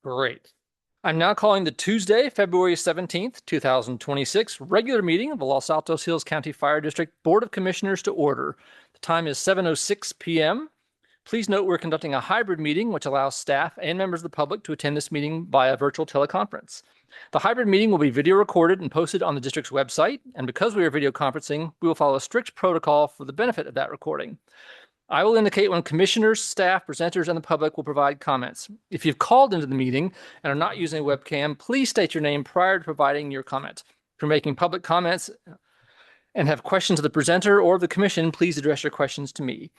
Great. I'm now calling the Tuesday, February 17th, 2026 regular meeting of the Los Altos Hills County Fire District Board of Commissioners to order. The time is 7:06 p.m. Please note we're conducting a hybrid meeting, which allows staff and members of the public to attend this meeting via virtual teleconference. The hybrid meeting will be video recorded and posted on the district's website, and because we are video conferencing, we will follow a strict protocol for the benefit of that recording. I will indicate when commissioners, staff, presenters, and the public will provide comments. If you've called into the meeting and are not using a webcam, please state your name prior to providing your comment. If you're making public comments and have questions of the presenter or the commission, please address your questions to me.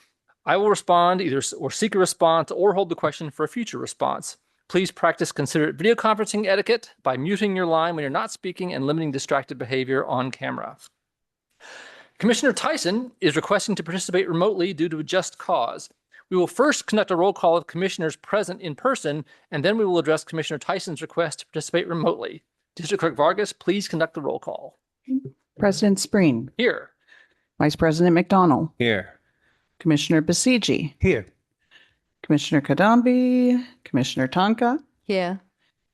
I will respond either or seek a response or hold the question for a future response. Please practice considerate video conferencing etiquette by muting your line when you're not speaking and limiting distracted behavior on camera. Commissioner Tyson is requesting to participate remotely due to a just cause. We will first conduct a roll call of commissioners present in person, and then we will address Commissioner Tyson's request to participate remotely. District Clerk Vargas, please conduct the roll call. President Spreen. Here. Vice President McDonald. Here. Commissioner Basiji. Here. Commissioner Kadambi. Commissioner Tonka. Here.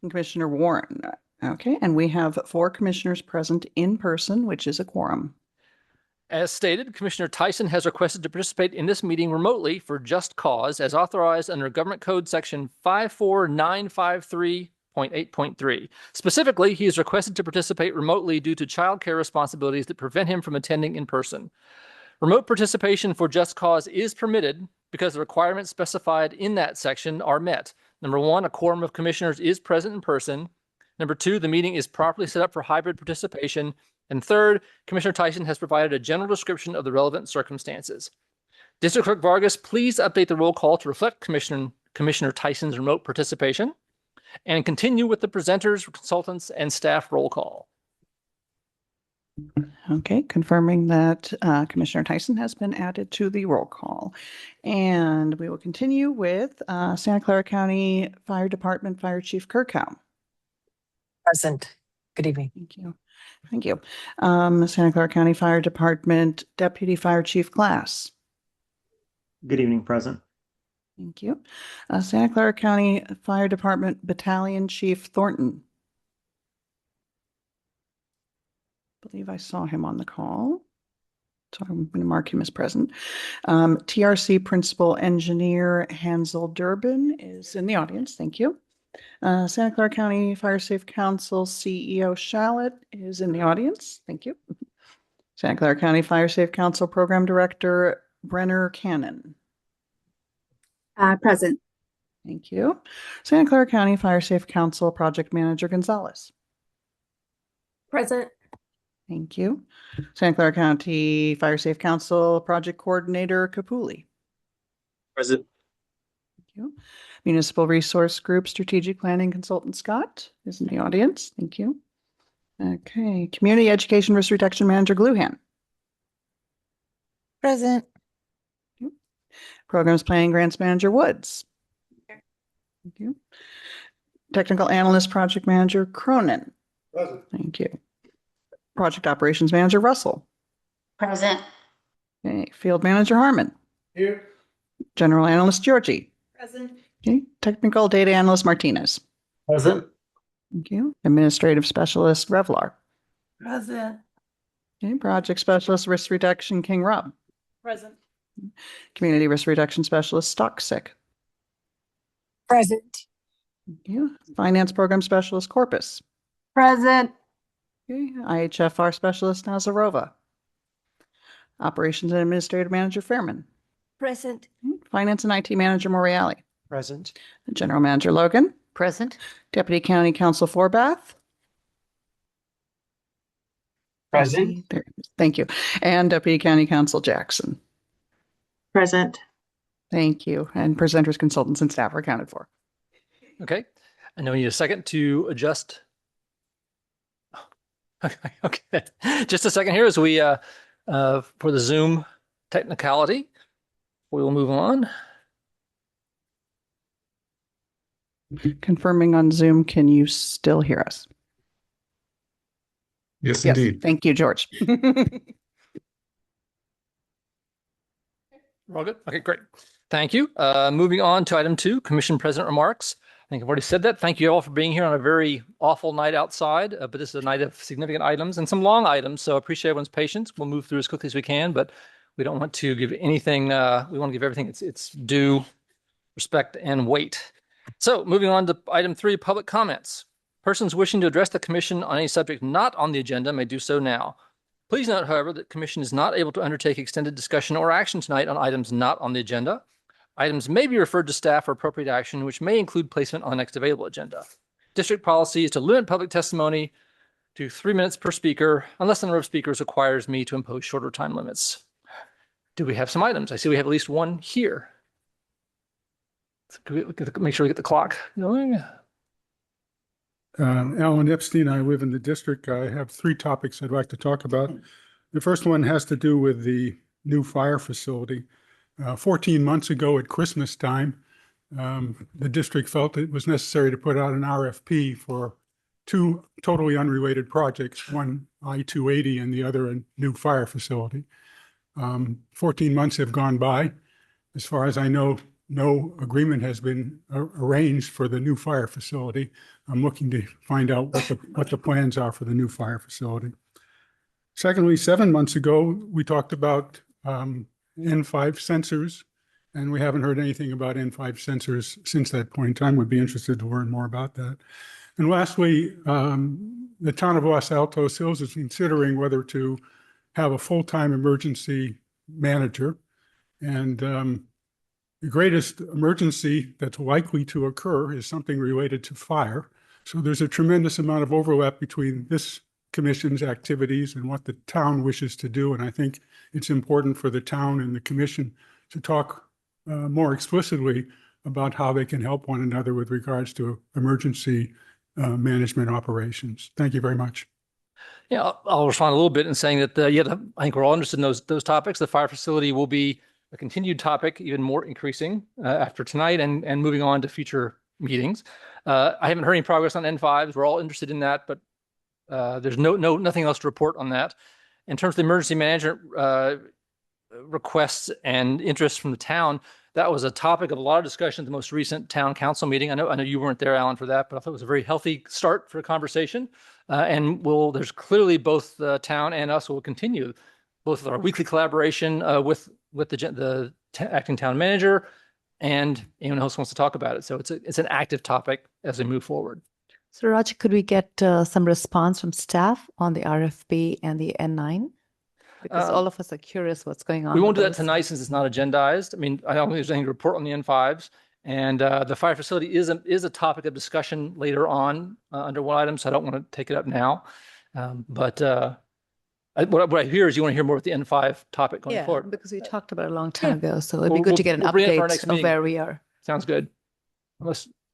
And Commissioner Warren. Okay, and we have 4 commissioners present in person, which is a quorum. As stated, Commissioner Tyson has requested to participate in this meeting remotely for just cause as authorized under Government Code Section 54953.8.3. Specifically, he is requested to participate remotely due to child care responsibilities that prevent him from attending in person. Remote participation for just cause is permitted because the requirements specified in that section are met. Number 1, a quorum of commissioners is present in person. Number 2, the meeting is properly set up for hybrid participation. And third, Commissioner Tyson has provided a general description of the relevant circumstances. District Clerk Vargas, please update the roll call to reflect Commissioner Tyson's remote participation and continue with the presenters, consultants, and staff roll call. Okay, confirming that Commissioner Tyson has been added to the roll call. And we will continue with Santa Clara County Fire Department Fire Chief Kirkhow. Present. Good evening. Thank you. Thank you. Santa Clara County Fire Department Deputy Fire Chief Glass. Good evening, Present. Thank you. Santa Clara County Fire Department Battalion Chief Thornton. I believe I saw him on the call, so I'm going to mark him as present. TRC Principal Engineer Hansel Durbin is in the audience. Thank you. Santa Clara County Fire Safe Council CEO Shallot is in the audience. Thank you. Santa Clara County Fire Safe Council Program Director Brenner Cannon. Present. Thank you. Santa Clara County Fire Safe Council Project Manager Gonzalez. Present. Thank you. Santa Clara County Fire Safe Council Project Coordinator Capuli. Present. Thank you. Municipal Resource Group Strategic Planning Consultant Scott is in the audience. Thank you. Okay. Community Education Risk Reduction Manager Gluhan. Present. Programs Planning Grants Manager Woods. Thank you. Technical Analyst Project Manager Cronin. Present. Thank you. Project Operations Manager Russell. Present. Okay. Field Manager Harmon. Here. General Analyst Georgie. Present. Okay. Technical Data Analyst Martinez. Present. Thank you. Administrative Specialist Revlar. Present. Okay. Project Specialist Risk Reduction King Rob. Present. Community Risk Reduction Specialist Stocksick. Present. Thank you. Finance Program Specialist Corpus. Present. Okay. IHFR Specialist Nazarova. Operations and Administrative Manager Fairman. Present. Finance and IT Manager Moriali. Present. General Manager Logan. Present. Deputy County Counsel Forbath. Present. There, thank you. And Deputy County Counsel Jackson. Present. Thank you. And presenters, consultants, and staff are accounted for. Okay. And then we need a second to adjust. Okay. Just a second here as we, for the Zoom technicality, we will move on. Confirming on Zoom, can you still hear us? Yes, indeed. Thank you, George. We're all good? Okay, great. Thank you. Moving on to item 2, Commission President remarks. think I've already said that. Thank you all for being here on a very awful night outside, but this is a night of significant items and some long items, so I appreciate everyone's patience. We'll move through as quickly as we can, but we don't want to give anything, we want to give everything its due respect and weight. So moving on to item 3, public comments. Persons wishing to address the commission on any subject not on the agenda may do so now. Please note, however, that the commission is not able to undertake extended discussion or action tonight on items not on the agenda. Items may be referred to staff for appropriate action, which may include placement on the next available agenda. District policy is to limit public testimony to 3 minutes per speaker, unless the number of speakers requires me to impose shorter time limits. Do we have some items? I see we have at least one here. So make sure we get the clock going. Alan Epstein, I live in the district. I have 3 topics I'd like to talk about. The first one has to do with the new fire facility. 14 months ago at Christmas time, the district felt it was necessary to put out an RFP for 2 totally unrelated projects, one I-280 and the other a new fire facility. 14 months have gone by. As far as I know, no agreement has been arranged for the new fire facility. I'm looking to find out what the plans are for the new fire facility. Secondly, 7 months ago, we talked about N5 sensors, and we haven't heard anything about N5 sensors since that point in time. We'd be interested to learn more about that. And lastly, the town of Los Altos Hills is considering whether to have a full-time emergency manager. And the greatest emergency that's likely to occur is something related to fire. So there's a tremendous amount of overlap between this commission's activities and what the town wishes to do. And I think it's important for the town and the commission to talk more explicitly about how they can help one another with regards to emergency management operations. Thank you very much. Yeah, I'll respond a little bit in saying that, I think we're all interested in those topics. The fire facility will be a continued topic, even more increasing after tonight and moving on to future meetings. I haven't heard any progress on N5s. We're all interested in that, but there's nothing else to report on that. In terms of the emergency management requests and interest from the town, that was a topic of a lot of discussion at the most recent town council meeting. I know you weren't there, Alan, for that, but I thought it was a very healthy start for a conversation. And there's clearly both the town and us will continue both our weekly collaboration with the acting town manager and anyone else wants to talk about it. So it's an active topic as we move forward. So Roger, could we get some response from staff on the RFP and the N9? Because all of us are curious what's going on. We won't do that tonight since it's not agendized. I mean, I don't think there's anything to report on the N5s. And the fire facility is a topic of discussion later on under one item, so I don't want to take it up now. What I hear is you want to hear more with the N5 topic going forward. Because we talked about it a long time ago, so it'd be good to get an update of where we are. Sounds good.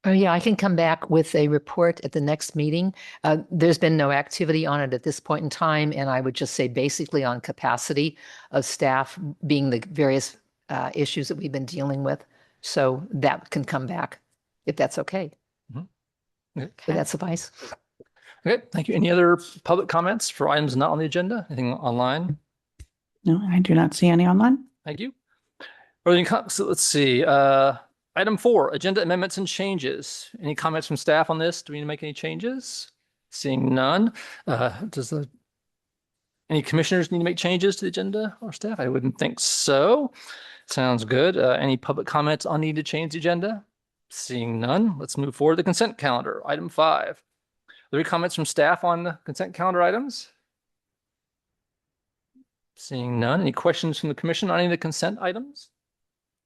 Yeah, I can come back with a report at the next meeting. There's been no activity on it at this point in time, and I would just say basically on capacity of staff being the various issues that we've been dealing with. So that can come back if that's okay. Mm-hmm. Okay. Would that suffice? Okay, thank you. Any other public comments for items not on the agenda? Anything online? No, I do not see any online. Thank you. So let's see. Item 4, agenda amendments and changes. Any comments from staff on this? Do we need to make any changes? Seeing none. Any commissioners need to make changes to the agenda or staff? I wouldn't think so. Sounds good. Any public comments on need to change the agenda? Seeing none. Let's move forward to the consent calendar. Item 5. Are there any comments from staff on the consent calendar items? Seeing none. Any questions from the commission on any of the consent items?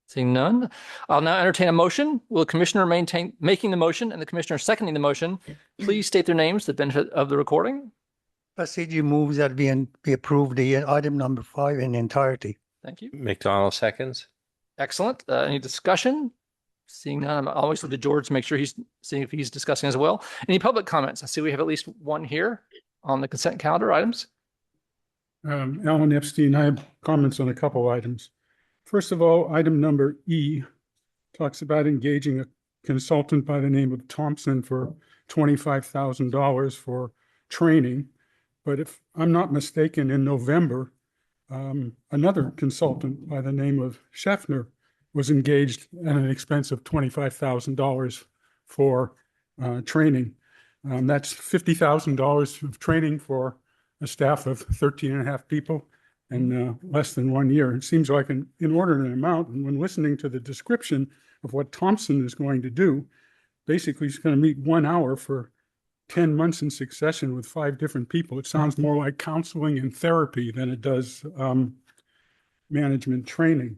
Seeing none. I'll now entertain a motion. Will the commissioner making the motion and the commissioner seconding the motion please state their names to the benefit of the recording? Procedure moves that we approve the item number 5 in entirety. Thank you. McDonald seconds. Excellent. Any discussion? Seeing none, I'm always look to George to make sure he's seeing if he's discussing as well. Any public comments? I see we have at least one here on the consent calendar items. Alan Epstein, I have comments on a couple items. First of all, item number E talks about engaging a consultant by the name of Thompson for $25,000 for training. But if I'm not mistaken, in November, another consultant by the name of Scheffner was engaged at an expense of $25,000 for training. That's $50,000 of training for a staff of 13 and a half people in less than 1 year. It seems like an inordinate amount. And when listening to the description of what Thompson is going to do, basically he's going to meet 1 hour for 10 months in succession with 5 different people. It sounds more like counseling and therapy than it does management training.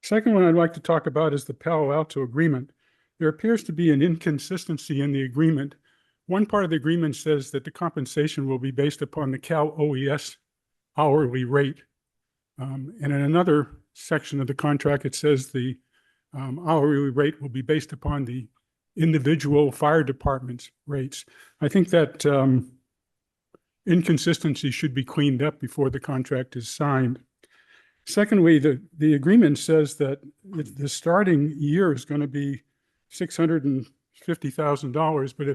Second one I'd like to talk about is the Palo Alto agreement. There appears to be an inconsistency in the agreement. One part of the agreement says that the compensation will be based upon the Cal OES hourly rate. And in another section of the contract, it says the hourly rate will be based upon the individual fire department's rates. I think that inconsistency should be cleaned up before the contract is signed. Secondly, the agreement says that the starting year is going to be $650,000, but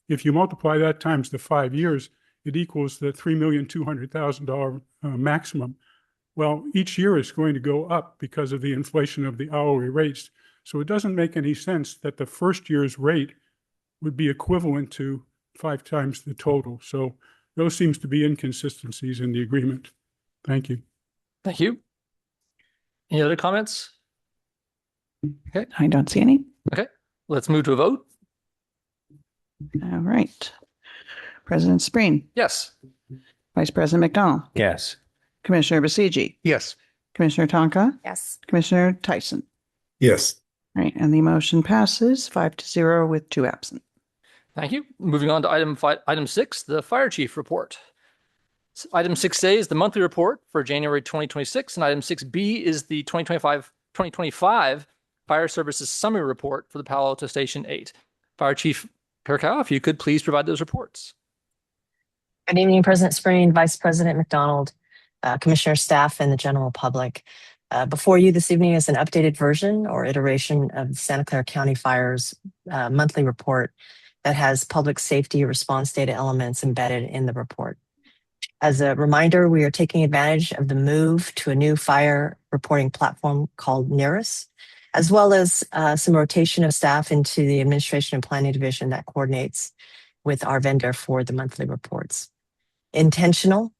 if you multiply that times the 5 years, it equals the $3,200,000 maximum. Well, each year is going to go up because of the inflation of the hourly rates. So it doesn't make any sense that the first year's rate would be equivalent to 5 times the total. So those seems to be inconsistencies in the agreement. Thank you. Thank you. Any other comments? Okay, I don't see any. let's move to a vote. All right. President Spreen, Yes. Vice President McDonald, Yes. Commissioner Basiji, Yes. Commissioner Tonka, Yes. Commissioner Tyson. Yes. All right, and the motion passes 5-0 with 2 absent. Thank you. Moving on to item 6, the fire chief report. Item 6A is the monthly report for January 2026, and item 6B is the 2025 Fire Services Summary Report for the Palo Alto Station 8. Fire Chief Perkow, if you could please provide those reports. Good evening, President Spreen, Vice President McDonald, Commissioner staff, and the general public. Before you this evening is an updated version or iteration of the Santa Clara County Fire's monthly report that has public safety response data elements embedded in the report. As a reminder, we are taking advantage of the move to a new fire reporting platform called NERIS, as well as some rotation of staff into the Administration and Planning Division that coordinates with our vendor for the monthly reports. Intentional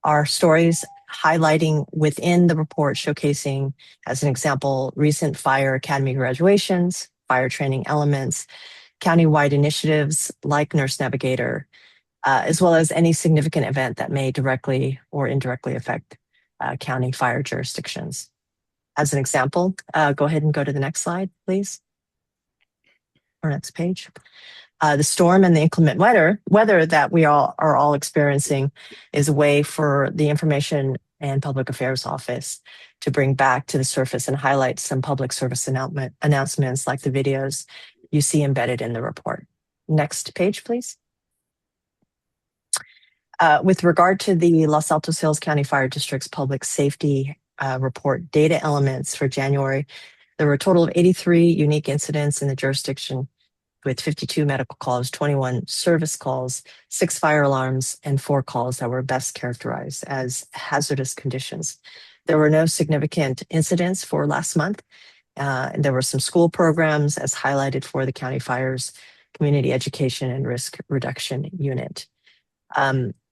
are stories highlighting within the report, showcasing, as an example, recent fire academy graduations, fire training elements, countywide initiatives like Nurse Navigator, as well as any significant event that may directly or indirectly affect county fire jurisdictions. As an example, go ahead and go to the next slide, please, or next page. The storm and the inclement weather that we are all experiencing is a way for the Information and Public Affairs Office to bring back to the surface and highlight some public service announcements like the videos you see embedded in the report. Next page, please. With regard to the Los Altos Hills County Fire District's public safety report data elements for January, there were a total of 83 unique incidents in the jurisdiction with 52 medical calls, 21 service calls, 6 fire alarms, and 4 calls that were best characterized as hazardous conditions. There were no significant incidents for last month. There were some school programs as highlighted for the County Fire's Community Education and Risk Reduction Unit.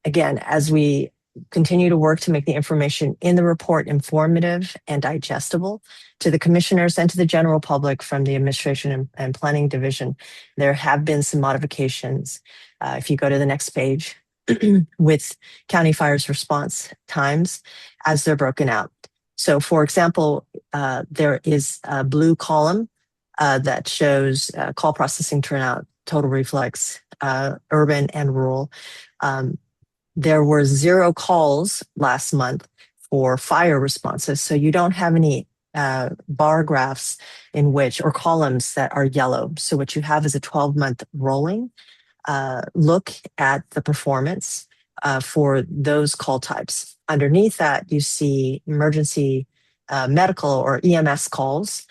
Again, as we continue to work to make the information in the report informative and digestible to the commissioners and to the general public from the Administration and Planning Division, there have been some modifications. If you go to the next page, with County Fire's response times as they're broken out. So for example, there is a blue column that shows call processing turnout, total reflex, urban and rural. There were 0 calls last month for fire responses. So you don't have any bar graphs in which, or columns that are yellow. So what you have is a 12-month rolling look at the performance for those call types. Underneath that, you see emergency medical or EMS calls.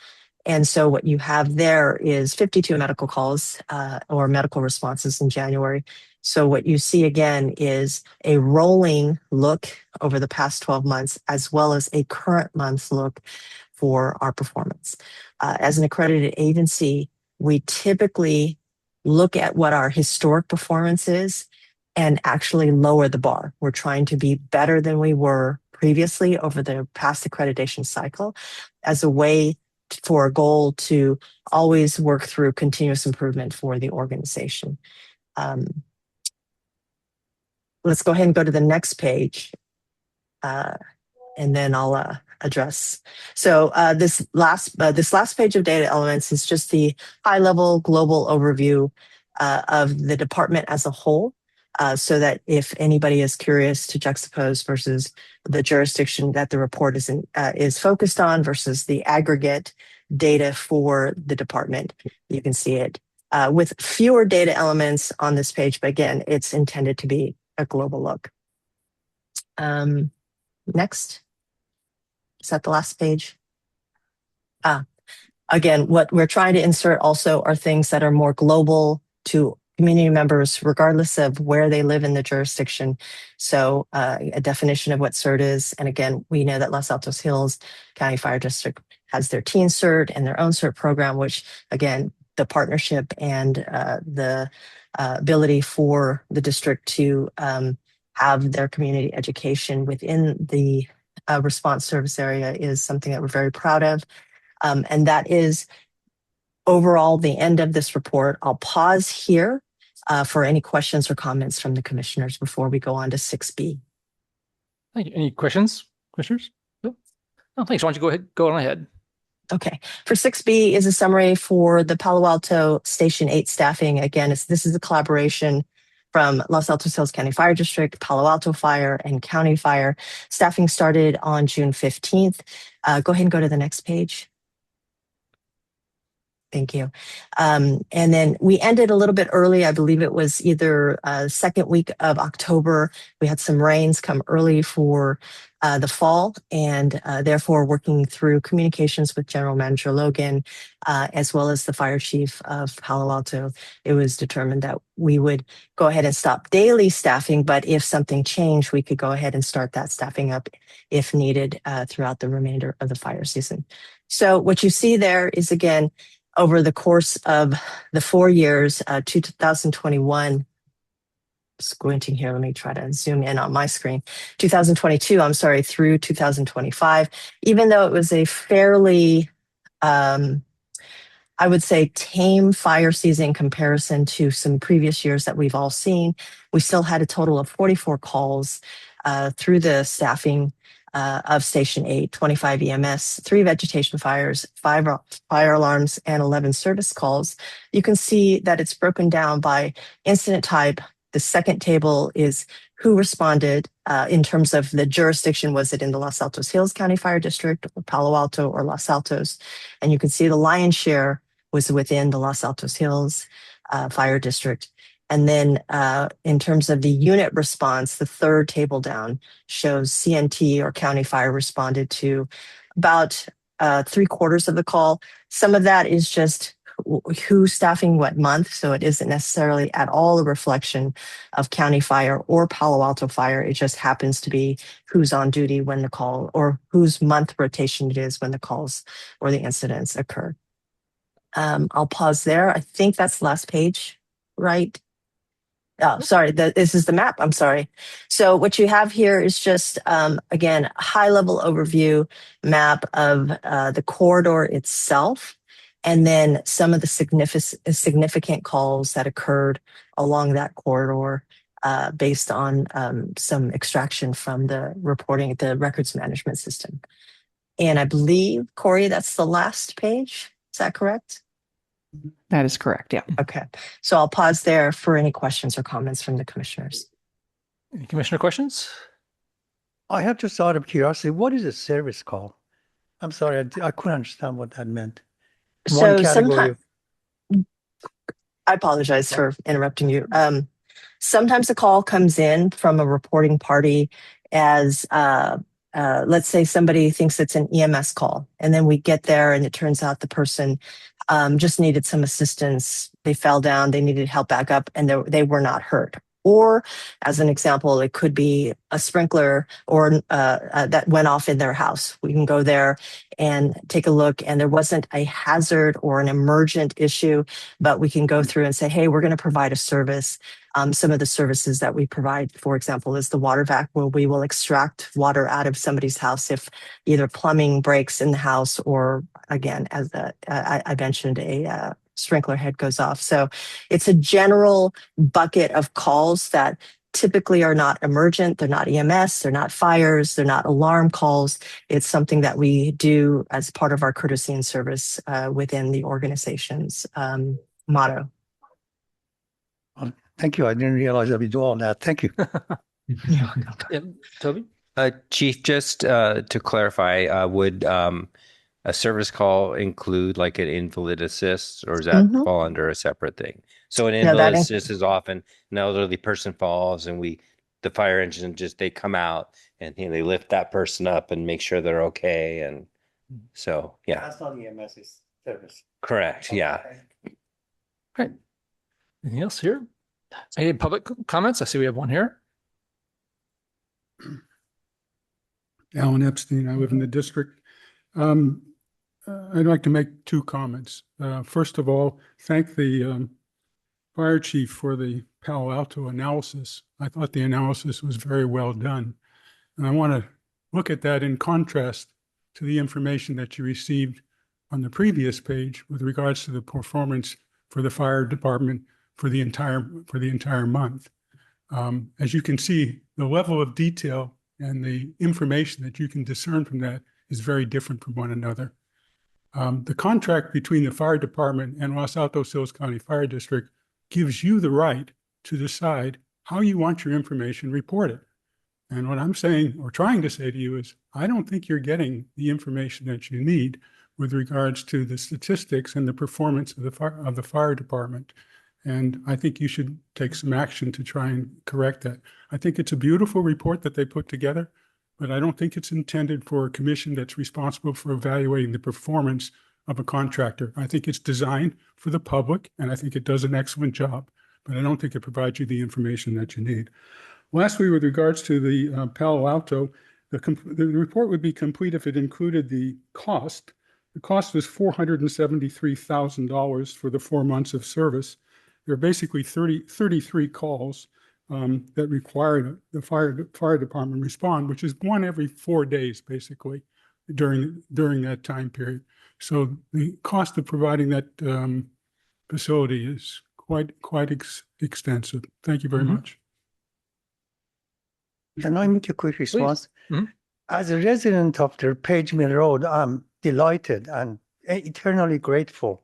And so what you have there is 52 medical calls or medical responses in January. So what you see again is a rolling look over the past 12 months, as well as a current month look for our performance. As an accredited agency, we typically look at what our historic performance is and actually lower the bar. We're trying to be better than we were previously over the past accreditation cycle as a way for a goal to always work through continuous improvement for the organization. Let's go ahead and go to the next page, and then I'll address. So this last page of data elements is just the high-level global overview of the department as a whole, so that if anybody is curious to juxtapose versus the jurisdiction that the report is focused on versus the aggregate data for the department, you can see it with fewer data elements on this page. But again, it's intended to be a global look. Next. Is that the last page? Again, what we're trying to insert also are things that are more global to community members, regardless of where they live in the jurisdiction. So a definition of what CERT is. And again, we know that Los Altos Hills County Fire District has their teen CERT and their own CERT program, which again, the partnership and the ability for the district to have their community education within the response service area is something that we're very proud of. And that is overall the end of this report. I'll pause here for any questions or comments from the commissioners before we go on to 6B. Thank you. Any questions, commissioners? No, thanks. Why don't you go on ahead. Okay. For 6B is a summary for the Palo Alto Station 8 staffing. Again, this is a collaboration from Los Altos Hills County Fire District, Palo Alto Fire, and County Fire. Staffing started on June 15th. Go ahead and go to the next page. Thank you. And then we ended a little bit early. I believe it was either second week of October. We had some rains come early for the fall, and therefore working through communications with General Manager Logan, as well as the fire chief of Palo Alto, it was determined that we would go ahead and stop daily staffing, but if something changed, we could go ahead and start that staffing up if needed throughout the remainder of the fire season. So what you see there is, again, over the course of the 4 years, 2021, squinting here, let me try to zoom in on my screen, 2022, I'm sorry, through 2025, even though it was a fairly, I would say, tame fire season in comparison to some previous years that we've all seen, we still had a total of 44 calls through the staffing of Station 8, 25 EMS, 3 vegetation fires, 5 fire alarms, and 11 service calls. You can see that it's broken down by incident type. The second table is who responded in terms of the jurisdiction. Was it in the Los Altos Hills County Fire District, or Palo Alto, or Los Altos? And you can see the lion's share was within the Los Altos Hills Fire District. And then in terms of the unit response, the third table down shows CNT or County Fire responded to about 3/4 of the call. Some of that is just who's staffing what month. So it isn't necessarily at all a reflection of County Fire or Palo Alto Fire. It just happens to be who's on duty when the call, or whose month rotation it is when the calls or the incidents occur. I'll pause there. I think that's the last page, right? Oh, sorry, this is the map. I'm sorry. So what you have here is just, again, a high-level overview map of the corridor itself, and then some of the significant calls that occurred along that corridor based on some extraction from the reporting, the records management system. And I believe, Corey, that's the last page. Is that correct? That is correct. Yeah. Okay. So I'll pause there for any questions or comments from the commissioners. Any commissioner questions? I have just out of curiosity, what is a service call? I'm sorry, I couldn't understand what that meant. So sometimes, I apologize for interrupting you. Sometimes a call comes in from a reporting party as, let's say somebody thinks it's an EMS call, and then we get there and it turns out the person just needed some assistance. They fell down, they needed help back up, and they were not hurt. Or as an example, it could be a sprinkler or that went off in their house. We can go there and take a look. And there wasn't a hazard or an emergent issue, but we can go through and say, hey, we're going to provide a service. Some of the services that we provide, for example, is the water vac, where we will extract water out of somebody's house if either plumbing breaks in the house or, again, as I mentioned, a sprinkler head goes off. So it's a general bucket of calls that typically are not emergent. They're not EMS, they're not fires, they're not alarm calls. It's something that we do as part of our courtesy and service within the organization's motto. Thank you. I didn't realize that we do all that. Thank you. Yeah. Yeah, Toby? Chief, just to clarify, would a service call include like an invalid assist, or does that Mhm. fall under a separate thing? So an No, that invalid in- assist is often an elderly person falls and the fire engine they come out and they lift that person up and make sure they're okay. And so, yeah, That's not EMS's service. correct. Yeah. Great. Anything else here? Any public comments? I see we have one here. Alan Epstein, I live in the district. I'd like to make two comments. First of all, thank the fire chief for the Palo Alto analysis. I thought the analysis was very well done. And I want to look at that in contrast to the information that you received on the previous page with regards to the performance for the fire department for the entire month. As you can see, the level of detail and the information that you can discern from that is very different from one another. The contract between the fire department and Los Altos Hills County Fire District gives you the right to decide how you want your information reported. And what I'm saying or trying to say to you is, I don't think you're getting the information that you need with regards to the statistics and the performance of the fire department. And I think you should take some action to try and correct that. I think it's a beautiful report that they put together, but I don't think it's intended for a commission that's responsible for evaluating the performance of a contractor. I think it's designed for the public, and I think it does an excellent job, but I don't think it provides you the information that you need. Lastly, with regards to the Palo Alto, the report would be complete if it included the cost. The cost was $473,000 for the 4 months of service. There are basically 33 calls that required the fire department respond, which is one every 4 days, basically, during that time period. So the cost of providing that facility is quite extensive. Thank you very much. Can I make a quick response? Mhm. As a resident of the Page Mill Road, I'm delighted and eternally grateful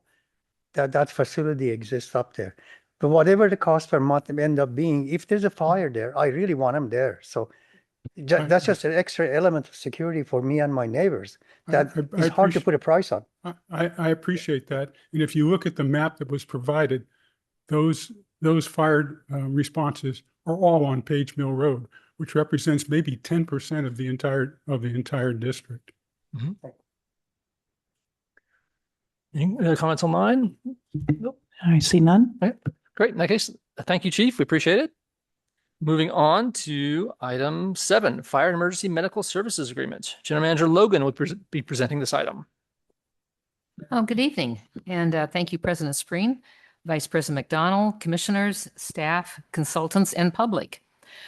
that that facility exists up there. But whatever the cost per month end up being, if there's a fire there, I really want them there. So that's just an extra element of security for me and my neighbors that is hard to put a price on. I appreciate that. And if you look at the map that was provided, those fire responses are all on Page Mill Road, which represents maybe 10% of the entire district. Any other comments online? Nope. I see none. Great. In that case, thank you, Chief. We appreciate it. Moving on to item 7, Fire and Emergency Medical Services Agreement. General Manager Logan will be presenting this item. Oh, good evening. And thank you, President Spreen, Vice President McDonald, commissioners, staff, consultants, and public.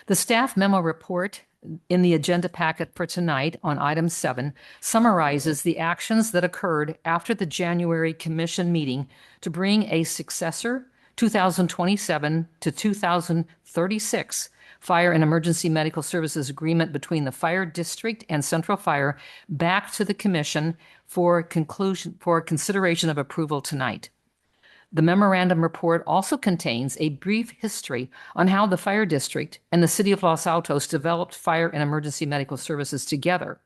The staff memo report in the agenda packet for tonight on item 7 summarizes the actions that occurred after the January commission meeting to bring a successor 2027 to 2036 Fire and Emergency Medical Services Agreement between the Fire District and Central Fire back to the Commission for consideration of approval tonight. The memorandum report also contains a brief history on how the Fire District and the City of Los Altos developed fire and emergency medical services together,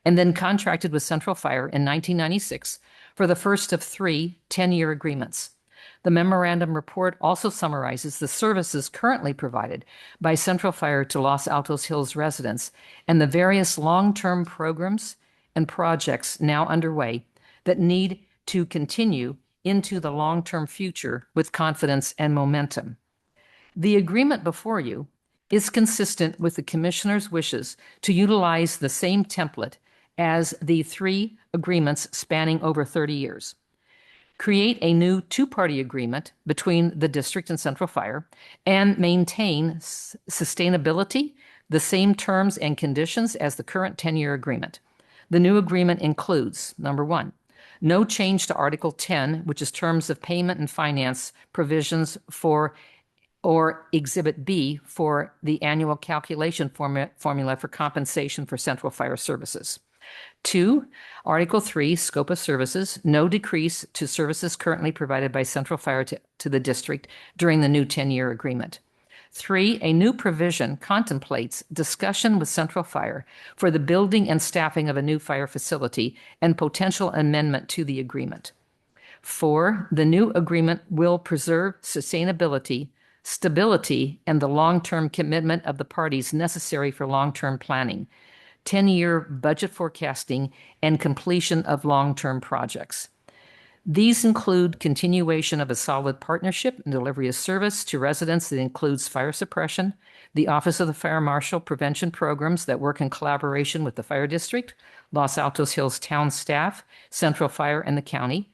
and then contracted with Central Fire in 1996 for the first of 3 10-year agreements. The memorandum report also summarizes the services currently provided by Central Fire to Los Altos Hills residents and the various long-term programs and projects now underway that need to continue into the long-term future with confidence and momentum. The agreement before you is consistent with the Commissioner's wishes to utilize the same template as the 3 agreements spanning over 30 years. Create a new 2-party agreement between the district and Central Fire and maintain sustainability, the same terms and conditions as the current 10-year agreement. The new agreement includes, number 1, no change to Article 10, which is terms of payment and finance provisions for or Exhibit B for the annual calculation formula for compensation for Central Fire Services. 2, Article 3, scope of services, no decrease to services currently provided by Central Fire to the district during the new 10-year agreement. 3, a new provision contemplates discussion with Central Fire for the building and staffing of a new fire facility and potential amendment to the agreement. 4, the new agreement will preserve sustainability, stability, and the long-term commitment of the parties necessary for long-term planning, 10-year budget forecasting, and completion of long-term projects. These include continuation of a solid partnership and delivery of service to residents that includes fire suppression, the Office of the Fire Marshal prevention programs that work in collaboration with the Fire District, Los Altos Hills town staff, Central Fire, and the county.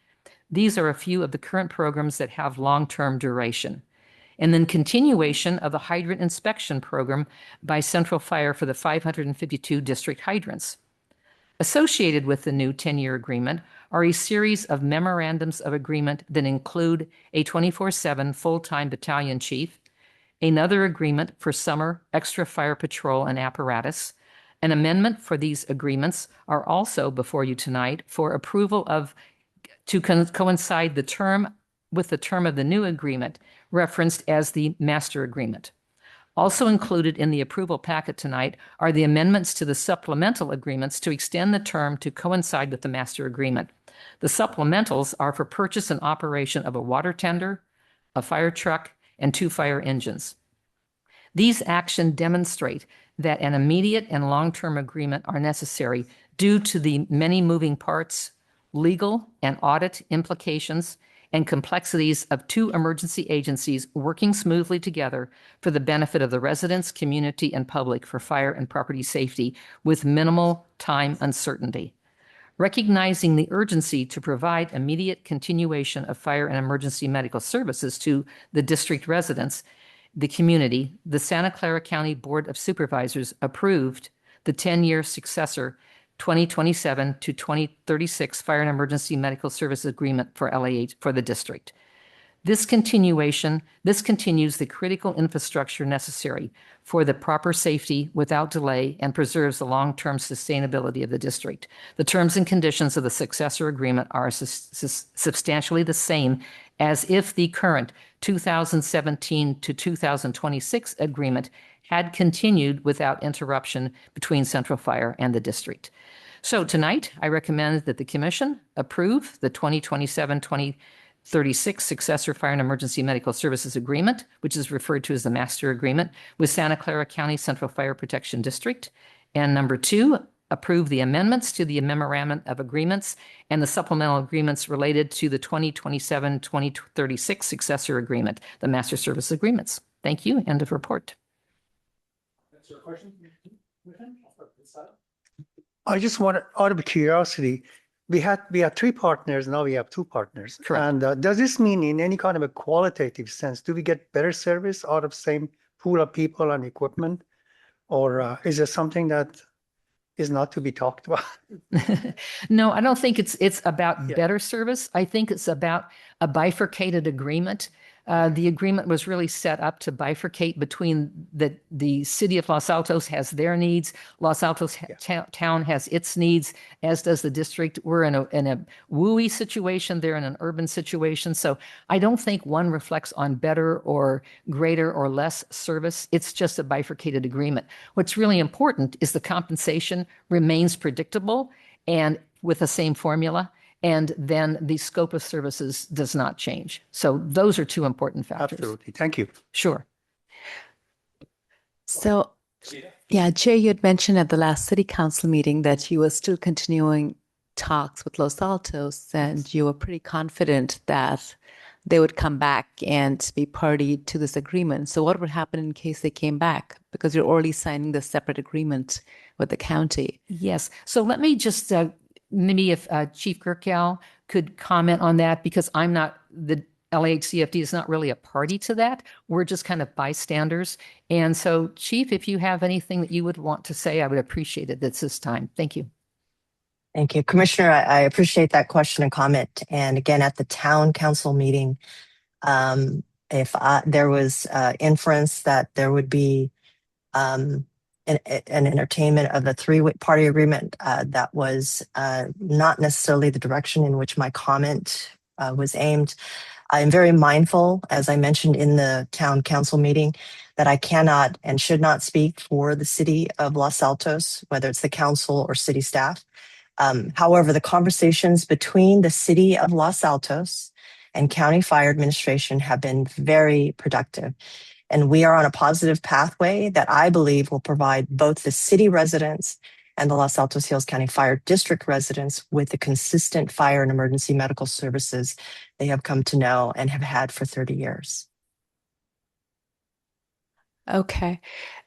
These are a few of the current programs that have long-term duration. And then continuation of the hydrant inspection program by Central Fire for the 552 district hydrants. Associated with the new 10-year agreement are a series of memorandums of agreement that include a 24/7 full-time battalion chief, another agreement for summer extra fire patrol and apparatus. An amendment for these agreements are also before you tonight for approval to coincide the term with the term of the new agreement referenced as the master agreement. Also included in the approval packet tonight are the amendments to the supplemental agreements to extend the term to coincide with the master agreement. The supplementals are for purchase and operation of a water tender, a fire truck, and 2 fire engines. These actions demonstrate that an immediate and long-term agreement are necessary due to the many moving parts, legal and audit implications, and complexities of 2 emergency agencies working smoothly together for the benefit of the residents, community, and public for fire and property safety with minimal time uncertainty. Recognizing the urgency to provide immediate continuation of fire and emergency medical services to the district residents, the community, the Santa Clara County Board of Supervisors approved the 10-year successor 2027 to 2036 Fire and Emergency Medical Services Agreement for LAH for the district. This continues the critical infrastructure necessary for the proper safety without delay and preserves the long-term sustainability of the district. The terms and conditions of the successor agreement are substantially the same as if the current 2017 to 2026 agreement had continued without interruption between Central Fire and the district. So tonight, I recommend that the Commission approve the 2027-2036 Successor Fire and Emergency Medical Services Agreement, which is referred to as the Master Agreement, with Santa Clara County Central Fire Protection District. And number 2, approve the amendments to the Memorandum of Agreements and the supplemental agreements related to the 2027-2036 Successor Agreement, the Master Service Agreements. Thank you. End of report. I just wanted, out of curiosity, we had 3 partners, now we have 2 partners. Correct. And does this mean in any kind of a qualitative sense, do we get better service out of same pool of people and equipment? Or is there something that is not to be talked about? No, I don't think it's about better service. I think it's about a bifurcated agreement. The agreement was really set up to bifurcate between the city of Los Altos has their needs, Los Altos town has its needs, as does the district. We're in a WUI situation, they're in an urban situation. So I don't think one reflects on better or greater or less service. It's just a bifurcated agreement. What's really important is the compensation remains predictable and with the same formula. And then the scope of services does not change. So those are 2 important factors. Absolutely. Thank you. Sure. So, yeah, Jay, you had mentioned at the last city council meeting that you were still continuing talks with Los Altos, and you were pretty confident that they would come back and be party to this agreement. So what would happen in case they came back? Because you're already signing the separate agreement with the county. Yes. So let me just maybe if Chief Gerkow could comment on that, because I'm not, the LAHCFD is not really a party to that. We're just kind of bystanders. And so, Chief, if you have anything that you would want to say, I would appreciate it at this time. Thank you. Thank you. Commissioner, I appreciate that question and comment. And again, at the town council meeting, if there was inference that there would be an entertainment of the three-party agreement, that was not necessarily the direction in which my comment was aimed. I'm very mindful, as I mentioned in the town council meeting, that I cannot and should not speak for the city of Los Altos, whether it's the council or city staff. However, the conversations between the city of Los Altos and County Fire Administration have been very productive. And we are on a positive pathway that I believe will provide both the city residents and the Los Altos Hills County Fire District residents with the consistent fire and emergency medical services they have come to know and have had for 30 years. Okay.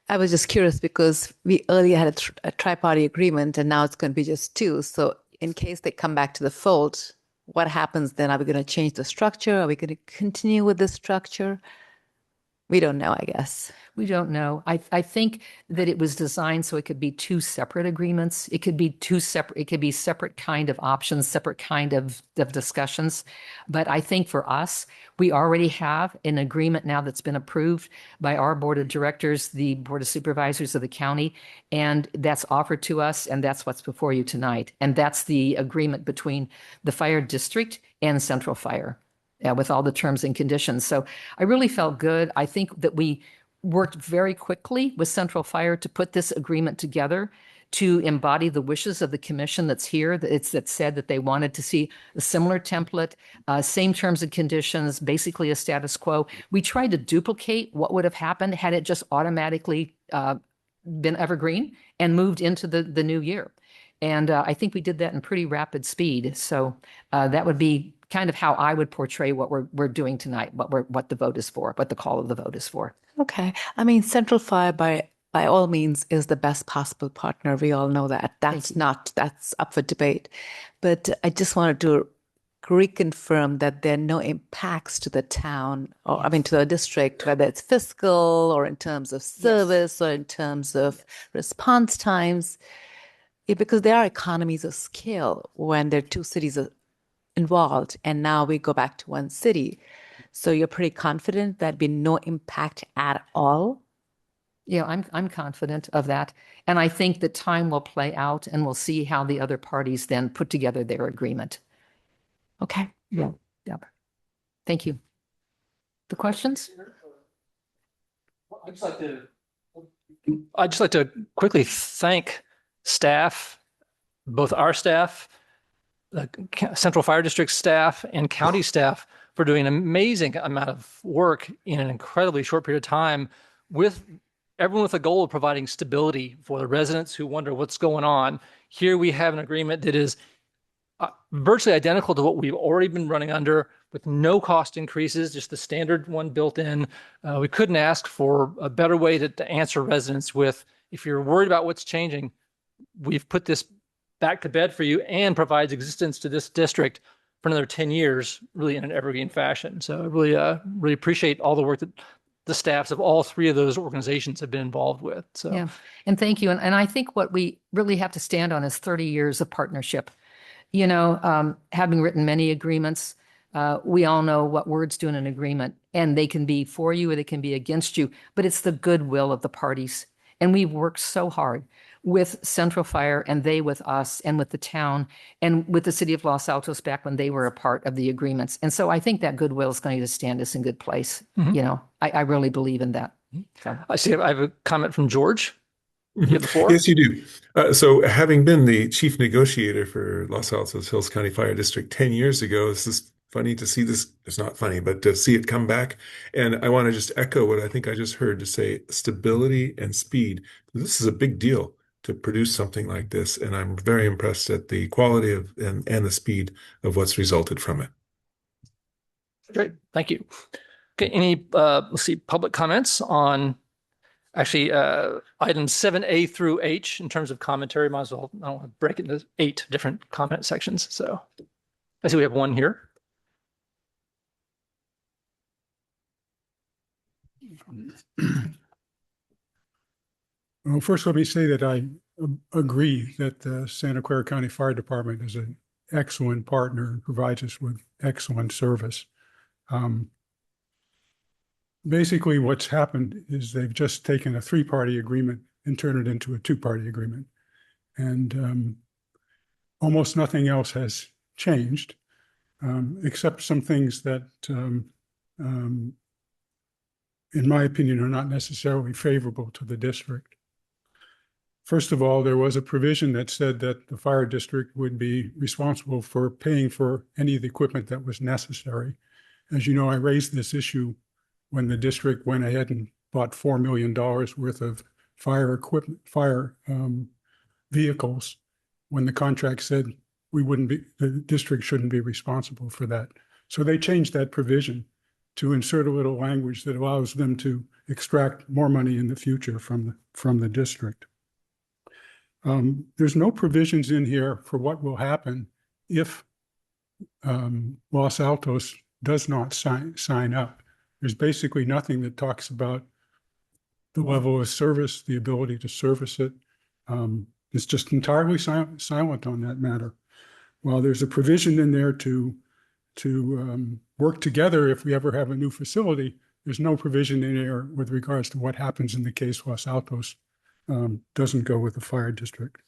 I was just curious because we earlier had a tri-party agreement and now it's going to be just two. So in case they come back to the fold, what happens then? Are we going to change the structure? Are we going to continue with the structure? We don't know, I guess. We don't know. I think that it was designed so it could be two separate agreements. It could be separate kind of options, separate kind of discussions. But I think for us, we already have an agreement now that's been approved by our board of directors, the board of supervisors of the county, and that's offered to us, and that's what's before you tonight. And that's the agreement between the fire district and Central Fire. With all the terms and conditions. So I really felt good. I think that we worked very quickly with Central Fire to put this agreement together to embody the wishes of the commission that's here. That said that they wanted to see a similar template, same terms and conditions, basically a status quo. We tried to duplicate what would have happened had it just automatically been evergreen and moved into the new year. And I think we did that in pretty rapid speed. So that would be kind of how I would portray what we're doing tonight, what the vote is for, what the call of the vote is for. Okay. I mean, Central Fire by all means is the best possible partner. We all know that. That's up for debate. But I just wanted to reconfirm that there are no impacts to the town or to the district, whether it's fiscal or in terms of service or in terms of response times. Because there are economies of scale when there are two cities involved, and now we go back to one city. So you're pretty confident there'd be no impact at all? Yeah, I'm confident of that. And I think that time will play out and we'll see how the other parties then put together their agreement. Okay. Yeah. Thank you. The questions? I'd just like to quickly thank staff, both our staff, the Central Fire District staff, and county staff for doing an amazing amount of work in an incredibly short period of time, with everyone with a goal of providing stability for the residents who wonder what's going on. Here we have an agreement that is virtually identical to what we've already been running under, with no cost increases, just the standard one built in. We couldn't ask for a better way to answer residents with, if you're worried about what's changing, we've put this back to bed for you and provides existence to this district for another 10 years, really in an evergreen fashion. So I really appreciate all the work that the staffs of all three of those organizations have been involved with. So yeah, and thank you. And I think what we really have to stand on is 30 years of partnership. You know, having written many agreements, we all know what words do in an agreement, and they can be for you or they can be against you, but it's the goodwill of the parties. And we've worked so hard with Central Fire, and they with us, and with the town, and with the city of Los Altos back when they were a part of the agreements. And so I think that goodwill is going to stand us in good place. You know, I really believe in that. So. I see. I have a comment from George. You have the floor. Yes, you do. So having been the chief negotiator for Los Altos Hills County Fire District 10 years ago, this is funny to see this. It's not funny, but to see it come back. And I want to just echo what I think I just heard, to say stability and speed. This is a big deal to produce something like this. And I'm very impressed at the quality of and the speed of what's resulted from it. Great, thank you. Okay, any, let's see, public comments on actually items 7A through H in terms of commentary? Might as well, I don't want to break it into 8 different comment sections. So I see we have one here. Well, first, let me say that I agree that the Santa Clara County Fire Department is an excellent partner and provides us with excellent service. Basically, what's happened is they've just taken a 3-party agreement and turned it into a 2-party agreement. And almost nothing else has changed, except some things that, in my opinion, are not necessarily favorable to the district. First of all, there was a provision that said that the fire district would be responsible for paying for any of the equipment that was necessary. As you know, I raised this issue when the district went ahead and bought $4 million worth of fire equipment, vehicles, when the contract said the district shouldn't be responsible for that. So they changed that provision to insert a little language that allows them to extract more money in the future from the district. There's no provisions in here for what will happen if Los Altos does not sign up. There's basically nothing that talks about the level of service, the ability to service it. It's just entirely silent on that matter. While there's a provision in there to work together if we ever have a new facility, there's no provision in there with regards to what happens in the case Los Altos doesn't go with the fire district.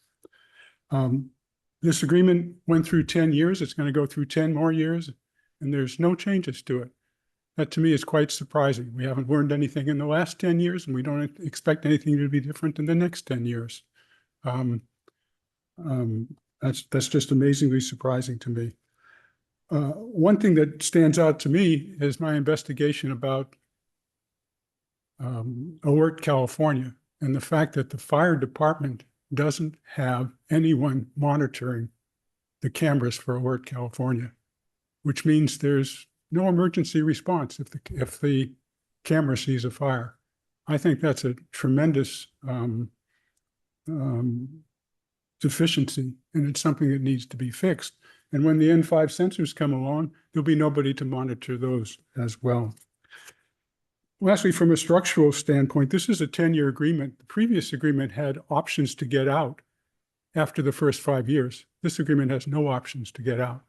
This agreement went through 10 years. It's going to go through 10 more years, and there's no changes to it. That to me is quite surprising. We haven't learned anything in the last 10 years, and we don't expect anything to be different in the next 10 years. That's just amazingly surprising to me. One thing that stands out to me is my investigation about Alert California and the fact that the fire department doesn't have anyone monitoring the cameras for Alert California, which means there's no emergency response if the camera sees a fire. I think that's a tremendous deficiency, and it's something that needs to be fixed. And when the N5 sensors come along, there'll be nobody to monitor those as well. Lastly, from a structural standpoint, this is a 10-year agreement. The previous agreement had options to get out after the first 5 years. This agreement has no options to get out.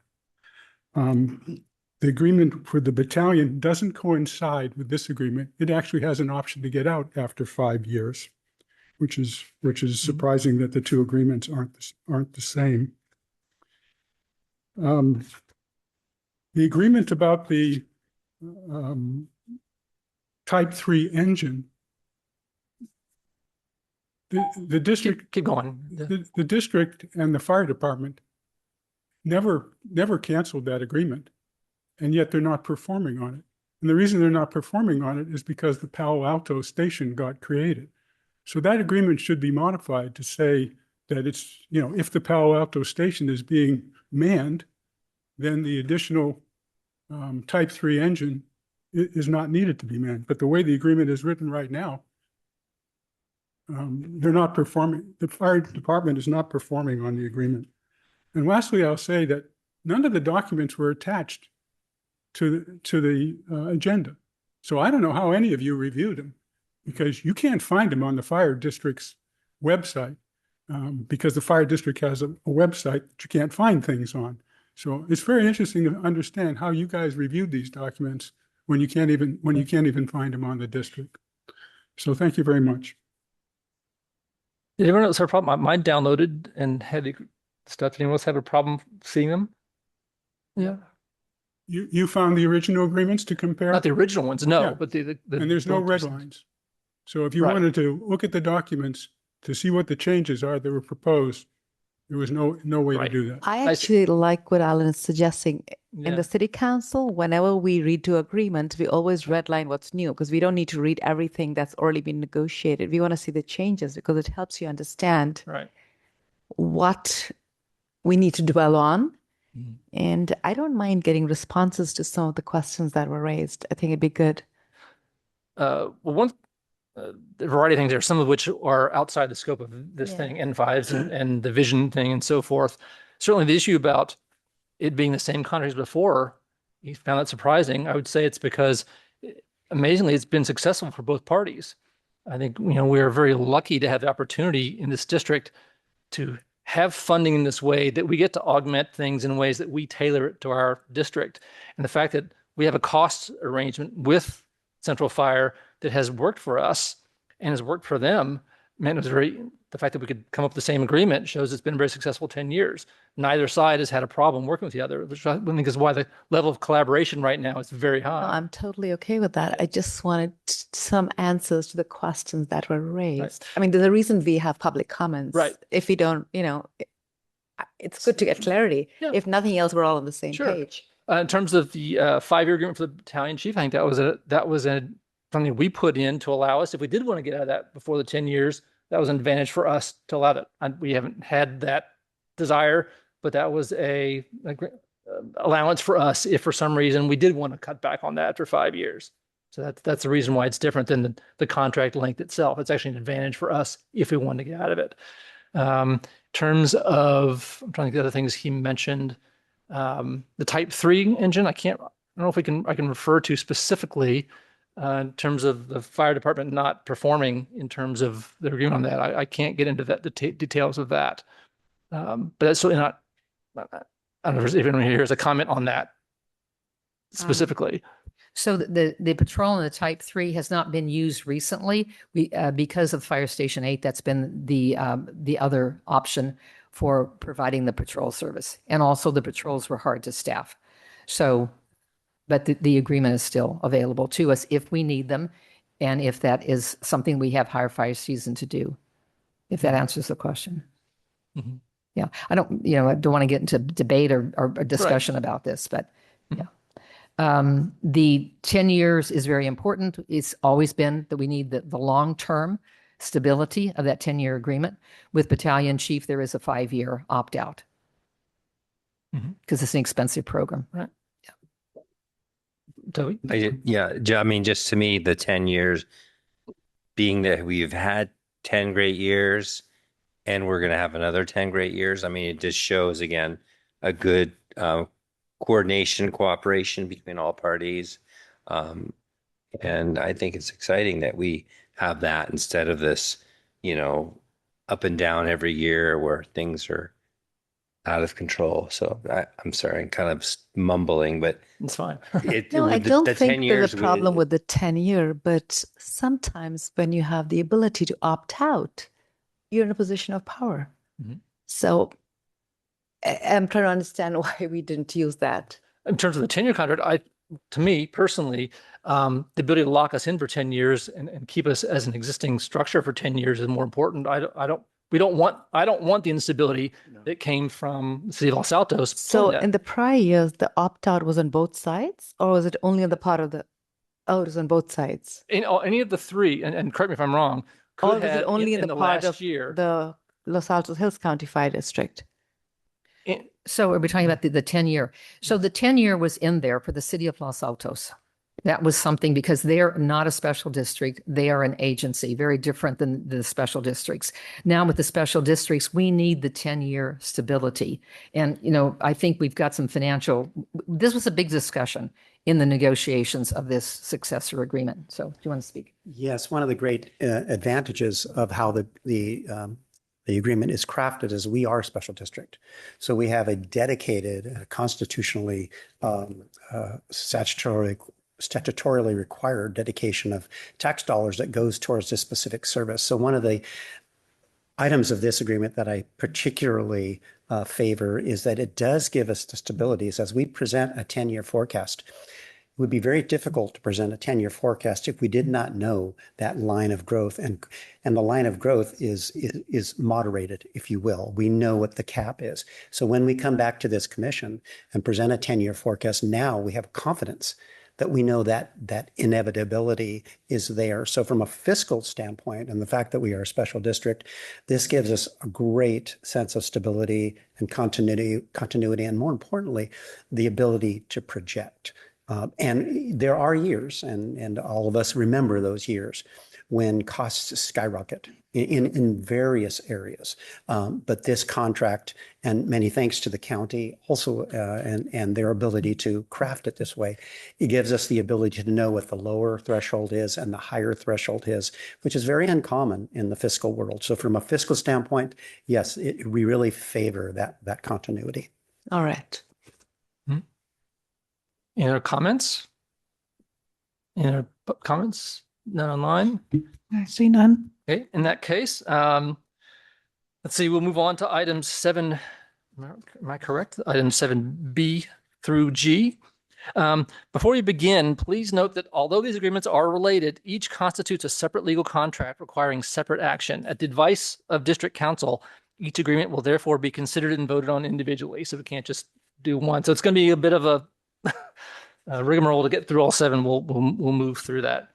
The agreement for the battalion doesn't coincide with this agreement. It actually has an option to get out after 5 years, which is surprising that the two agreements aren't the same. The agreement about the Type 3 engine, the district, keep going. The district and the fire department never canceled that agreement, and yet they're not performing on it. And the reason they're not performing on it is because the Palo Alto station got created. So that agreement should be modified to say that it's, if the Palo Alto station is being manned, then the additional Type 3 engine is not needed to be manned. But the way the agreement is written right now, they're not performing. The fire department is not performing on the agreement. And lastly, I'll say that none of the documents were attached to the agenda. So I don't know how any of you reviewed them, because you can't find them on the fire district's website, because the fire district has a website that you can't find things on. So it's very interesting to understand how you guys reviewed these documents when you can't even find them on the district. So thank you very much. Did anyone else have a problem? Mine downloaded and had stuff. Did anyone else have a problem seeing them? Yeah. You found the original agreements to compare? Not the original ones, no, Yeah. but the And there's no red lines. So if you Right. wanted to look at the documents to see what the changes are that were proposed, there was no way to Right. do that. I I see. actually like what Alan is suggesting. In Yeah. the city council, whenever we redo agreement, we always redline what's new, because we don't need to read everything that's already been negotiated. We want to see the changes because it helps you understand Right. what we need to dwell on And I don't mind getting responses to some of the questions that were raised. I think it'd be good. Well, one a variety of things there, some of which are outside the scope of this thing, N5s and the vision thing and so forth. Certainly the issue about it being the same contract as before, he found that surprising. I would say it's because amazingly, it's been successful for both parties. I think, we are very lucky to have the opportunity in this district to have funding in this way that we get to augment things in ways that we tailor it to our district. And the fact that we have a cost arrangement with Central Fire that has worked for us and has worked for them, meant it was the fact that we could come up with the same agreement shows it's been very successful 10 years. Neither side has had a problem working with the other, which I think is why the level of collaboration right now is very high. No, I'm totally okay with that. I just wanted some answers to the questions that were raised. Right. I mean, there's a reason we have public comments. Right. If we don't, it's good to get clarity. Yeah. If nothing else, we're all on the same Sure. page. In terms of the 5-year agreement for the battalion chief, I think that was something we put in to allow us, if we did want to get out of that before the 10 years, that was an advantage for us to allow that. And we haven't had that desire, but that was a allowance for us if for some reason we did want to cut back on that after 5 years. So that's the reason why it's different than the contract length itself. It's actually an advantage for us if we want to get out of it. In terms of, I'm trying to think of the other things he mentioned. The Type 3 engine, I don't know if I can refer to specifically in terms of the fire department not performing in terms of their agreement on that. I can't get into the details of that. But that's certainly not, I don't know if anyone here has a comment on that specifically. So the patrol in the Type 3 has not been used recently. We because of Fire Station 8, that's been the other option for providing the patrol service. And also the patrols were hard to staff. So, but the agreement is still available to us if we need them. And if that is something we have higher fire season to do, if that answers the question. Mm-hmm. Yeah, I don't want to get into debate or discussion about this, but yeah. The 10 years is very important. It's always been that we need the long-term stability of that 10-year agreement. With battalion chief, there is a 5-year opt-out because it's an expensive program. Right. Yeah. Toby? I mean, just to me, the 10 years being that we've had 10 great years and we're going to have another 10 great years. I mean, it just shows, again, a good coordination, cooperation between all parties. And I think it's exciting that we have that instead of this, up and down every year where things are out of control. So I'm sorry, I'm kind of mumbling, but it's fine. No, I don't think there's a problem with the 10-year, but sometimes when you have the ability to opt out, you're in a position of power. Mm-hmm. So I'm trying to understand why we didn't use that. In terms of the 10-year contract, to me personally, the ability to lock us in for 10 years and keep us as an existing structure for 10 years is more important. I don't want the instability that came from the city of Los Altos. So in the prior years, the opt-out was on both sides, or was it only on the part of it was on both sides? In any of the three, and correct me if I'm wrong, or was it only in the part of year, the Los Altos Hills County Fire District? So we're talking about the 10-year. So the 10-year was in there for the city of Los Altos. That was something because they're not a special district. They are an agency, very different than the special districts. Now with the special districts, we need the 10-year stability. And, I think we've got some this was a big discussion in the negotiations of this successor agreement. So do you want to speak? Yes, one of the great advantages of how the agreement is crafted is we are a special district. So we have a dedicated, constitutionally, statutorily required dedication of tax dollars that goes towards this specific service. So one of the items of this agreement that I particularly favor is that it does give us the stabilities. As we present a 10-year forecast, it would be very difficult to present a 10-year forecast if we did not know that line of growth. And the line of growth is moderated, if you will. We know what the cap is. So when we come back to this commission and present a 10-year forecast, now we have confidence that we know that that inevitability is there. So from a fiscal standpoint, and the fact that we are a special district, this gives us a great sense of stability and continuity, and more importantly, the ability to project. And there are years, and all of us remember those years, when costs skyrocket in various areas. But this contract, and many thanks to the county also, and their ability to craft it this way, it gives us the ability to know what the lower threshold is and the higher threshold is, which is very uncommon in the fiscal world. So from a fiscal standpoint, yes, we really favor that continuity. All right. Any other comments? Any other comments? None online? I see none. Okay, in that case, let's see, we'll move on to item 7. Am I correct? Item 7B through G. Before you begin, please note that although these agreements are related, each constitutes a separate legal contract requiring separate action. At the advice of District Council, each agreement will therefore be considered and voted on individually, so we can't just do one. So it's going to be a bit of a rigmarole to get through all 7. We'll move through that.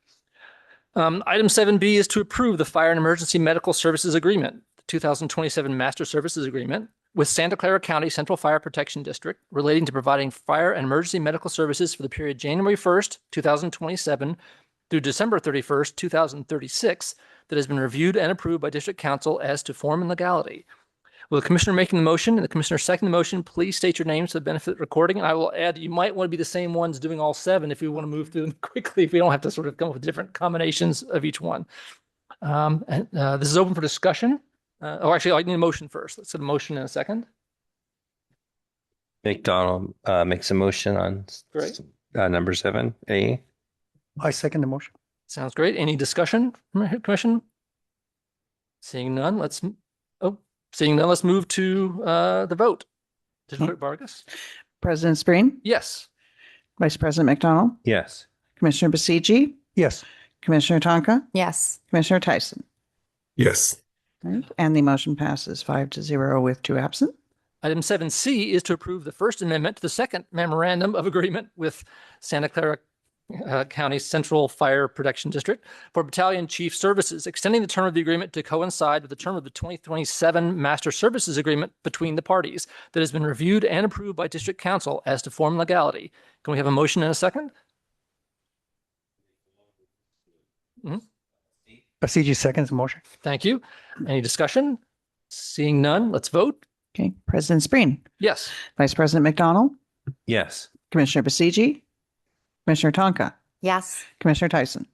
Item 7B is to approve the Fire and Emergency Medical Services Agreement, the 2027 Master Services Agreement with Santa Clara County Central Fire Protection District relating to providing fire and emergency medical services for the period January 1st, 2027 through December 31st, 2036 that has been reviewed and approved by District Council as to form and legality. Will the commissioner making the motion and the commissioner seconding the motion please state your names for the benefit of the recording? And I will add, you might want to be the same ones doing all 7 if you want to move through them quickly, if we don't have to sort of come up with different combinations of each one. This is open for discussion. Actually, I need a motion first. Let's get a motion in a second. McDonald makes a motion on Great. Number 7A. I second the motion. Sounds great. Any discussion from the commission? Seeing none, let's move to the vote. District Clerk Vargas? President Spreen, Yes. Vice President McDonald, Yes. Commissioner Basiji, Yes. Commissioner Tonka, Yes. Commissioner Tyson. Yes. Right. And the motion passes 5-0 with 2 absent. Item 7C is to approve the First Amendment to the Second Memorandum of Agreement with Santa Clara County Central Fire Protection District for Battalion Chief Services, extending the term of the agreement to coincide with the term of the 2027 Master Services Agreement between the parties that has been reviewed and approved by District Council as to form legality. Can we have a motion in a second? Basiji seconds the motion. Thank you. Any discussion? Seeing none, let's vote. Okay. President Spreen, Yes. Vice President McDonald, Yes. Commissioner Basiji, Commissioner Tonka, Yes. Commissioner Tyson.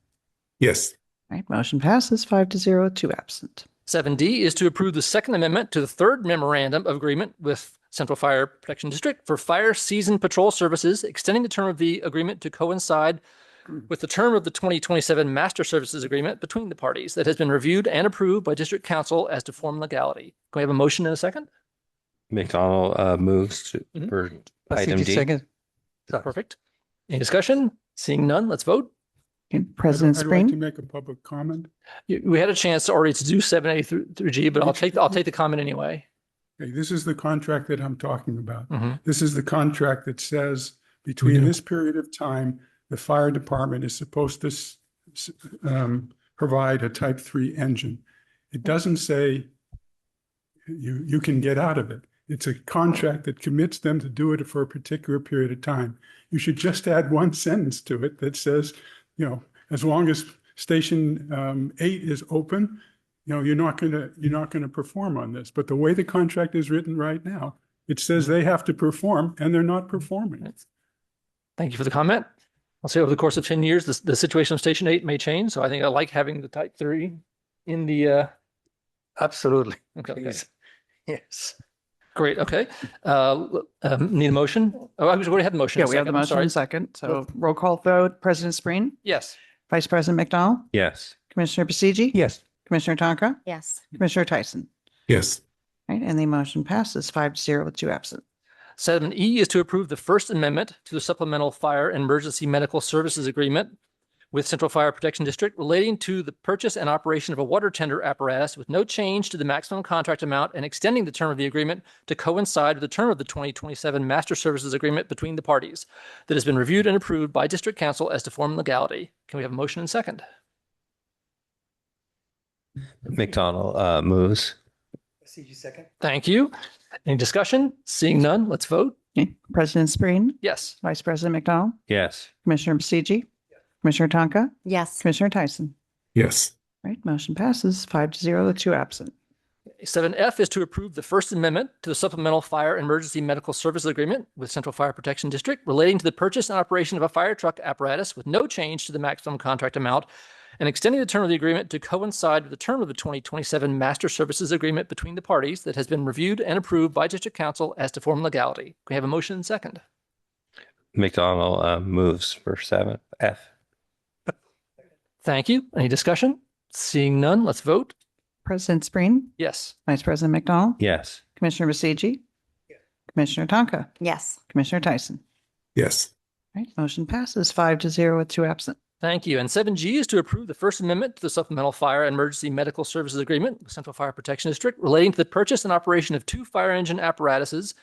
Yes. Right. Motion passes 5-0, 2 absent. 7D is to approve the Second Amendment to the Third Memorandum of Agreement with Central Fire Protection District for fire season patrol services, extending the term of the agreement to coincide with the term of the 2027 Master Services Agreement between the parties that has been reviewed and approved by District Council as to form legality. Can we have a motion in a second? McDonald moves for item Basiji D. seconds. Perfect. Any discussion? Seeing none, let's vote. Okay. President I'd like to Spreen, make a public comment. We had a chance already to do 7A through G, but I'll take the comment anyway. Okay, this is the contract that I'm talking about. Mhm. This is the contract that says between this period of time, the fire department is supposed to provide a type 3 engine. It doesn't say you can get out of it. It's a contract that commits them to do it for a particular period of time. You should just add one sentence to it that says, as long as station 8 is open, you're not going to perform on this. But the way the contract is written right now, it says they have to perform, and they're not performing. Thank you for the comment. I'll say over the course of 10 years, the situation of Station 8 may change. So I think I like having the type 3 in the. Absolutely. Okay. Please. Yes. Great. Okay. Need a motion? Oh, I already had the motion. yeah, A we have the second. I'm motion sorry. in a second. So roll call vote. President Spreen, Yes. Vice President McDonald, Yes. Commissioner Basiji, Yes. Commissioner Tonka, Yes. Commissioner Tyson. Yes. Right. And the motion passes 5-0 with 2 absent. 7E is to approve the First Amendment to the Supplemental Fire and Emergency Medical Services Agreement with Central Fire Protection District relating to the purchase and operation of a water tender apparatus with no change to the maximum contract amount and extending the term of the agreement to coincide with the term of the 2027 Master Services Agreement between the parties that has been reviewed and approved by District Council as to form and legality. Can we have a motion and second? McDonald moves. CG second. Thank you. Any discussion? Seeing none, let's vote. Okay. President Spreen, Yes. Vice President McDonald, Yes. Commissioner Basiji, Commissioner Tonka, Yes. Commissioner Tyson. Yes. Right, motion passes 5-0 with 2 absent. 7F is to approve the First Amendment to the Supplemental Fire and Emergency Medical Services Agreement with Central Fire Protection District relating to the purchase and operation of a fire truck apparatus with no change to the maximum contract amount and extending the term of the agreement to coincide with the term of the 2027 Master Services Agreement between the parties that has been reviewed and approved by District Council as to form legality. Can we have a motion and second? McDonald moves for 7F. Thank you. Any discussion? Seeing none, let's vote. President Spreen, Yes. Vice President McDonald, Yes. Commissioner Basiji, Commissioner Tonka, Yes. Commissioner Tyson. Yes. Right, motion passes 5-0 with 2 absent. Thank you. And 7G is to approve the First Amendment to the Supplemental Fire and Emergency Medical Services Agreement with Central Fire Protection District relating to the purchase and operation of 2 fire engine apparatuses,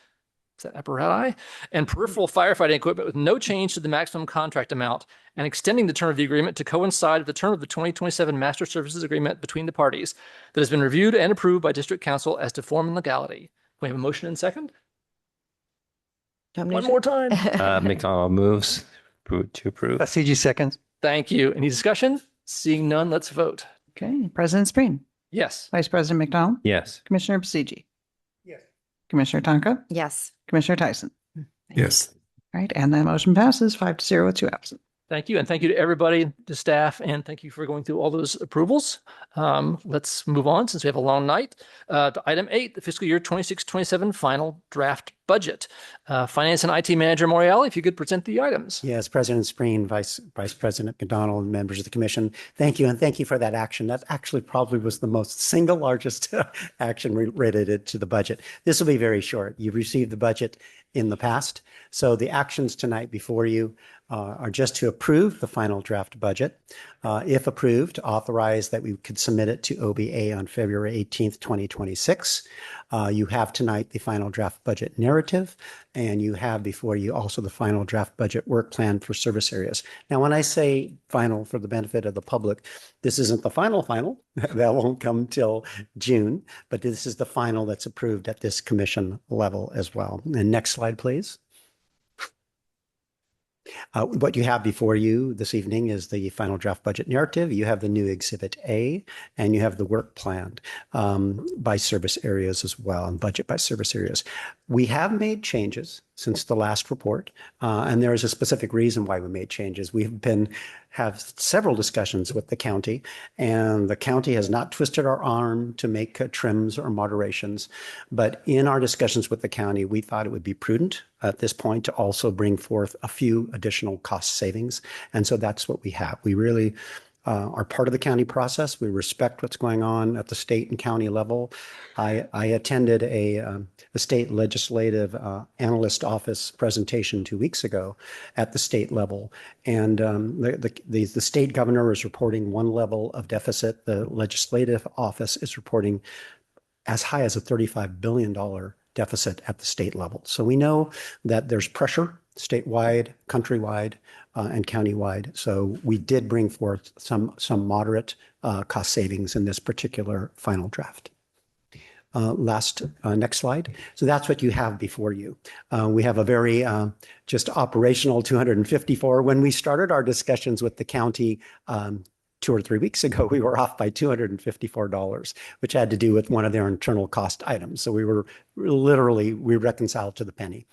is that apparatus, and peripheral firefighting equipment with no change to the maximum contract amount and extending the term of the agreement to coincide with the term of the 2027 Master Services Agreement between the parties that has been reviewed and approved by District Council as to form and legality. Can we have a motion and second? One more time. McDonald moves to approve. CG seconds. Thank you. Any discussion? Seeing none, let's vote. Okay, President Spreen, Yes. Vice President McDonald, Yes. Commissioner Basiji, Yes. Commissioner Tonka, Yes. Commissioner Tyson. Yes. Right, and that motion passes 5-0 with 2 absent. Thank you. And thank you to everybody, to staff, and thank you for going through all those approvals. Let's move on since we have a long night to item 8, the fiscal year 26-27 final draft budget. Finance and IT Manager Morial, if you could present the items. Yes, President Spreen, Vice President McDonald, and members of the commission, thank you. And thank you for that action. That actually probably was the most single largest action related to the budget. This will be very short. You've received the budget in the past. So the actions tonight before you are just to approve the final draft budget. If approved, authorize that we could submit it to OBA on February 18th, 2026. You have tonight the final draft budget narrative, and you have before you also the final draft budget work plan for service areas. Now, when I say final for the benefit of the public, this isn't the final. That won't come till June, but this is the final that's approved at this commission level as well. And next slide, please. What you have before you this evening is the final draft budget narrative. You have the new Exhibit A, and you have the work plan by service areas as well, and budget by service areas. We have made changes since the last report, and there is a specific reason why we made changes. We've have several discussions with the county, and the county has not twisted our arm to make trims or moderations. But in our discussions with the county, we thought it would be prudent at this point to also bring forth a few additional cost savings. And so that's what we have. We really are part of the county process. We respect what's going on at the state and county level. I attended a state legislative analyst office presentation 2 weeks ago at the state level. And the state governor is reporting one level of deficit. The legislative office is reporting as high as a $35 billion deficit at the state level. So we know that there's pressure statewide, countrywide, and countywide. So we did bring forth some moderate cost savings in this particular final draft. Next slide. So that's what you have before you. We have a very just operational 254. When we started our discussions with the county 2 or 3 weeks ago, we were off by $254, which had to do with one of their internal cost items. So we reconciled to the penny.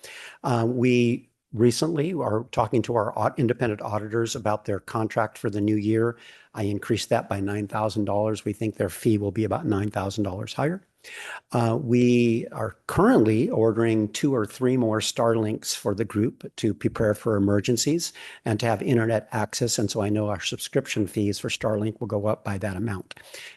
We recently are talking to our independent auditors about their contract for the new year. I increased that by $9,000. We think their fee will be about $9,000 higher. We are currently ordering 2 or 3 more Starlinks for the group to prepare for emergencies and to have internet access. And so I know our subscription fees for Starlink will go up by that amount.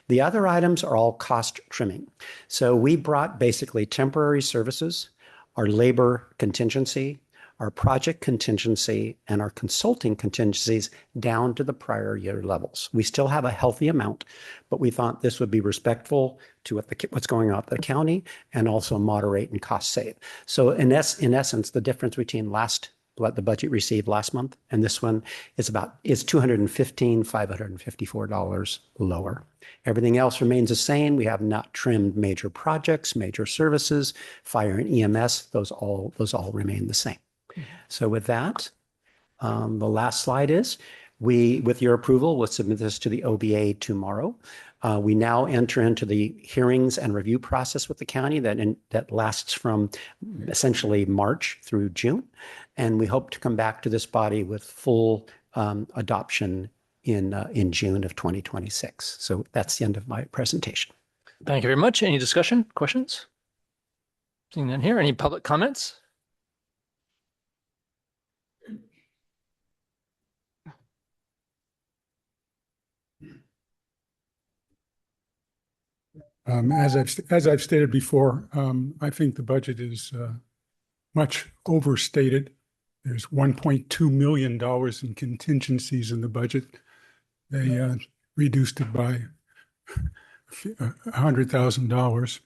The other items are all cost trimming. So we brought basically temporary services, our labor contingency, our project contingency and our consulting contingencies down to the prior year levels. We still have a healthy amount, but we thought this would be respectful to what's going on at the county and also moderate and cost save. So in essence, the difference between the budget received last month and this one is $215,554 lower. Everything else remains the same. We have not trimmed major projects, major services, fire and EMS. Those all remain the same. So with that, the last slide is with your approval, we'll submit this to the OBA tomorrow. We now enter into the hearings and review process with the county that lasts from essentially March through June. And we hope to come back to this body with full adoption in June of 2026. So that's the end of my presentation. Thank you very much. Any discussion, questions? Seeing none here. Any public comments? As I've stated before, I think the budget is much overstated. There's $1.2 million in contingencies in the budget. They reduced it by $100,000.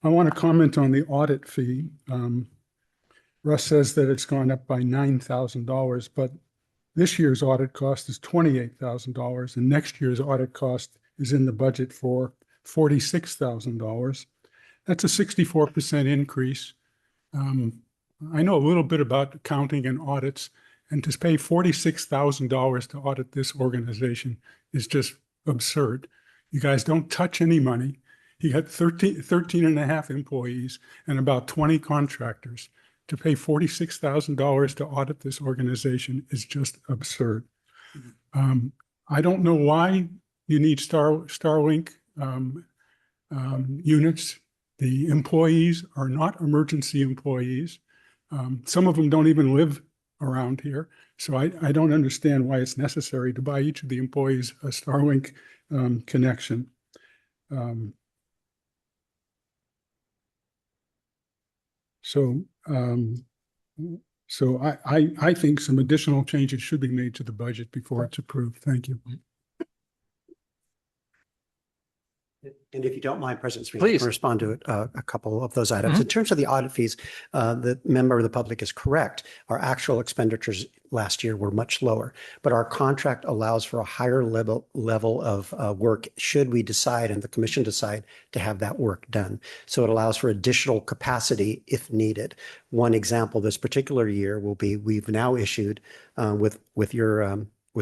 I want to comment on the audit fee. Russ says that it's gone up by $9,000, but this year's audit cost is $28,000, and next year's audit cost is in the budget for $46,000. That's a 64% increase. I know a little bit about accounting and audits, and to pay $46,000 to audit this organization is just absurd. You guys don't touch any money. You got 13 and a half employees and about 20 contractors. To pay $46,000 to audit this organization is just absurd. I don't know why you need Starlink units. The employees are not emergency employees. Some of them don't even live around here. So I don't understand why it's necessary to buy each of the employees a Starlink connection. So I think some additional changes should be made to the budget before it's approved. Thank you. And if you don't mind, President Smith, please I'll respond to a couple of those items. In terms of the audit fees, the member of the public is correct. Our actual expenditures last year were much lower, but our contract allows for a higher level of work should we decide and the commission decide to have that work done. So it allows for additional capacity if needed. One example this particular year will be we've now issued with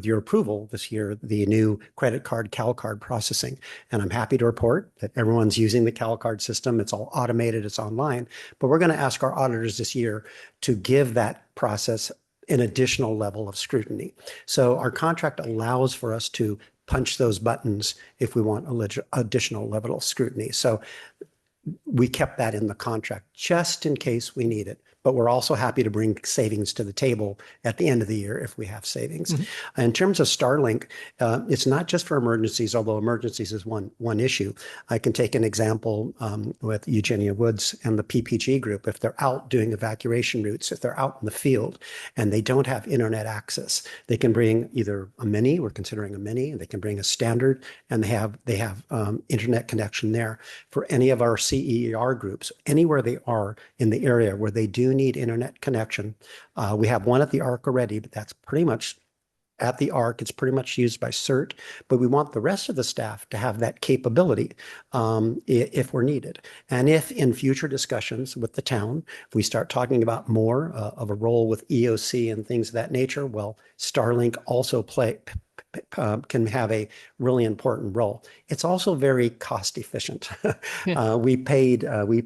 your approval this year, the new credit card, CalCard processing. And I'm happy to report that everyone's using the CalCard system. It's all automated, it's online, but we're going to ask our auditors this year to give that process an additional level of scrutiny. So our contract allows for us to punch those buttons if we want additional level of scrutiny. So we kept that in the contract just in case we need it. But we're also happy to bring savings to the table at the end of the year if we have savings. Mm-hmm. In terms of Starlink, it's not just for emergencies, although emergencies is one issue. I can take an example with Eugenia Woods and the PPG group. If they're out doing evacuation routes, if they're out in the field and they don't have internet access, they can bring either a mini, we're considering a mini, and they can bring a standard, and they have internet connection there. For any of our CER groups, anywhere they are in the area where they do need internet connection. We have one at the ARC already, but that's pretty much at the ARC. It's pretty much used by CERT, but we want the rest of the staff to have that capability if we're needed. And if in future discussions with the town, we start talking about more of a role with EOC and things of that nature, well, Starlink also can have a really important role. It's also very cost efficient. Yeah. We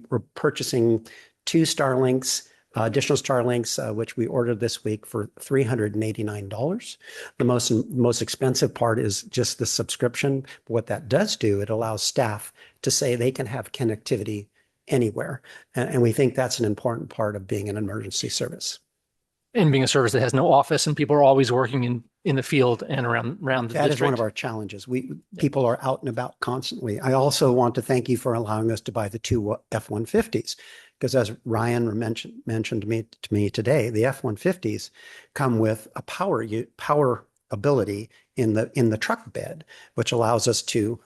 were purchasing two Starlinks, additional Starlinks, which we ordered this week for $389. The most expensive part is just the subscription. What that does do, it allows staff to say they can have connectivity anywhere. And we think that's an important part of being an emergency service. And being a service that has no office and people are always working in the field and around the district. That is one of our challenges. People are out and about constantly. I also want to thank you for allowing us to buy the two F-150s, Because as Ryan mentioned to me today, the F-150s come with a power ability in the truck bed, which allows us to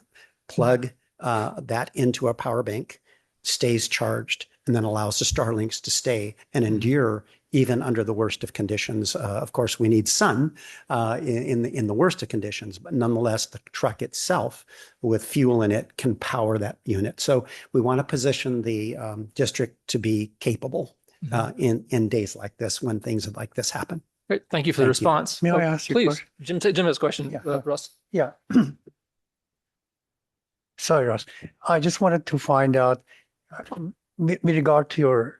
plug that into a power bank, stays charged, and then allows the Starlinks to stay and endure even under the worst of conditions. Of course, we need sun in the worst of conditions, but nonetheless, the truck itself with fuel in it can power that unit. So we want to position the district to be capable in days like this when things like this happen. Great. Thank you for the response. May I ask you a Please, question? Jim has a question. Yeah. Russ. Yeah. Sorry, Ross. I just wanted to find out with regard to your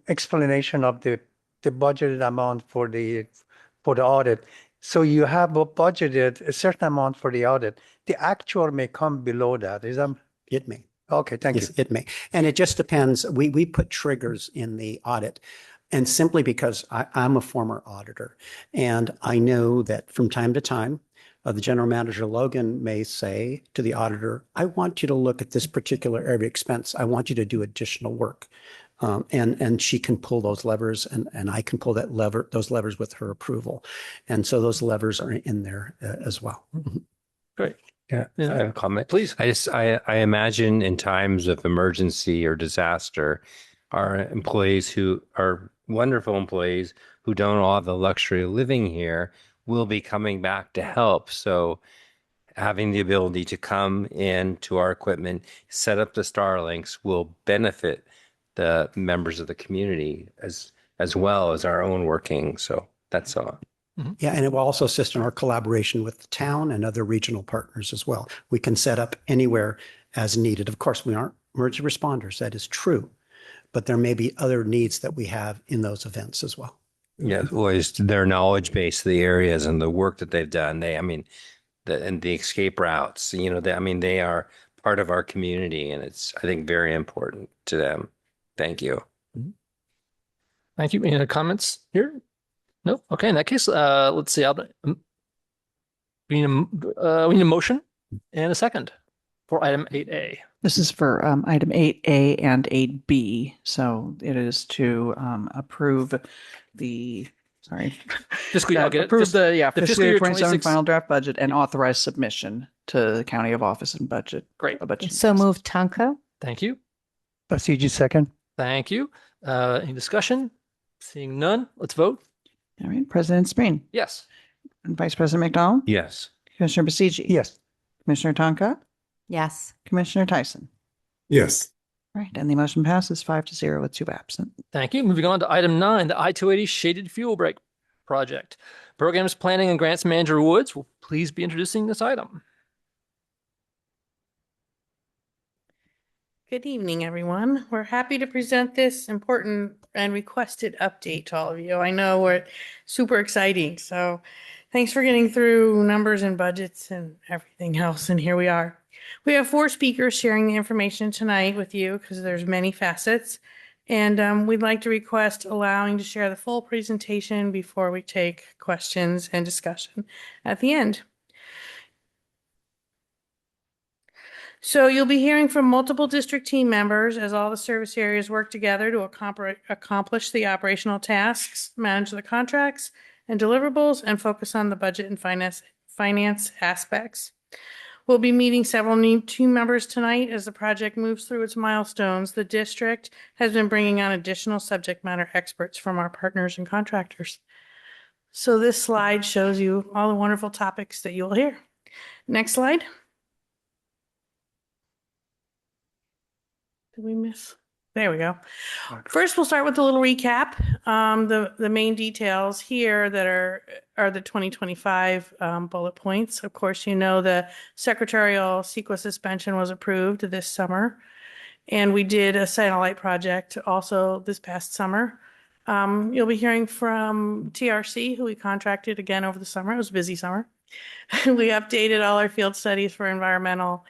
explanation of the budgeted amount for the audit. So you have budgeted a certain amount for the audit. The actual may come below that. Is that? It may. Okay, thank Yes, you. it may. And it just depends. We put triggers in the audit. And simply because I'm a former auditor, and I know that from time to time, the general manager, Logan, may say to the auditor, I want you to look at this particular area of expense. I want you to do additional work. And she can pull those levers, and I can pull those levers with her approval. And so those levers are in there as well. Great. Yeah, I have a comment. Please. I imagine in times of emergency or disaster, our employees who are wonderful employees who don't all have the luxury of living here will be coming back to help. So having the ability to come into our equipment, set up the Starlinks will benefit the members of the community as well as our own working. So that's all. Yeah, and it will also assist in our collaboration with the town and other regional partners as well. We can set up anywhere as needed. Of course, we aren't emergency responders. That is true. But there may be other needs that we have in those events as well. Yeah, well, it's their knowledge base of the areas and the work that they've done. And the escape routes, they are part of our community, and it's, I think, very important to them. Thank you. Thank you. Any other comments here? No. Okay. In that case, let's see. We need a motion and a second for item 8A. This is for item 8A and 8B. So it is to approve the, Fiscal year, I'll get it. approve the fiscal year 27 26 final draft budget and authorize submission to the County of Office and Budget. Great. So moved, Tonka. Thank you. Basiji, second. Thank you. Any discussion? Seeing none, let's vote. All right, President Spreen, Yes. and Vice President McDonald, Yes. Commissioner Basiji. Yes. Commissioner Tonka, Yes. Commissioner Tyson. Yes. All right, and the motion passes 5-0 with 2 absent. Thank you. Moving on to item 9, the I-280 Shaded Fuel Break Project. Programs Planning and Grants Manager Woods will please be introducing this item. Good evening, everyone. We're happy to present this important and requested update to all of you. I know we're super exciting, so thanks for getting through numbers and budgets and everything else, and here we are. We have 4 speakers sharing the information tonight with you because there's many facets, and we'd like to request allowing to share the full presentation before we take questions and discussion at the end. So you'll be hearing from multiple district team members as all the service areas work together to accomplish the operational tasks, manage the contracts and deliverables, and focus on the budget and finance aspects. We'll be meeting several new team members tonight as the project moves through its milestones. The district has been bringing on additional subject matter experts from our partners and contractors. So this slide shows you all the wonderful topics that you'll hear. Next slide. Did we miss? There we go. First, we'll start with a little recap. The main details here that are the 2025 bullet points. Of course, you know the secretarial CEQA suspension was approved this summer, and we did a satellite project also this past summer. You'll be hearing from TRC, who we contracted again over the summer. It was a busy summer. We updated all our field studies for environmental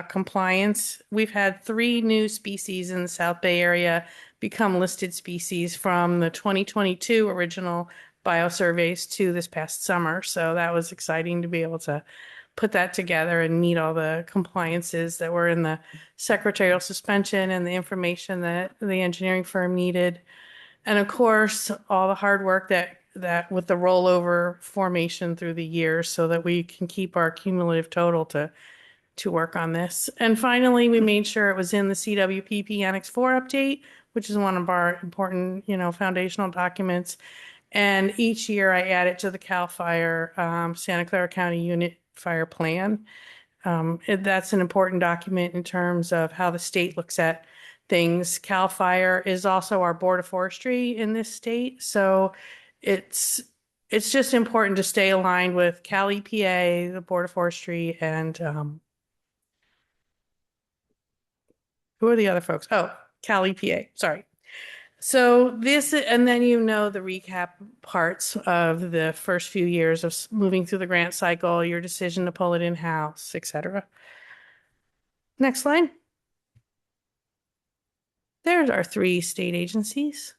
compliance. We've had 3 new species in the South Bay area become listed species from the 2022 original biosurveys to this past summer. So that was exciting to be able to put that together and meet all the compliances that were in the secretarial suspension and the information that the engineering firm needed. And of course, all the hard work that with the rollover formation through the years so that we can keep our cumulative total to work on this. And finally, we made sure it was in the CWPP Annex 4 update, which is one of our important, foundational documents. And each year I add it to the CAL FIRE Santa Clara County Unit Fire Plan. That's an important document in terms of how the state looks at things. CAL FIRE is also our Board of Forestry in this state. So it's just important to stay aligned with Cal EPA, the Board of Forestry, and who are the other folks? Oh, Cal EPA, sorry. So this, and then the recap parts of the first few years of moving through the grant cycle, your decision to pull it in-house, et cetera. Next slide. There's our 3 state agencies.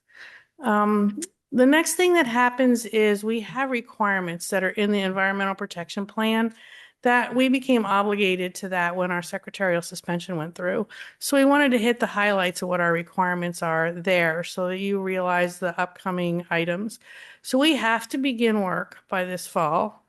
The next thing that happens is we have requirements that are in the Environmental Protection Plan that we became obligated to that when our secretarial suspension went through. So we wanted to hit the highlights of what our requirements are there so that you realize the upcoming items. So we have to begin work by this fall.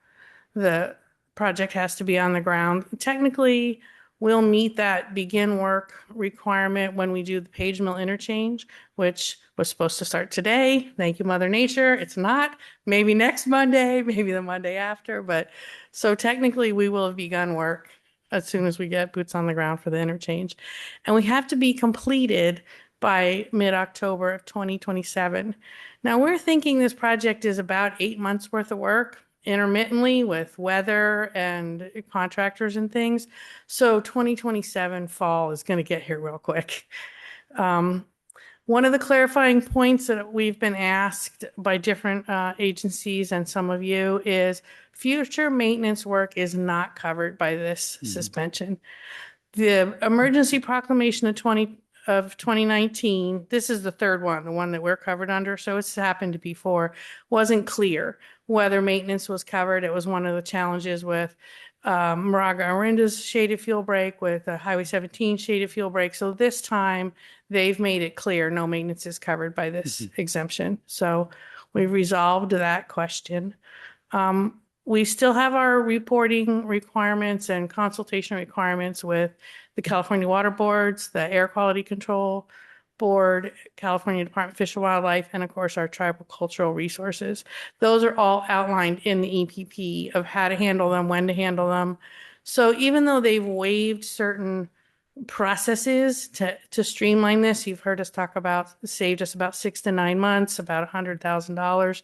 The project has to be on the ground. Technically, we'll meet that begin work requirement when we do the Page Mill interchange, which was supposed to start today. Thank you, Mother Nature. It's not. Maybe next Monday, maybe the Monday after. But so technically, we will have begun work as soon as we get boots on the ground for the interchange. And we have to be completed by mid-October of 2027. Now, we're thinking this project is about 8 months worth of work, intermittently with weather and contractors and things. So 2027 fall is going to get here real quick. One of the clarifying points that we've been asked by different agencies and some of you is future maintenance work is not covered by this suspension. The emergency proclamation of 2019, this is the third one, the one that we're covered under, so it's happened before, wasn't clear whether maintenance was covered. It was one of the challenges with Moraga Arinda's shaded fuel break, with Highway 17 shaded fuel break. So this time they've made it clear no maintenance is covered by this exemption. So we've resolved that question. We still have our reporting requirements and consultation requirements with the California Water Boards, the Air Quality Control Board, California Department of Fish and Wildlife, and of course our tribal cultural resources. Those are all outlined in the EPP of how to handle them, when to handle them. So even though they've waived certain processes to streamline this, you've heard us talk about, saved us about 6 to 9 months, about $100,000.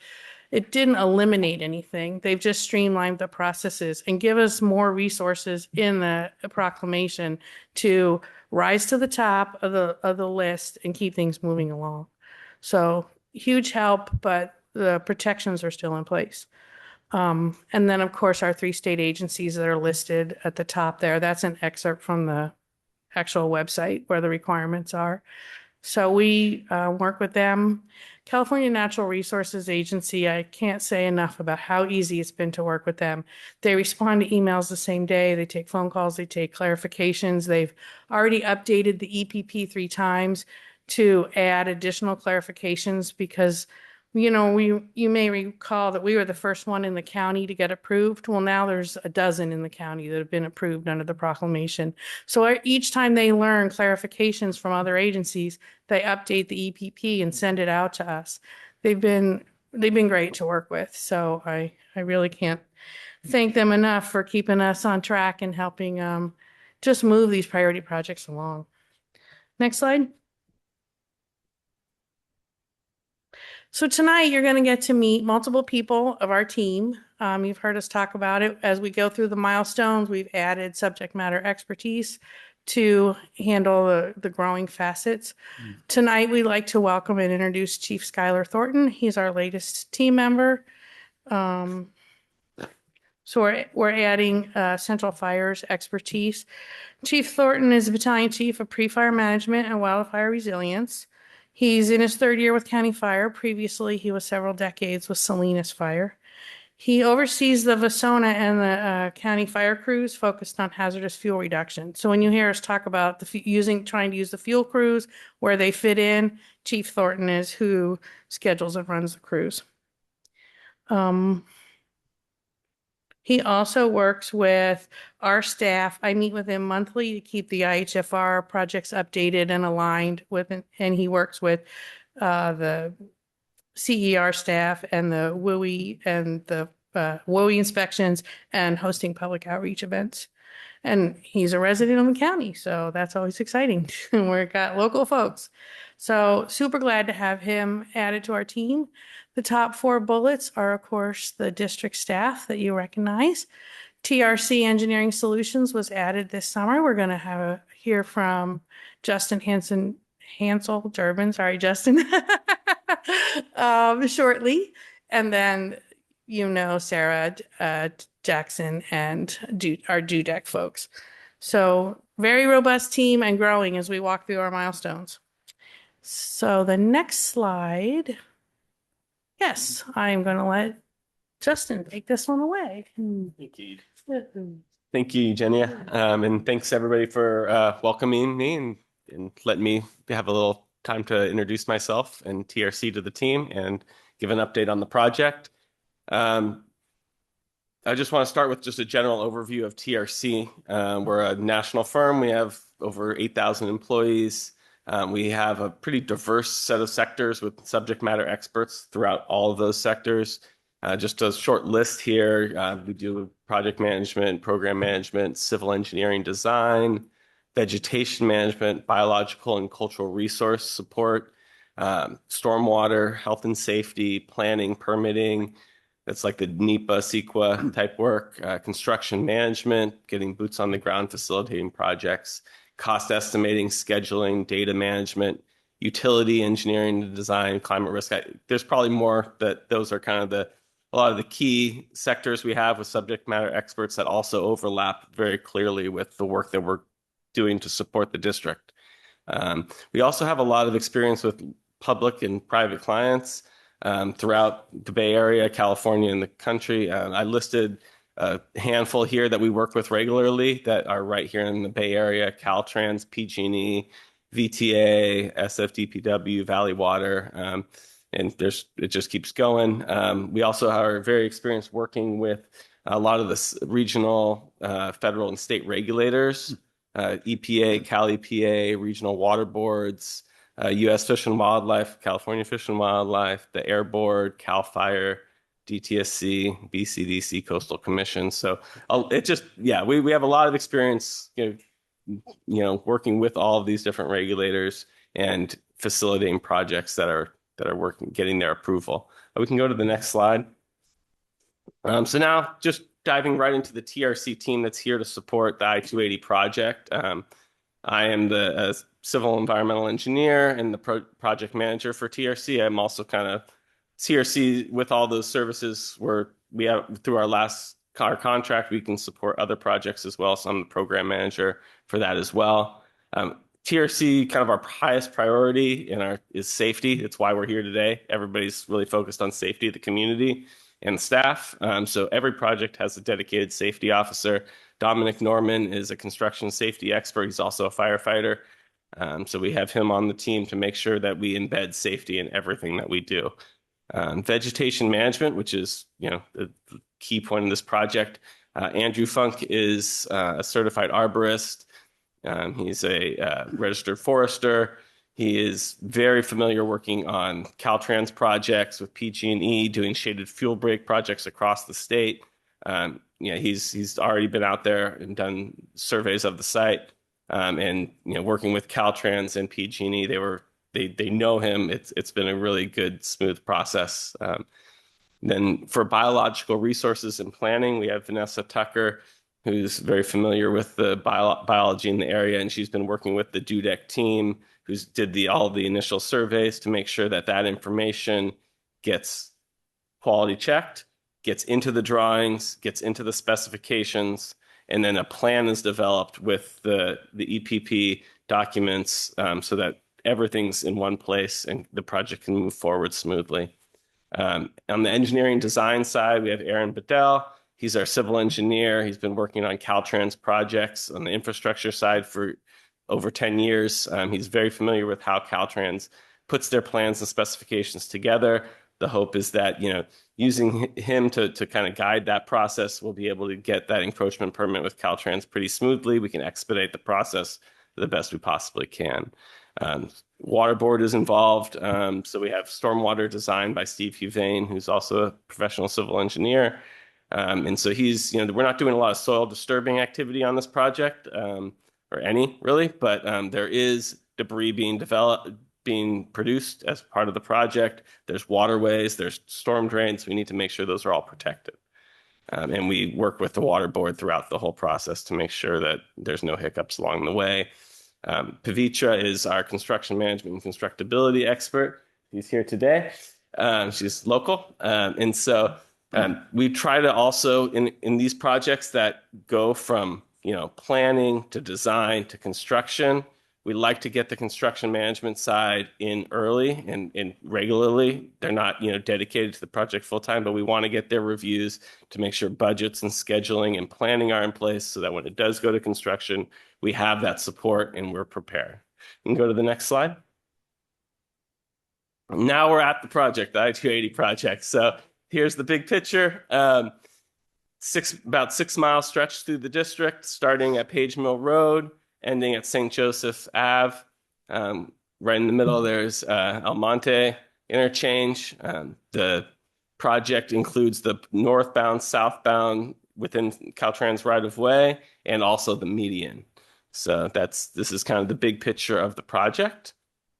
It didn't eliminate anything. They've just streamlined the processes and give us more resources in the proclamation to rise to the top of the list and keep things moving along. So huge help, but the protections are still in place. And then, of course, our 3 state agencies that are listed at the top there, that's an excerpt from the actual website where the requirements are. So we work with them. California Natural Resources Agency, I can't say enough about how easy it's been to work with them. They respond to emails the same day. They take phone calls. They take clarifications. They've already updated the EPP 3 times to add additional clarifications because, you may recall that we were the first one in the county to get approved. Well, now there's a dozen in the county that have been approved under the proclamation. So each time they learn clarifications from other agencies, they update the EPP and send it out to us. They've been great to work with. So I really can't thank them enough for keeping us on track and helping just move these priority projects along. Next slide. So tonight you're going to get to meet multiple people of our team. You've heard us talk about it. As we go through the milestones, we've added subject matter expertise to handle the growing facets. Tonight we'd like to welcome and introduce Chief Skylar Thornton. He's our latest team member. So we're adding Central Fire's expertise. Chief Thornton is the Battalion Chief of Pre-Fire Management and Wildfire Resilience. He's in his 3rd year with County Fire. Previously, he was several decades with Salinas Fire. He oversees the Vasona and the county fire crews focused on hazardous fuel reduction. So when you hear us talk about trying to use the fuel crews, where they fit in, Chief Thornton is who schedules and runs the crews. He also works with our staff. I meet with him monthly to keep the IHFR projects updated and aligned with, and he works with the CER staff and the WUI and the WUI inspections and hosting public outreach events. And he's a resident of the county, so that's always exciting. We've got local folks. So super glad to have him added to our team. The top 4 bullets are, of course, the district staff that you recognize. TRC Engineering Solutions was added this summer. We're going to hear from Justin Hansel Durbin, sorry, Justin, shortly. And then, Sarah Jackson and our DUDEC folks. So very robust team and growing as we walk through our milestones. So the next slide. Yes, I'm going to let Justin take this one away. Thank you. Thank you, Eugenia. And thanks everybody for welcoming me and letting me have a little time to introduce myself and TRC to the team and give an update on the project. I just want to start with just a general overview of TRC. We're a national firm. We have over 8,000 employees. We have a pretty diverse set of sectors with subject matter experts throughout all of those sectors. Just a short list here. We do project management, program management, civil engineering design, vegetation management, biological and cultural resource support, stormwater, health and safety, planning, permitting. That's like the NEPA, CEQA type work, construction management, getting boots on the ground, facilitating projects, cost estimating, scheduling, data management, utility engineering, design, climate risk. There's probably more, but those are kind of a lot of the key sectors we have with subject matter experts that also overlap very clearly with the work that we're doing to support the district. We also have a lot of experience with public and private clients throughout the Bay Area, California, and the country. I listed a handful here that we work with regularly that are right here in the Bay Area: Caltrans, PG&E, VTA, SFDPW, Valley Water, and it just keeps going. We also are very experienced working with a lot of the regional, federal, and state regulators, EPA, Cal EPA, regional water boards, U.S. Fish and Wildlife, California Fish and Wildlife, the Air Board, Cal Fire, DTSC, BCDC, Coastal Commission. So we have a lot of experience, working with all of these different regulators and facilitating projects that are working, getting their approval. We can go to the next slide. So now just diving right into the TRC team that's here to support the I-280 project. I am the civil environmental engineer and the project manager for TRC. I'm also kind of TRC with all those services where we have through our contract, we can support other projects as well. So I'm the program manager for that as well. TRC, kind of our highest priority is safety. It's why we're here today. Everybody's really focused on safety of the community and the staff. So every project has a dedicated safety officer. Dominic Norman is a construction safety expert. He's also a firefighter. So we have him on the team to make sure that we embed safety in everything that we do. Vegetation management, which is the key point in this project. Andrew Funk is a certified arborist. He's a registered forester. He is very familiar working on Caltrans projects with PG&E, doing shaded fuel break projects across the state. He's already been out there and done surveys of the site. And working with Caltrans and PG&E, they know him. It's been a really good, smooth process. Then for biological resources and planning, we have Vanessa Tucker, who's very familiar with the biology in the area, and she's been working with the DUDEC team, who's did all of the initial surveys to make sure that information gets quality checked, gets into the drawings, gets into the specifications, and then a plan is developed with the EPP documents so that everything's in one place and the project can move forward smoothly. On the engineering design side, we have Aaron Bedell. He's our civil engineer. He's been working on Caltrans projects on the infrastructure side for over 10 years. He's very familiar with how Caltrans puts their plans and specifications together. The hope is that, using him to kind of guide that process, we'll be able to get that encroachment permit with Caltrans pretty smoothly. We can expedite the process the best we possibly can. Water board is involved. So we have stormwater design by Steve Huvane, who's also a professional civil engineer. And so he's, we're not doing a lot of soil disturbing activity on this project, or any really, but there is debris being produced as part of the project. There's waterways, there's storm drains. We need to make sure those are all protected. And we work with the water board throughout the whole process to make sure that there's no hiccups along the way. Pavitra is our construction management and constructability expert. She's here today. She's local. And so we try to also, in these projects that go from planning to design to construction, we like to get the construction management side in early and regularly. They're not dedicated to the project full time, but we want to get their reviews to make sure budgets and scheduling and planning are in place so that when it does go to construction, we have that support and we're prepared. You can go to the next slide. Now we're at the project, the I-280 project. So here's the big picture. About 6 mile stretch through the district, starting at Page Mill Road, ending at St. Joseph Ave. Right in the middle, there's El Monte interchange. The project includes the northbound, southbound within Caltrans right of way, and also the median. So this is kind of the big picture of the project.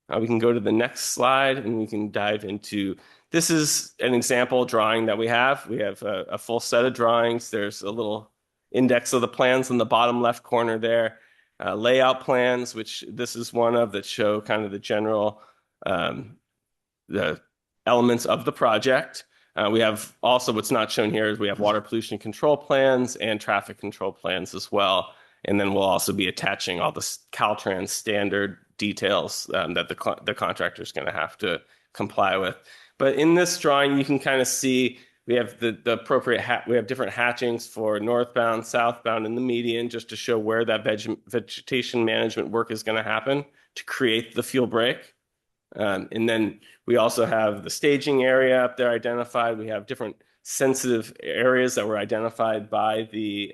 We can go to the next slide and we can dive into, this is an example drawing that we have. We have a full set of drawings. There's a little index of the plans in the bottom left corner there. Layout plans, which this is one of that show kind of the general the elements of the project. We have also, what's not shown here is we have water pollution control plans and traffic control plans as well. And then we'll also be attaching all the Caltrans standard details that the contractor is going to have to comply with. But in this drawing, you can kind of see we have the appropriate, we have different hatchings for northbound, southbound, and the median, just to show where that vegetation management work is going to happen to create the fuel break. And then we also have the staging area up there identified. We have different sensitive areas that were identified by the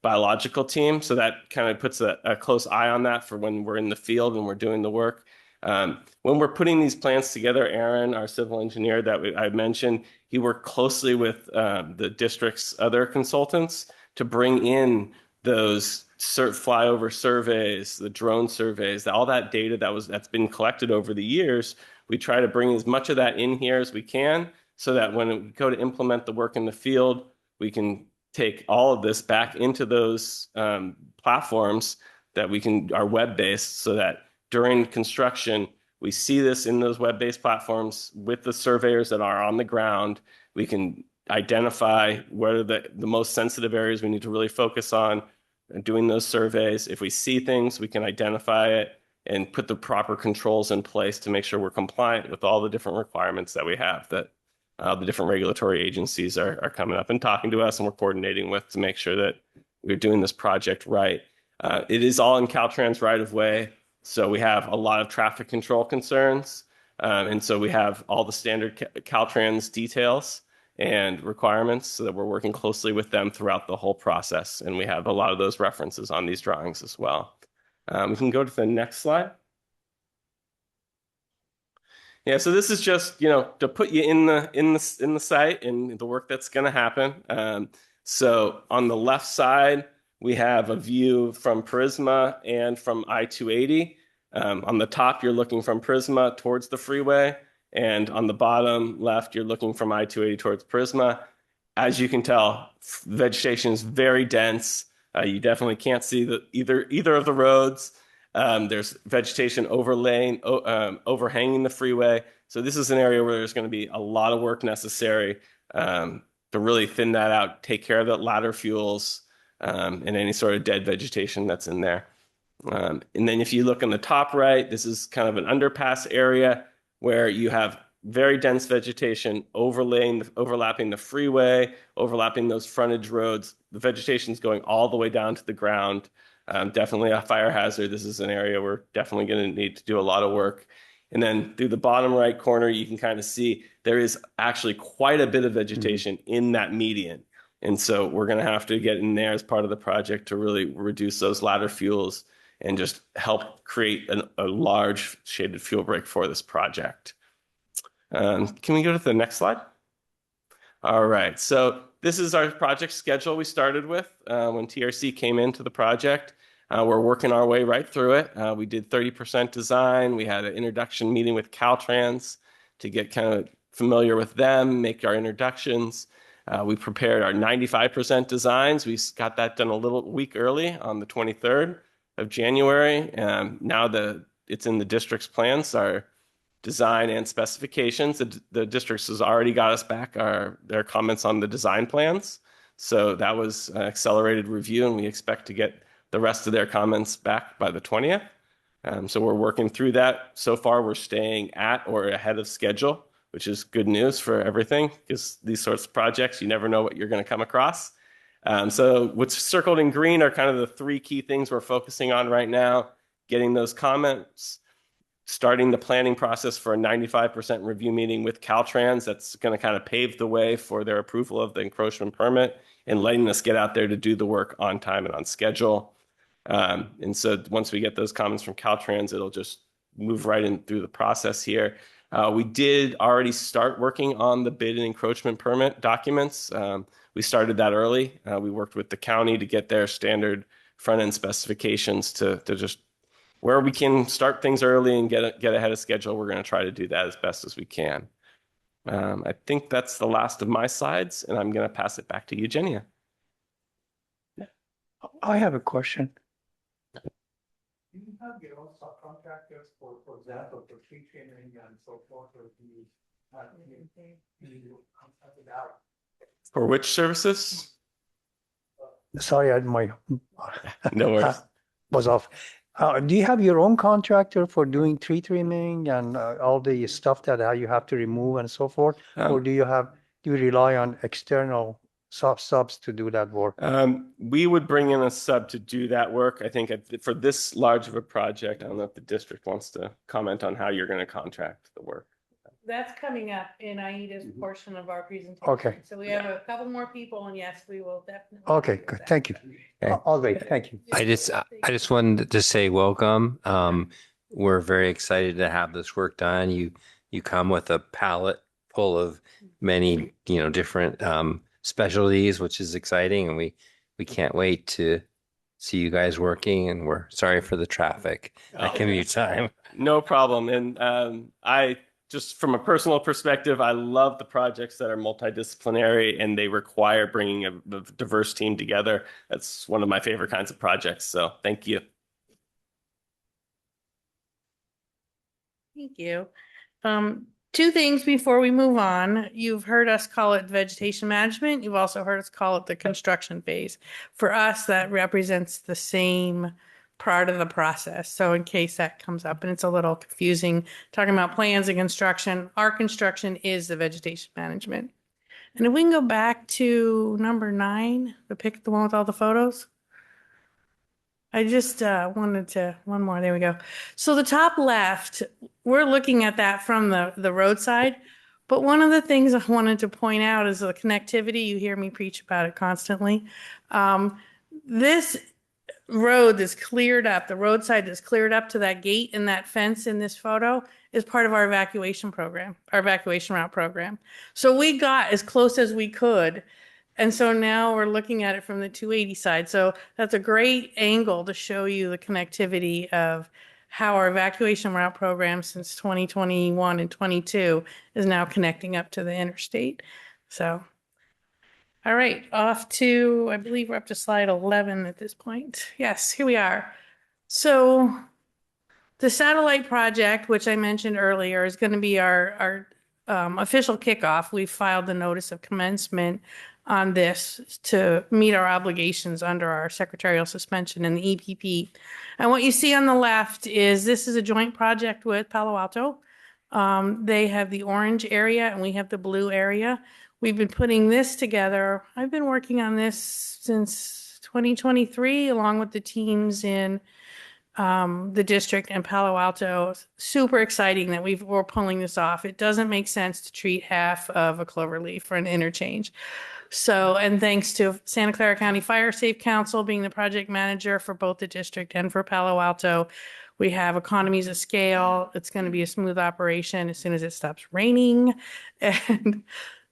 biological team. So that kind of puts a close eye on that for when we're in the field and we're doing the work. When we're putting these plans together, Aaron, our civil engineer that I mentioned, he worked closely with the district's other consultants to bring in those flyover surveys, the drone surveys, all that data that's been collected over the years. We try to bring as much of that in here as we can, so that when we go to implement the work in the field, we can take all of this back into those platforms that are web-based, so that during construction, we see this in those web-based platforms with the surveyors that are on the ground. We can identify what are the most sensitive areas we need to really focus on and doing those surveys. If we see things, we can identify it and put the proper controls in place to make sure we're compliant with all the different requirements that we have, that the different regulatory agencies are coming up and talking to us and we're coordinating with to make sure that we're doing this project right. It is all in Caltrans right of way. So we have a lot of traffic control concerns. And so we have all the standard Caltrans details and requirements, so that we're working closely with them throughout the whole process. And we have a lot of those references on these drawings as well. We can go to the next slide. Yeah, so this is just, to put you in the site and the work that's going to happen. So on the left side, we have a view from Prisma and from I-280. On the top, you're looking from Prisma towards the freeway. And on the bottom left, you're looking from I-280 towards Prisma. As you can tell, vegetation is very dense. You definitely can't see either of the roads. There's vegetation overhanging the freeway. So this is an area where there's going to be a lot of work necessary to really thin that out, take care of the ladder fuels and any sort of dead vegetation that's in there. And then if you look on the top right, this is kind of an underpass area where you have very dense vegetation overlapping the freeway, overlapping those frontage roads. The vegetation's going all the way down to the ground. Definitely a fire hazard. This is an area we're definitely going to need to do a lot of work. And then through the bottom right corner, you can kind of see there is actually quite a bit of vegetation in that median. And so we're going to have to get in there as part of the project to really reduce those ladder fuels and just help create a large shaded fuel break for this project. Can we go to the next slide? All right, so this is our project schedule we started with when TRC came into the project. We're working our way right through it. We did 30% design. We had an introduction meeting with Caltrans to get kind of familiar with them, make our introductions. We prepared our 95% designs. We got that done a week early on the 23rd of January. Now it's in the district's plans, our design and specifications. The districts has already got us back their comments on the design plans. So that was an accelerated review, and we expect to get the rest of their comments back by the 20th. So we're working through that. So far, we're staying at or ahead of schedule, which is good news for everything, because these sorts of projects, you never know what you're going to come across. So what's circled in green are kind of the three key things we're focusing on right now: getting those comments, starting the planning process for a 95% review meeting with Caltrans. That's going to kind of pave the way for their approval of the encroachment permit and letting us get out there to do the work on time and on schedule. And so once we get those comments from Caltrans, it'll just move right in through the process here. We did already start working on the bid and encroachment permit documents. We started that early. We worked with the county to get their standard front-end specifications to just where we can start things early and get ahead of schedule. We're going to try to do that as best as we can. I think that's the last of my slides, and I'm going to pass it back to Eugenia. I have a question. Do you have your own subcontractors for example, for tree trimming and so forth, or do you have anything you contract it out? For which services? Sorry, my No worries. was off. Do you have your own contractor for doing tree trimming and all the stuff that you have to remove and so forth, or do you rely on external subs to do that work? We would bring in a sub to do that work. I think for this large of a project, I don't know if the district wants to comment on how you're going to contract the work. That's coming up in Aida's portion of our presentation. Okay. So we have a couple more people, and yes, we will definitely. Okay, good. Thank you. Okay. All right. Thank you. I just wanted to say welcome. We're very excited to have this work done. You come with a palette full of many, different specialties, which is exciting, and we can't wait to see you guys working. And we're sorry for the traffic at commute time. No problem. And I just from a personal perspective, I love the projects that are multidisciplinary and they require bringing a diverse team together. That's one of my favorite kinds of projects. So thank you. Thank you. Two things before we move on. You've heard us call it vegetation management. You've also heard us call it the construction phase. For us, that represents the same part of the process. So in case that comes up and it's a little confusing, talking about plans and construction, our construction is the vegetation management. And if we can go back to number 9, the one with all the photos. I just wanted to, one more, there we go. So the top left, we're looking at that from the roadside. But one of the things I wanted to point out is the connectivity. You hear me preach about it constantly. This road that's cleared up, the roadside that's cleared up to that gate and that fence in this photo is part of our evacuation program, our evacuation route program. So we got as close as we could. And so now we're looking at it from the 280 side. So that's a great angle to show you the connectivity of how our evacuation route program since 2021 and 22 is now connecting up to the interstate. So, all right, off to, I believe we're up to slide 11 at this point. Yes, here we are. So the satellite project, which I mentioned earlier, is going to be our official kickoff. We filed the notice of commencement on this to meet our obligations under our secretarial suspension and the EPP. And what you see on the left is this is a joint project with Palo Alto. They have the orange area and we have the blue area. We've been putting this together. I've been working on this since 2023, along with the teams in the district and Palo Alto. Super exciting that we're pulling this off. It doesn't make sense to treat half of a clover leaf for an interchange. So, and thanks to Santa Clara County Fire Safe Council being the project manager for both the district and for Palo Alto, we have economies of scale. It's going to be a smooth operation as soon as it stops raining. And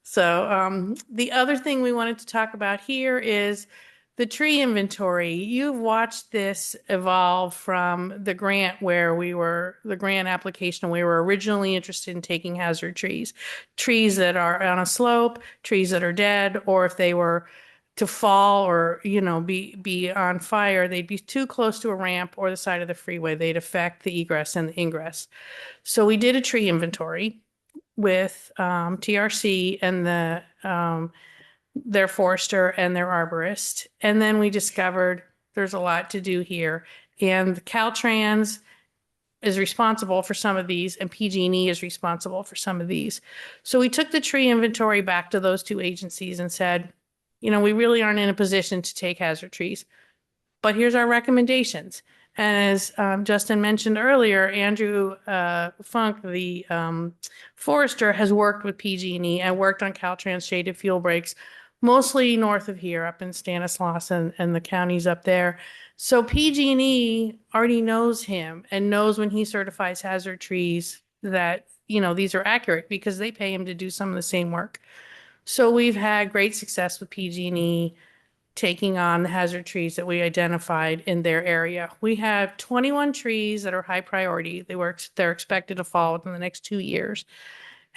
so the other thing we wanted to talk about here is the tree inventory. You've watched this evolve from the grant the grant application, we were originally interested in taking hazard trees that are on a slope, trees that are dead, or if they were to fall or, be on fire, they'd be too close to a ramp or the side of the freeway. They'd affect the egress and the ingress. So we did a tree inventory with TRC and their forester and their arborist. And then we discovered there's a lot to do here. And Caltrans is responsible for some of these and PG&E is responsible for some of these. So we took the tree inventory back to those two agencies and said, we really aren't in a position to take hazard trees, but here's our recommendations. And as Justin mentioned earlier, Andrew Funk, the forester, has worked with PG&E and worked on Caltrans shaded fuel breaks, mostly north of here, up in Stanislaus and the counties up there. So PG&E already knows him and knows when he certifies hazard trees that, these are accurate because they pay him to do some of the same work. So we've had great success with PG&E taking on the hazard trees that we identified in their area. We have 21 trees that are high priority. They're expected to fall within the next 2 years.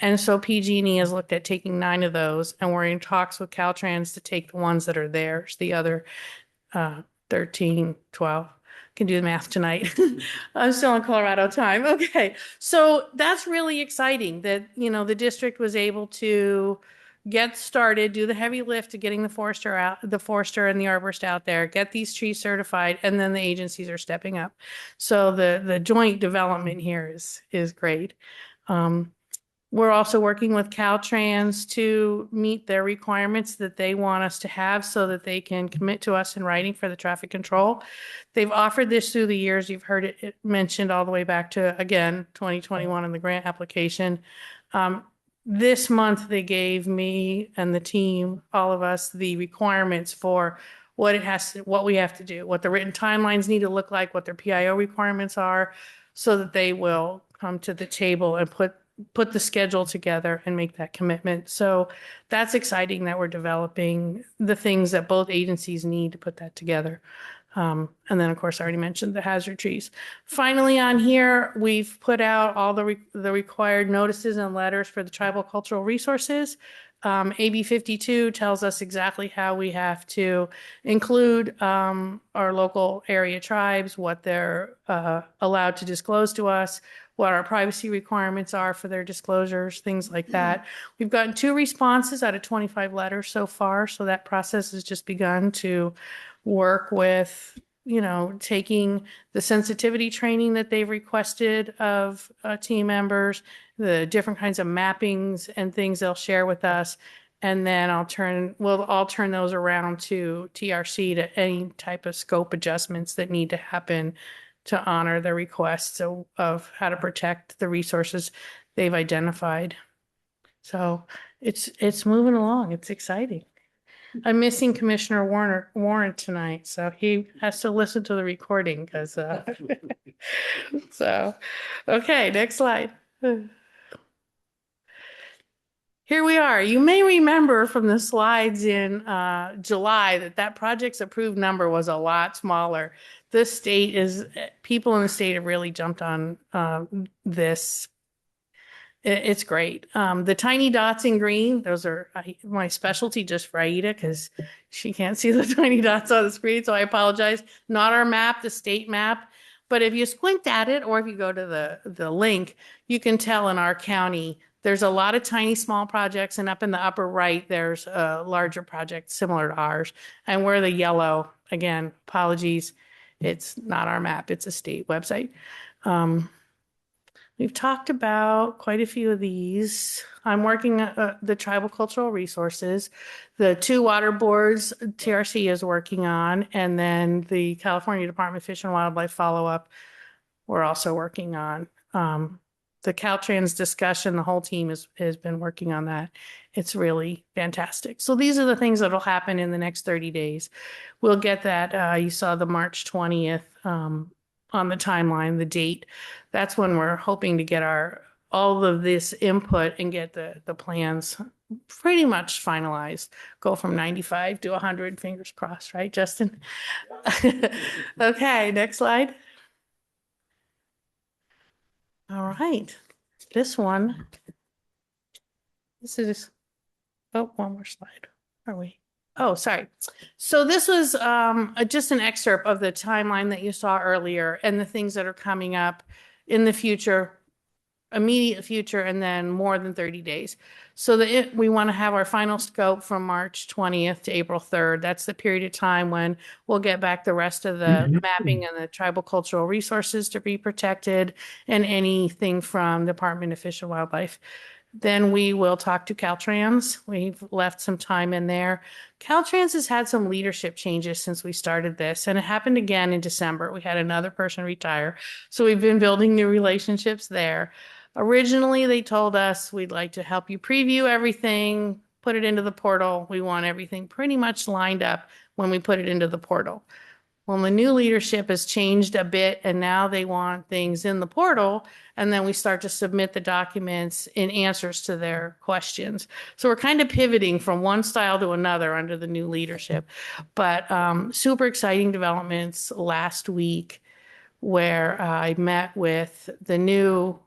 And so PG&E has looked at taking 9 of those, and we're in talks with Caltrans to take the ones that are theirs, the other 13, 12. Can do the math tonight. I'm still on Colorado time. Okay. So that's really exciting that, the district was able to get started, do the heavy lift of getting the forester and the arborist out there, get these trees certified, and then the agencies are stepping up. So the joint development here is great. We're also working with Caltrans to meet their requirements that they want us to have so that they can commit to us in writing for the traffic control. They've offered this through the years. You've heard it mentioned all the way back to, again, 2021 in the grant application. This month, they gave me and the team, all of us, the requirements for what we have to do, what the written timelines need to look like, what their PIO requirements are, so that they will come to the table and put the schedule together and make that commitment. So that's exciting that we're developing the things that both agencies need to put that together. And then, of course, I already mentioned the hazard trees. Finally, on here, we've put out all the required notices and letters for the tribal cultural resources. AB 52 tells us exactly how we have to include our local area tribes, what they're allowed to disclose to us, what our privacy requirements are for their disclosures, things like that. We've gotten 2 responses out of 25 letters so far, so that process has just begun to work with, taking the sensitivity training that they've requested of team members, the different kinds of mappings and things they'll share with us. And then we'll all turn those around to TRC to any type of scope adjustments that need to happen to honor the requests of how to protect the resources they've identified. So it's moving along. It's exciting. I'm missing Commissioner Warrant tonight, so he has to listen to the recording because. So, okay, next slide. Here we are. You may remember from the slides in July that project's approved number was a lot smaller. People in the state have really jumped on this. It's great. The tiny dots in green, those are my specialty just for Aida because she can't see the tiny dots on the screen, so I apologize. Not our map, the state map. But if you squint at it or if you go to the link, you can tell in our county there's a lot of tiny small projects, and up in the upper right there's a larger project similar to ours. And we're the yellow. Again, apologies. It's not our map, it's a state website. We've talked about quite a few of these. I'm working the tribal cultural resources, the 2 water boards TRC is working on, and then the California Department of Fish and Wildlife follow-up we're also working on. The Caltrans discussion, the whole team has been working on that. It's really fantastic. So these are the things that'll happen in the next 30 days. We'll get that. You saw the March 20th on the timeline, the date. That's when we're hoping to get all of this input and get the plans pretty much finalized. Go from 95 to 100, fingers crossed, right, Justin? Okay, next slide. All right, this one. This is, oh, one more slide. Are we? Oh, sorry. So this was just an excerpt of the timeline that you saw earlier and the things that are coming up in the future, immediate future, and then more than 30 days. So we want to have our final scope from March 20th to April 3rd. That's the period of time when we'll get back the rest of the mapping and the tribal cultural resources to be protected and anything from Department of Fish and Wildlife. Then we will talk to Caltrans. We've left some time in there. Caltrans has had some leadership changes since we started this, and it happened again in December. We had another person retire. So we've been building new relationships there. Originally, they told us we'd like to help you preview everything, put it into the portal. We want everything pretty much lined up when we put it into the portal. Well, the new leadership has changed a bit, and now they want things in the portal, and then we start to submit the documents in answers to their questions. So we're kind of pivoting from one style to another under the new leadership. But super exciting developments last week where I met with the new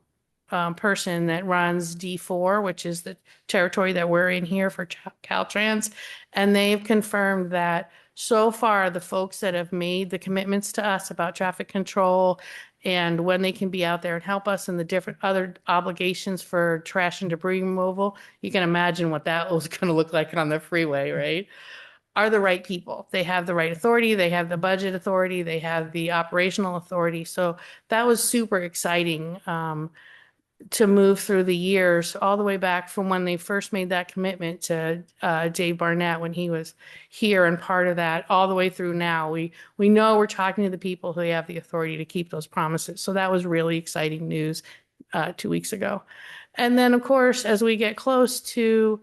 person that runs D4, which is the territory that we're in here for Caltrans, and they've confirmed that so far the folks that have made the commitments to us about traffic control and when they can be out there and help us and the different other obligations for trash and debris removal, you can imagine what that was going to look like on the freeway, right? Are the right people. They have the right authority, they have the budget authority, they have the operational authority. So that was super exciting to move through the years, all the way back from when they first made that commitment to Dave Barnett when he was here and part of that, all the way through now. We know we're talking to the people who have the authority to keep those promises. So that was really exciting news 2 weeks ago. And then, of course, as we get close to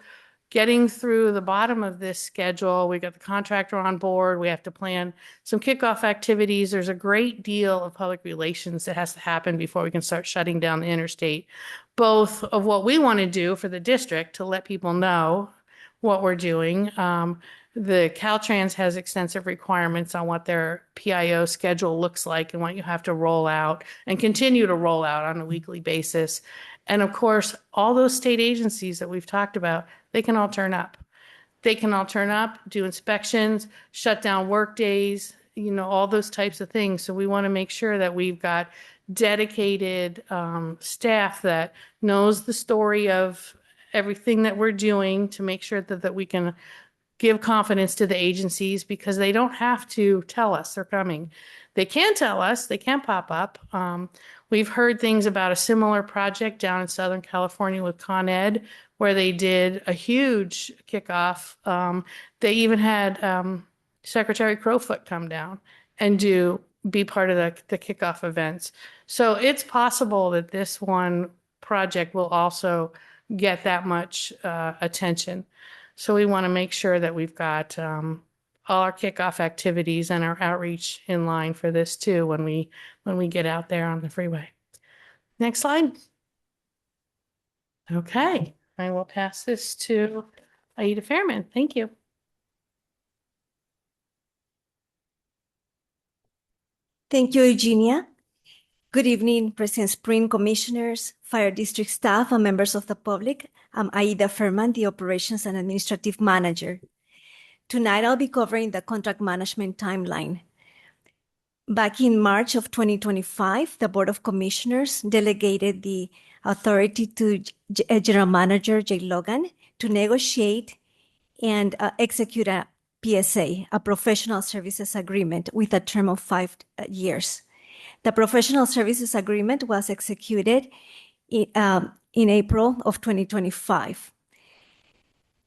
getting through the bottom of this schedule, we got the contractor on board. We have to plan some kickoff activities. There's a great deal of public relations that has to happen before we can start shutting down the interstate, both of what we want to do for the district to let people know what we're doing. The Caltrans has extensive requirements on what their PIO schedule looks like and what you have to roll out and continue to roll out on a weekly basis. And of course, all those state agencies that we've talked about, they can all turn up. They can all turn up, do inspections, shut down work days, all those types of things. So we want to make sure that we've got dedicated staff that knows the story of everything that we're doing to make sure that we can give confidence to the agencies, because they don't have to tell us they're coming. They can tell us, they can pop up. We've heard things about a similar project down in Southern California with Con Ed, where they did a huge kickoff. They even had Secretary Crowfoot come down and be part of the kickoff events. So it's possible that this one project will also get that much attention. So we want to make sure that we've got all our kickoff activities and our outreach in line for this too when we get out there on the freeway. Next slide. Okay, I will pass this to Aida Fairman. Thank you. Thank you, Eugenia. Good evening, President Spring, commissioners, fire district staff, and members of the public. I'm Aida Fairman, the Operations and Administrative Manager. Tonight, I'll be covering the contract management timeline. Back in March of 2025, the Board of Commissioners delegated the authority to General Manager Jay Logan to negotiate and execute a PSA, a professional services agreement, with a term of 5 years. The professional services agreement was executed in April of 2025.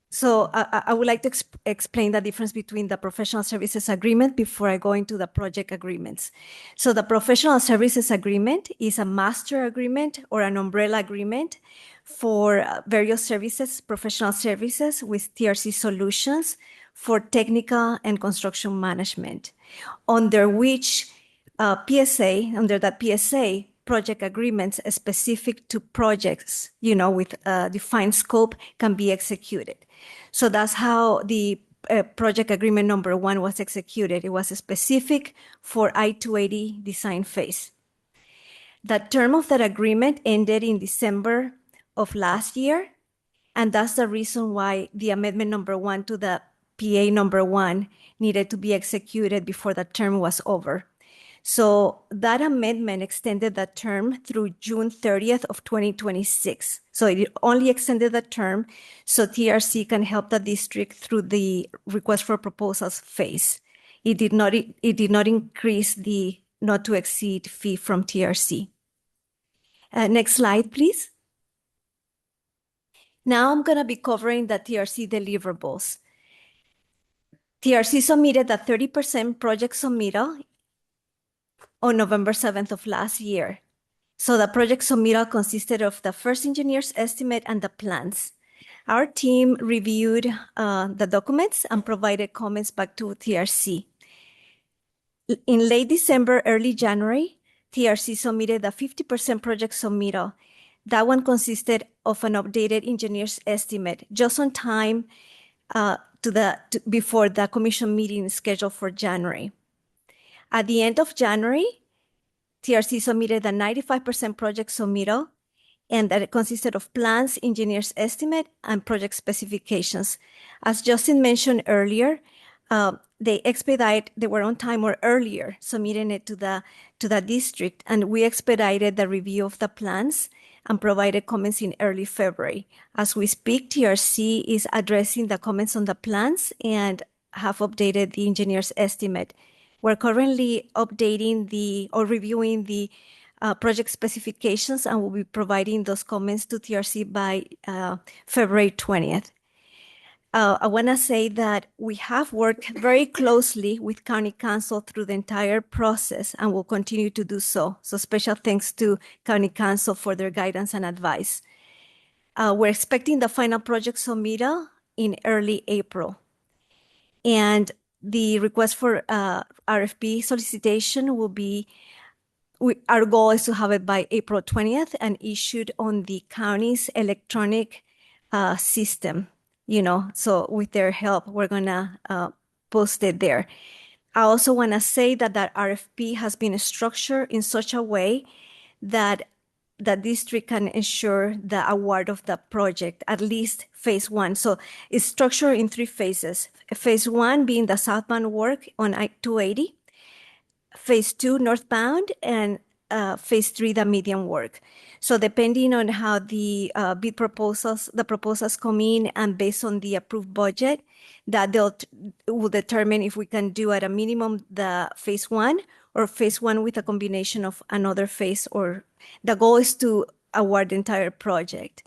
So I would like to explain the difference between the professional services agreement before I go into the project agreements. So the professional services agreement is a master agreement or an umbrella agreement for various services, professional services with TRC solutions for technical and construction management, under which under that PSA, project agreements specific to projects, with a defined scope can be executed. So that's how the project agreement number 1 was executed. It was specific for I-280 design phase. The term of that agreement ended in December of last year, and that's the reason why the amendment number 1 to the PA number 1 needed to be executed before the term was over. So that amendment extended the term through June 30th of 2026. So it only extended the term so TRC can help the district through the request for proposals phase. It did not increase the not to exceed fee from TRC. Next slide, please. Now I'm going to be covering the TRC deliverables. TRC submitted a 30% project submittal on November 7th of last year. So the project submittal consisted of the first engineer's estimate and the plans. Our team reviewed the documents and provided comments back to TRC. In late December, early January, TRC submitted a 50% project submittal. That one consisted of an updated engineer's estimate, just on time before the commission meeting scheduled for January. At the end of January, TRC submitted a 95% project submittal, and that consisted of plans, engineer's estimate, and project specifications. As Justin mentioned earlier, they were on time or earlier, submitting it to the district, and we expedited the review of the plans and provided comments in early February. As we speak, TRC is addressing the comments on the plans and have updated the engineer's estimate. We're currently updating or reviewing the project specifications, and we'll be providing those comments to TRC by February 20th. I want to say that we have worked very closely with County Council through the entire process and will continue to do so. So special thanks to County Council for their guidance and advice. We're expecting the final project submittal in early April. And the request for RFP solicitation will be, our goal is to have it by April 20th and issued on the county's electronic system, so with their help, we're gonna post it there. I also wanna say that RFP has been structured in such a way that the district can ensure the award of the project, at least phase 1. So it's structured in 3 phases. Phase 1 being the southbound work on I-280, phase 2 northbound, and phase 3 the median work. So depending on how the the proposals come in, and based on the approved budget, that will determine if we can do at a minimum the phase 1 or phase 1 with a combination of another phase, or the goal is to award the entire project.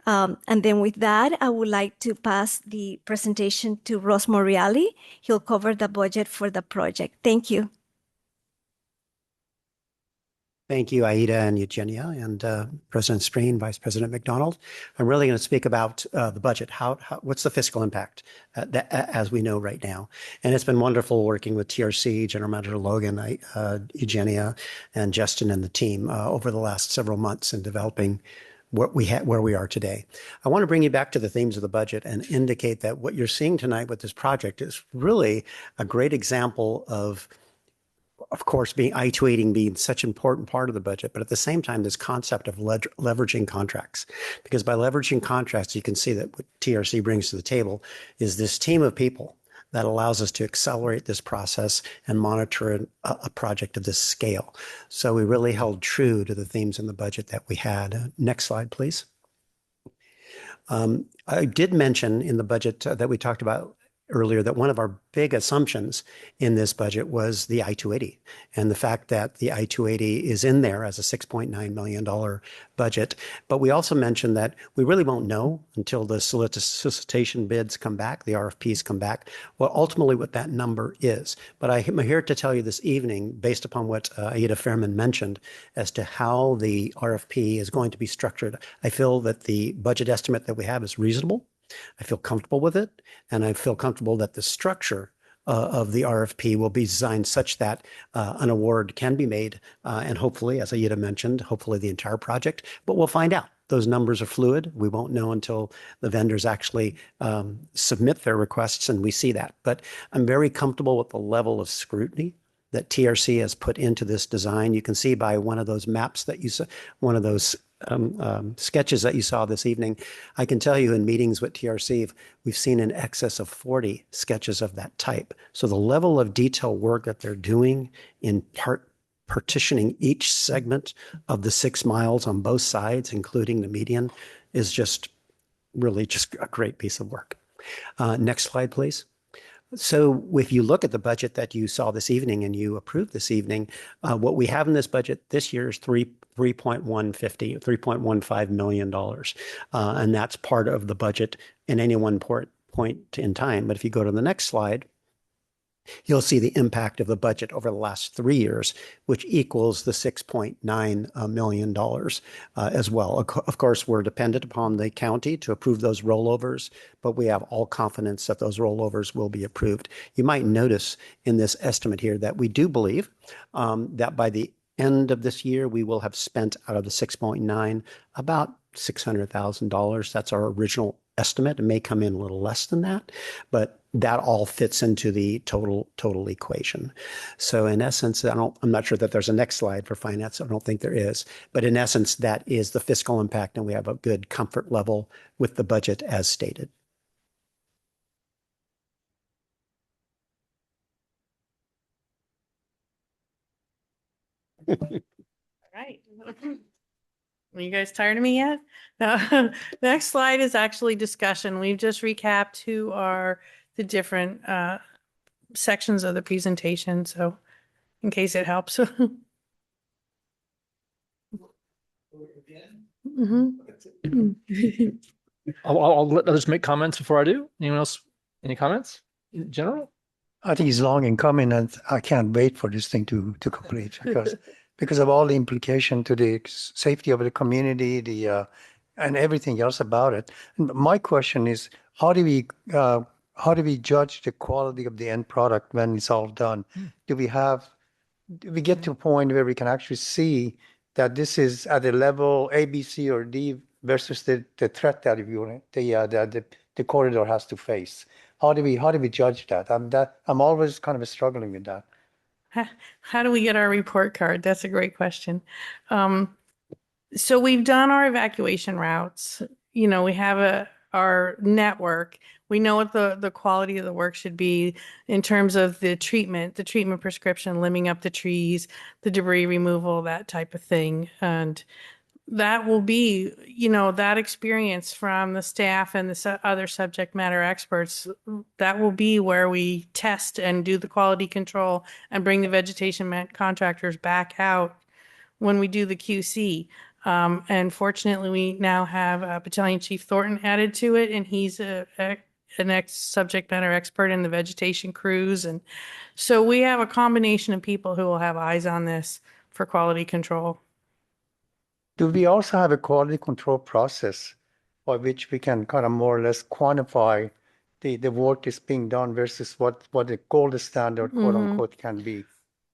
And then with that, I would like to pass the presentation to Ross Moriali. He'll cover the budget for the project. Thank you. Thank you, Aida and Eugenia, and President Spreen, Vice President McDonald. I'm really going to speak about the budget. What's the fiscal impact as we know right now? And it's been wonderful working with TRC, General Manager Logan, Eugenia, and Justin and the team over the last several months in developing where we are today. I want to bring you back to the themes of the budget and indicate that what you're seeing tonight with this project is really a great example of course, I-280 being such an important part of the budget, but at the same time, this concept of leveraging contracts. Because by leveraging contracts, you can see that what TRC brings to the table is this team of people that allows us to accelerate this process and monitor a project of this scale. So we really held true to the themes in the budget that we had. Next slide, please. I did mention in the budget that we talked about earlier that one of our big assumptions in this budget was the I-280 and the fact that the I-280 is in there as a $6.9 million budget. But we also mentioned that we really won't know until the solicitation bids come back, the RFPs come back, well, ultimately what that number is. But I'm here to tell you this evening, based upon what Aida Fairman mentioned, as to how the RFP is going to be structured. I feel that the budget estimate that we have is reasonable. I feel comfortable with it, and I feel comfortable that the structure of the RFP will be designed such that an award can be made, and hopefully, as Aida mentioned, hopefully the entire project, but we'll find out. Those numbers are fluid. We won't know until the vendors actually submit their requests and we see that. But I'm very comfortable with the level of scrutiny that TRC has put into this design. You can see by one of those maps that you saw, one of those sketches that you saw this evening. I can tell you in meetings with TRC, we've seen in excess of 40 sketches of that type. So the level of detail work that they're doing in partitioning each segment of the 6 miles on both sides, including the median, is just really just a great piece of work. Next slide, please. So if you look at the budget that you saw this evening and you approved this evening, what we have in this budget this year is $3.15 million. And that's part of the budget in any one point in time. But if you go to the next slide, you'll see the impact of the budget over the last 3 years, which equals the $6.9 million as well. Of course, we're dependent upon the county to approve those rollovers, but we have all confidence that those rollovers will be approved. You might notice in this estimate here that we do believe that by the end of this year, we will have spent out of the 6.9 about $600,000. That's our original estimate. It may come in a little less than that, but that all fits into the total equation. So in essence, I'm not sure that there's a next slide for finance. I don't think there is, but in essence, that is the fiscal impact, and we have a good comfort level with the budget as stated. All right. Are you guys tired of me yet? No. Next slide is actually discussion. We've just recapped who are the different sections of the presentation. So in case it helps. I'll let others make comments before I do. Anyone else? Any comments in general? I think it's long in coming, and I can't wait for this thing to complete because of all the implication to the safety of the community, and everything else about it. And my question is, how do we judge the quality of the end product when it's all done? Do we get to a point where we can actually see that this is at a level A, B, C, or D versus the threat that the corridor has to face? How do we judge that? I'm always kind of struggling with that. How do we get our report card? That's a great question. So we've done our evacuation routes. You know, we have our network. We know what the quality of the work should be in terms of the treatment prescription, limbing up the trees, the debris removal, that type of thing. And that will be, you know, that experience from the staff and the other subject matter experts, that will be where we test and do the quality control and bring the vegetation contractors back out when we do the QC. And fortunately, we now have Battalion Chief Thornton added to it, and he's an subject matter expert in the vegetation crews. And so we have a combination of people who will have eyes on this for quality control. Do we also have a quality control process by which we can kind of more or less quantify the work that's being done versus what the gold standard, quote unquote, can be?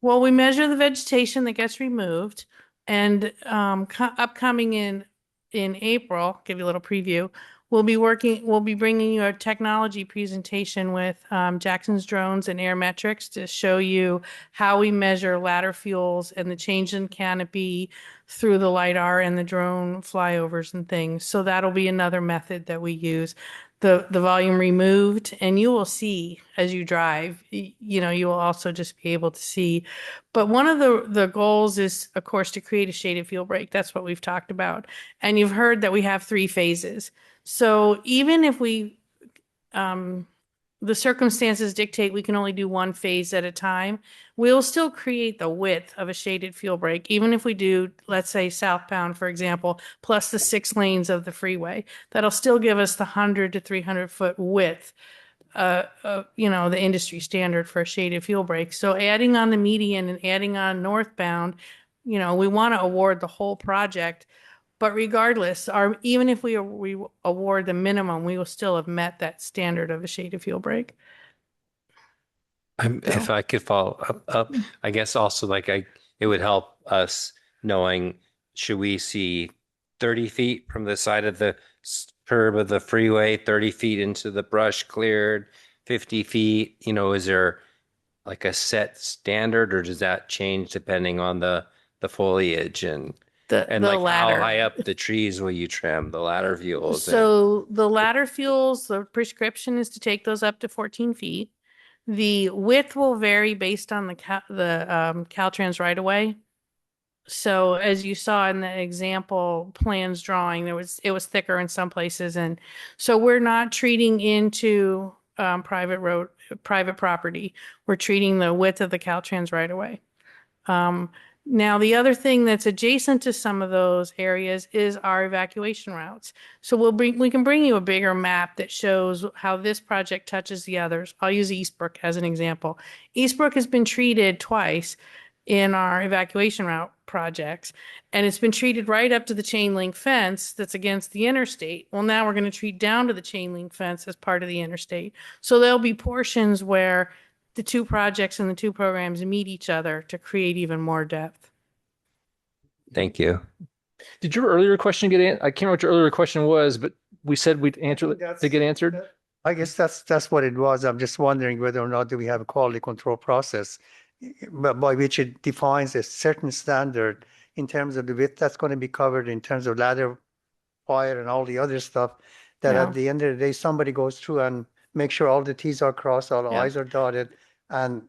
Well, we measure the vegetation that gets removed, and upcoming in April, give you a little preview, we'll be bringing you a technology presentation with Jackson's drones and Airmetrics to show you how we measure ladder fuels and the change in canopy through the LiDAR and the drone flyovers and things. So that'll be another method that we use. The volume removed, and you will see as you drive, you know, you will also just be able to see. But one of the goals is, of course, to create a shaded fuel break. That's what we've talked about. And you've heard that we have 3 phases. So even if we the circumstances dictate we can only do one phase at a time, we'll still create the width of a shaded fuel break, even if we do, let's say, southbound, for example, plus the 6 lanes of the freeway. That'll still give us the 100 to 300-foot width, the industry standard for a shaded fuel break. So adding on the median and adding on northbound, we want to award the whole project. But regardless, even if we award the minimum, we will still have met that standard of a shaded fuel break. If I could follow up, I guess also it would help us knowing, should we see 30 feet from the side of the curb of the freeway, 30 feet into the brush cleared, 50 feet, is there like a set standard, or does that change depending on the foliage and the like ladder. how high up the trees will you trim the ladder fuels? So the ladder fuels, the prescription is to take those up to 14 feet. The width will vary based on the Caltrans right of way. So as you saw in the example plans drawing, it was thicker in some places, and so we're not treating into private property. We're treating the width of the Caltrans right of way. Now, the other thing that's adjacent to some of those areas is our evacuation routes. So we can bring you a bigger map that shows how this project touches the others. I'll use Eastbrook as an example. Eastbrook has been treated twice in our evacuation route projects, and it's been treated right up to the chain link fence that's against the interstate. Well, now we're going to treat down to the chain link fence as part of the interstate. So there'll be portions where the two projects and the two programs meet each other to create even more depth. Thank you. Did your earlier question get I can't remember what your earlier question was, but we said we'd answer it to get answered. I guess that's what it was. I'm just wondering whether or not do we have a quality control process by which it defines a certain standard in terms of the width that's going to be covered, in terms of ladder fire and all the other stuff, that at the end of the day, somebody goes through and make sure all the T's are crossed, all the I's are dotted, and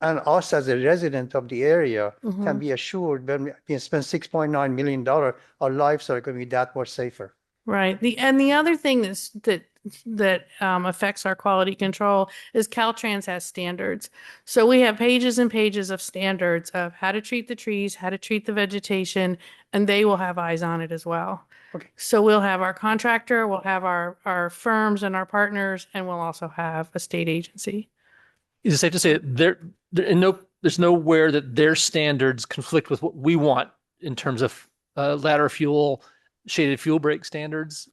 us as a resident of the area can be assured when we spend $6.9 million, our lives are going to be that much safer. Right. The other thing that affects our quality control is Caltrans has standards. So we have pages and pages of standards of how to treat the trees, how to treat the vegetation, and they will have eyes on it as well. Okay. So we'll have our contractor, we'll have our firms and our partners, and we'll also have a state agency. Is it safe to say that there's nowhere that their standards conflict with what we want in terms of ladder fuel, shaded fuel break standards?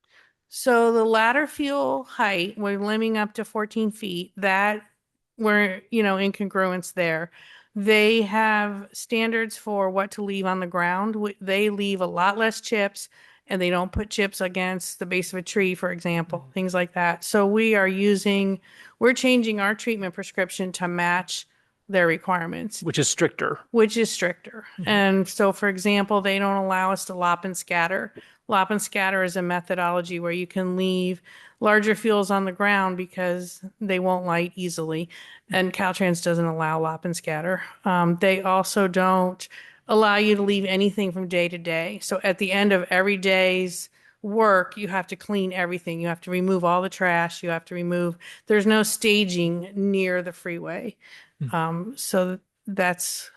So the ladder fuel height, we're limiting up to 14 feet. That we're, in congruence there. They have standards for what to leave on the ground. They leave a lot less chips, and they don't put chips against the base of a tree, for example, things like that. So we're changing our treatment prescription to match their requirements. Which is stricter. And so, for example, they don't allow us to lop and scatter. Lop and scatter is a methodology where you can leave larger fuels on the ground because they won't light easily. And Caltrans doesn't allow lop and scatter. They also don't allow you to leave anything from day to day. So at the end of every day's work, you have to clean everything. You have to remove all the trash. There's no staging near the freeway. So that's,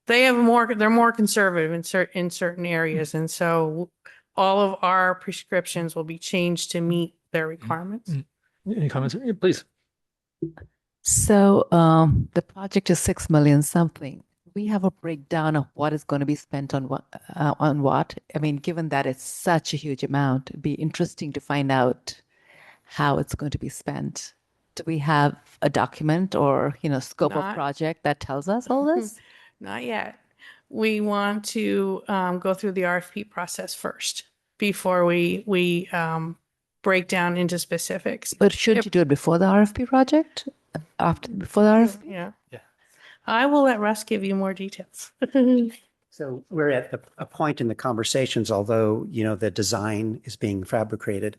they're more conservative in certain areas. And so all of our prescriptions will be changed to meet their requirements. Any comments? Please. So the project is 6 million something. We have a breakdown of what is going to be spent on what. I mean, given that it's such a huge amount, it'd be interesting to find out how it's going to be spent. Do we have a document or scope of project that tells us all this? Not yet. We want to go through the RFP process first before we break down into specifics. But shouldn't you do it before the RFP project? Before the RFP? Yeah. I will let Russ give you more details. So we're at a point in the conversations, although, the design is being fabricated,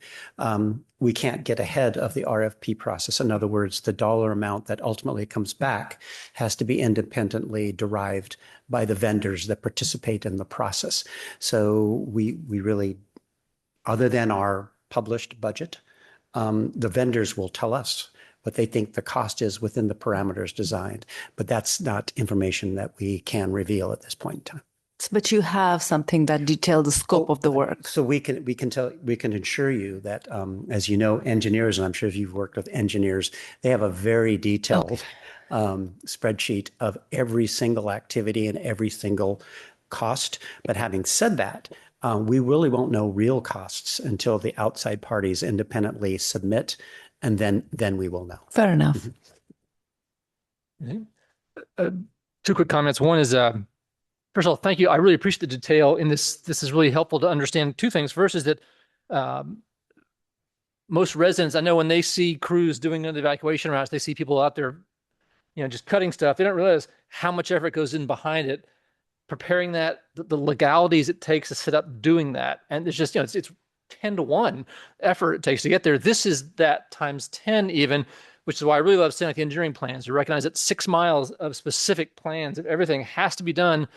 we can't get ahead of the RFP process. In other words, the dollar amount that ultimately comes back has to be independently derived by the vendors that participate in the process. So we really, other than our published budget, The vendors will tell us what they think the cost is within the parameters designed, but that's not information that we can reveal at this point in time. But you have something that details the scope of the work. So we can ensure you that, as you know, engineers, and I'm sure if you've worked with engineers, they have a very detailed spreadsheet of every single activity and every single cost. But having said that, we really won't know real costs until the outside parties independently submit, and then we will know. Fair enough. Two quick comments. One is, first of all, thank you. I really appreciate the detail in this. This is really helpful to understand two things. First is that most residents, I know when they see crews doing the evacuation routes, they see people out there, just cutting stuff. They don't realize how much effort goes in behind it, preparing that, the legalities it takes to set up doing that. And it's just, it's 10 to 1 effort it takes to get there. This is that times 10 even, which is why I really love seeing the engineering plans. You recognize that 6 miles of specific plans of everything has to be done.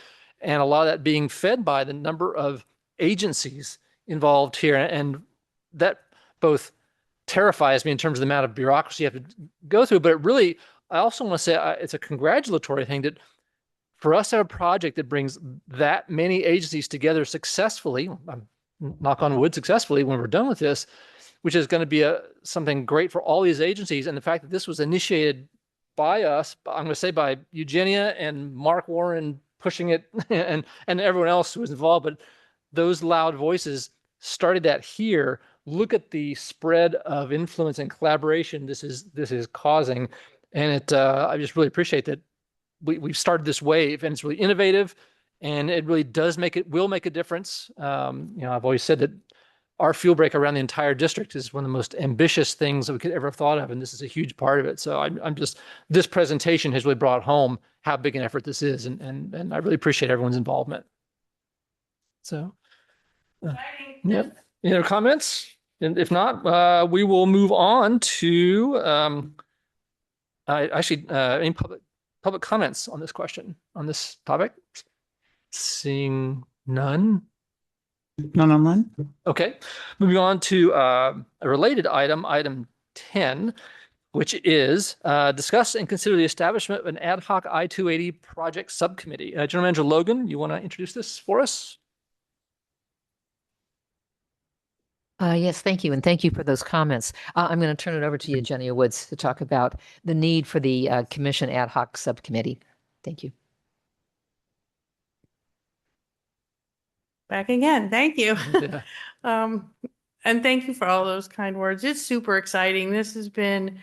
And a lot of that being fed by the number of agencies involved here. And that both terrifies me in terms of the amount of bureaucracy you have to go through. But it really, I also want to say it's a congratulatory thing that for us to have a project that brings that many agencies together successfully, knock on wood, successfully when we're done with this, which is going to be something great for all these agencies. And the fact that this was initiated by us, I'm going to say by Eugenia and Mark Warren pushing it and everyone else who was involved, but those loud voices started that here. Look at the spread of influence and collaboration this is causing. And I just really appreciate that we've started this wave, and it's really innovative, and it really will make a difference. I've always said that our fuel break around the entire district is one of the most ambitious things that we could ever have thought of, and this is a huge part of it. So this presentation has really brought home how big an effort this is, and I really appreciate everyone's involvement. So, yeah, any other comments? And if not, we will move on to any public comments on this question, on this topic. Seeing none. None online. Okay, moving on to a related item, item 10, which is discuss and consider the establishment of an ad hoc I-280 project subcommittee. General Manager Logan, you want to introduce this for us? Yes, thank you. And thank you for those comments. I'm going to turn it over to Eugenia Woods to talk about the need for the Commission ad hoc subcommittee. Thank you. Back again. Thank you. Yeah. And thank you for all those kind words. It's super exciting. This has been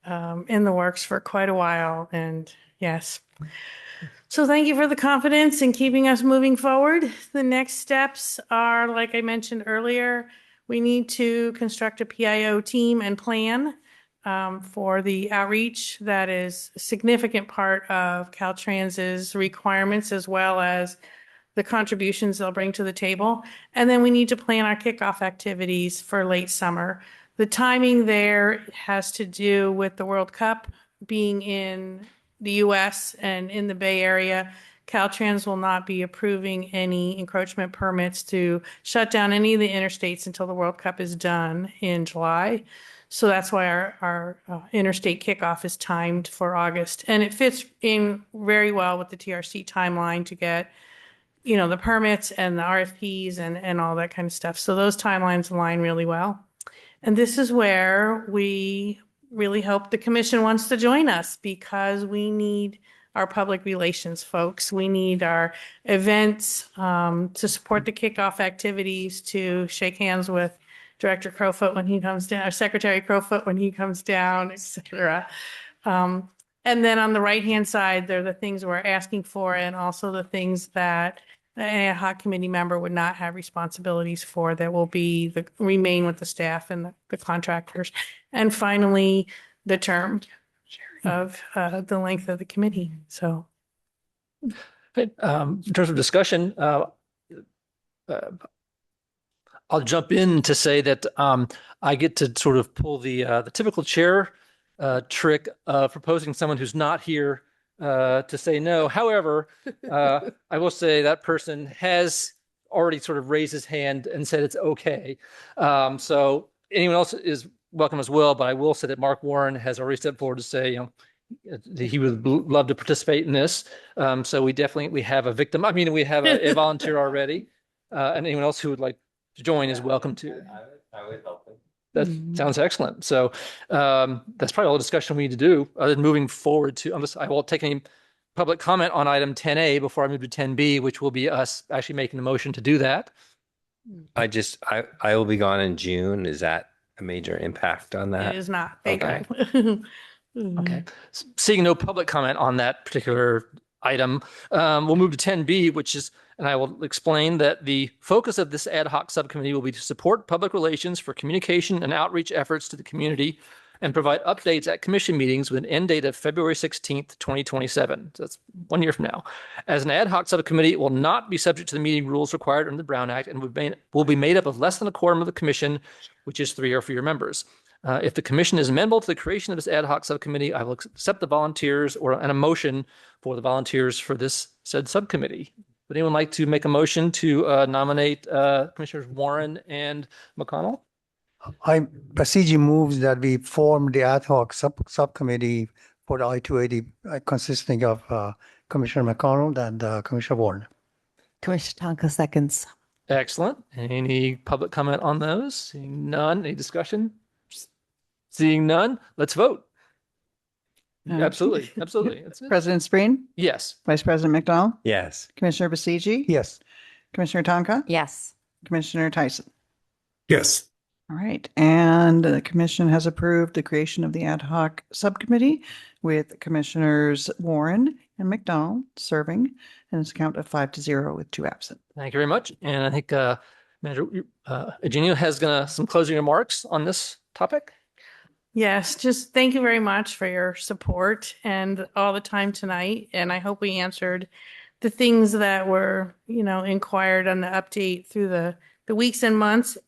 in the works for quite a while. And yes. So thank you for the confidence in keeping us moving forward. The next steps are, like I mentioned earlier, we need to construct a PIO team and plan for the outreach. That is a significant part of Caltrans's requirements, as well as the contributions they'll bring to the table. And then we need to plan our kickoff activities for late summer. The timing there has to do with the World Cup being in the US and in the Bay Area. Caltrans will not be approving any encroachment permits to shut down any of the interstates until the World Cup is done in July. So that's why our interstate kickoff is timed for August. And it fits in very well with the TRC timeline to get, the permits and the RFPs and all that kind of stuff. So those timelines align really well. And this is where we really hope the commission wants to join us, because we need our public relations folks. We need our events to support the kickoff activities, to shake hands with Director Crowfoot when he comes down, or Secretary Crowfoot when he comes down, etc. And then on the right-hand side, there are the things we're asking for, and also the things that an ad hoc committee member would not have responsibilities for, that will remain with the staff and the contractors. And finally, the term of the length of the committee. So, in terms of discussion, I'll jump in to say that I get to sort of pull the typical chair trick of proposing someone who's not here to say no. However, I will say that person has already sort of raised his hand and said it's okay. So anyone else is welcome as well, but I will say that Mark Warren has already stepped forward to say, that he would love to participate in this. So we have a victim. I mean, we have a volunteer already. And anyone else who would like to join is welcome to. I would help him. That sounds excellent. So that's probably all the discussion we need to do. Other than moving forward to, I won't take any public comment on item 10A before I move to 10B, which will be us actually making the motion to do that. I will be gone in June. Is that a major impact on that? It is not. Thank Okay. you. Okay. Seeing no public comment on that particular item, we'll move to 10B, which is, and I will explain that the focus of this ad hoc subcommittee will be to support public relations for communication and outreach efforts to the community and provide updates at commission meetings with an end date of February 16th, 2027. So that's 1 year from now. As an ad hoc subcommittee, it will not be subject to the meeting rules required under the Brown Act and will be made up of less than a quorum of the commission, which is 3 or fewer members. If the commission is amenable to the creation of this ad hoc subcommittee, I will accept the volunteers and a motion for the volunteers for this said subcommittee. Would anyone like to make a motion to nominate Commissioners Warren and McConnell? Basiji moves that we form the ad hoc subcommittee for the I-280 consisting of Commissioner McConnell and Commissioner Warren. Commissioner Tonka seconds. Excellent. Any public comment on those? Seeing none. Any discussion? Seeing none, let's vote. Absolutely. Absolutely. President Spreen, Yes. Vice President McDowell, Yes. Commissioner Basiji, Yes. Commissioner Tonka, Yes. Commissioner Tyson. Yes. All right. And the commission has approved the creation of the ad hoc subcommittee with Commissioners Warren and McDonald serving, and it's a count of 5-0 with 2 absent. Thank you very much. And I think Manager Eugenio has some closing remarks on this topic. Yes, just thank you very much for your support and all the time tonight. And I hope we answered the things that were, inquired on the update through the weeks and months.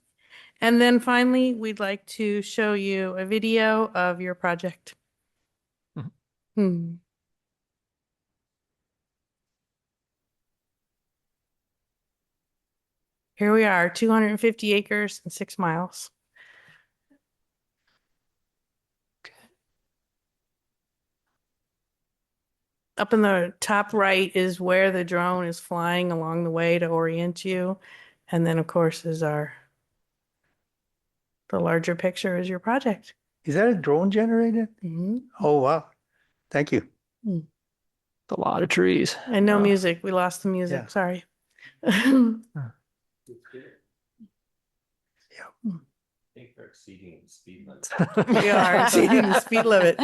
And then finally, we'd like to show you a video of your project. Here we are, 250 acres and 6 miles. Up in the top right is where the drone is flying along the way to orient you. And then, of course, the larger picture is your project. Is that a drone generated? Oh, wow. Thank you. A lot of trees. And no music. We lost the music. Yeah. Sorry. I think they're exceeding the speed limit. We are exceeding the speed limit.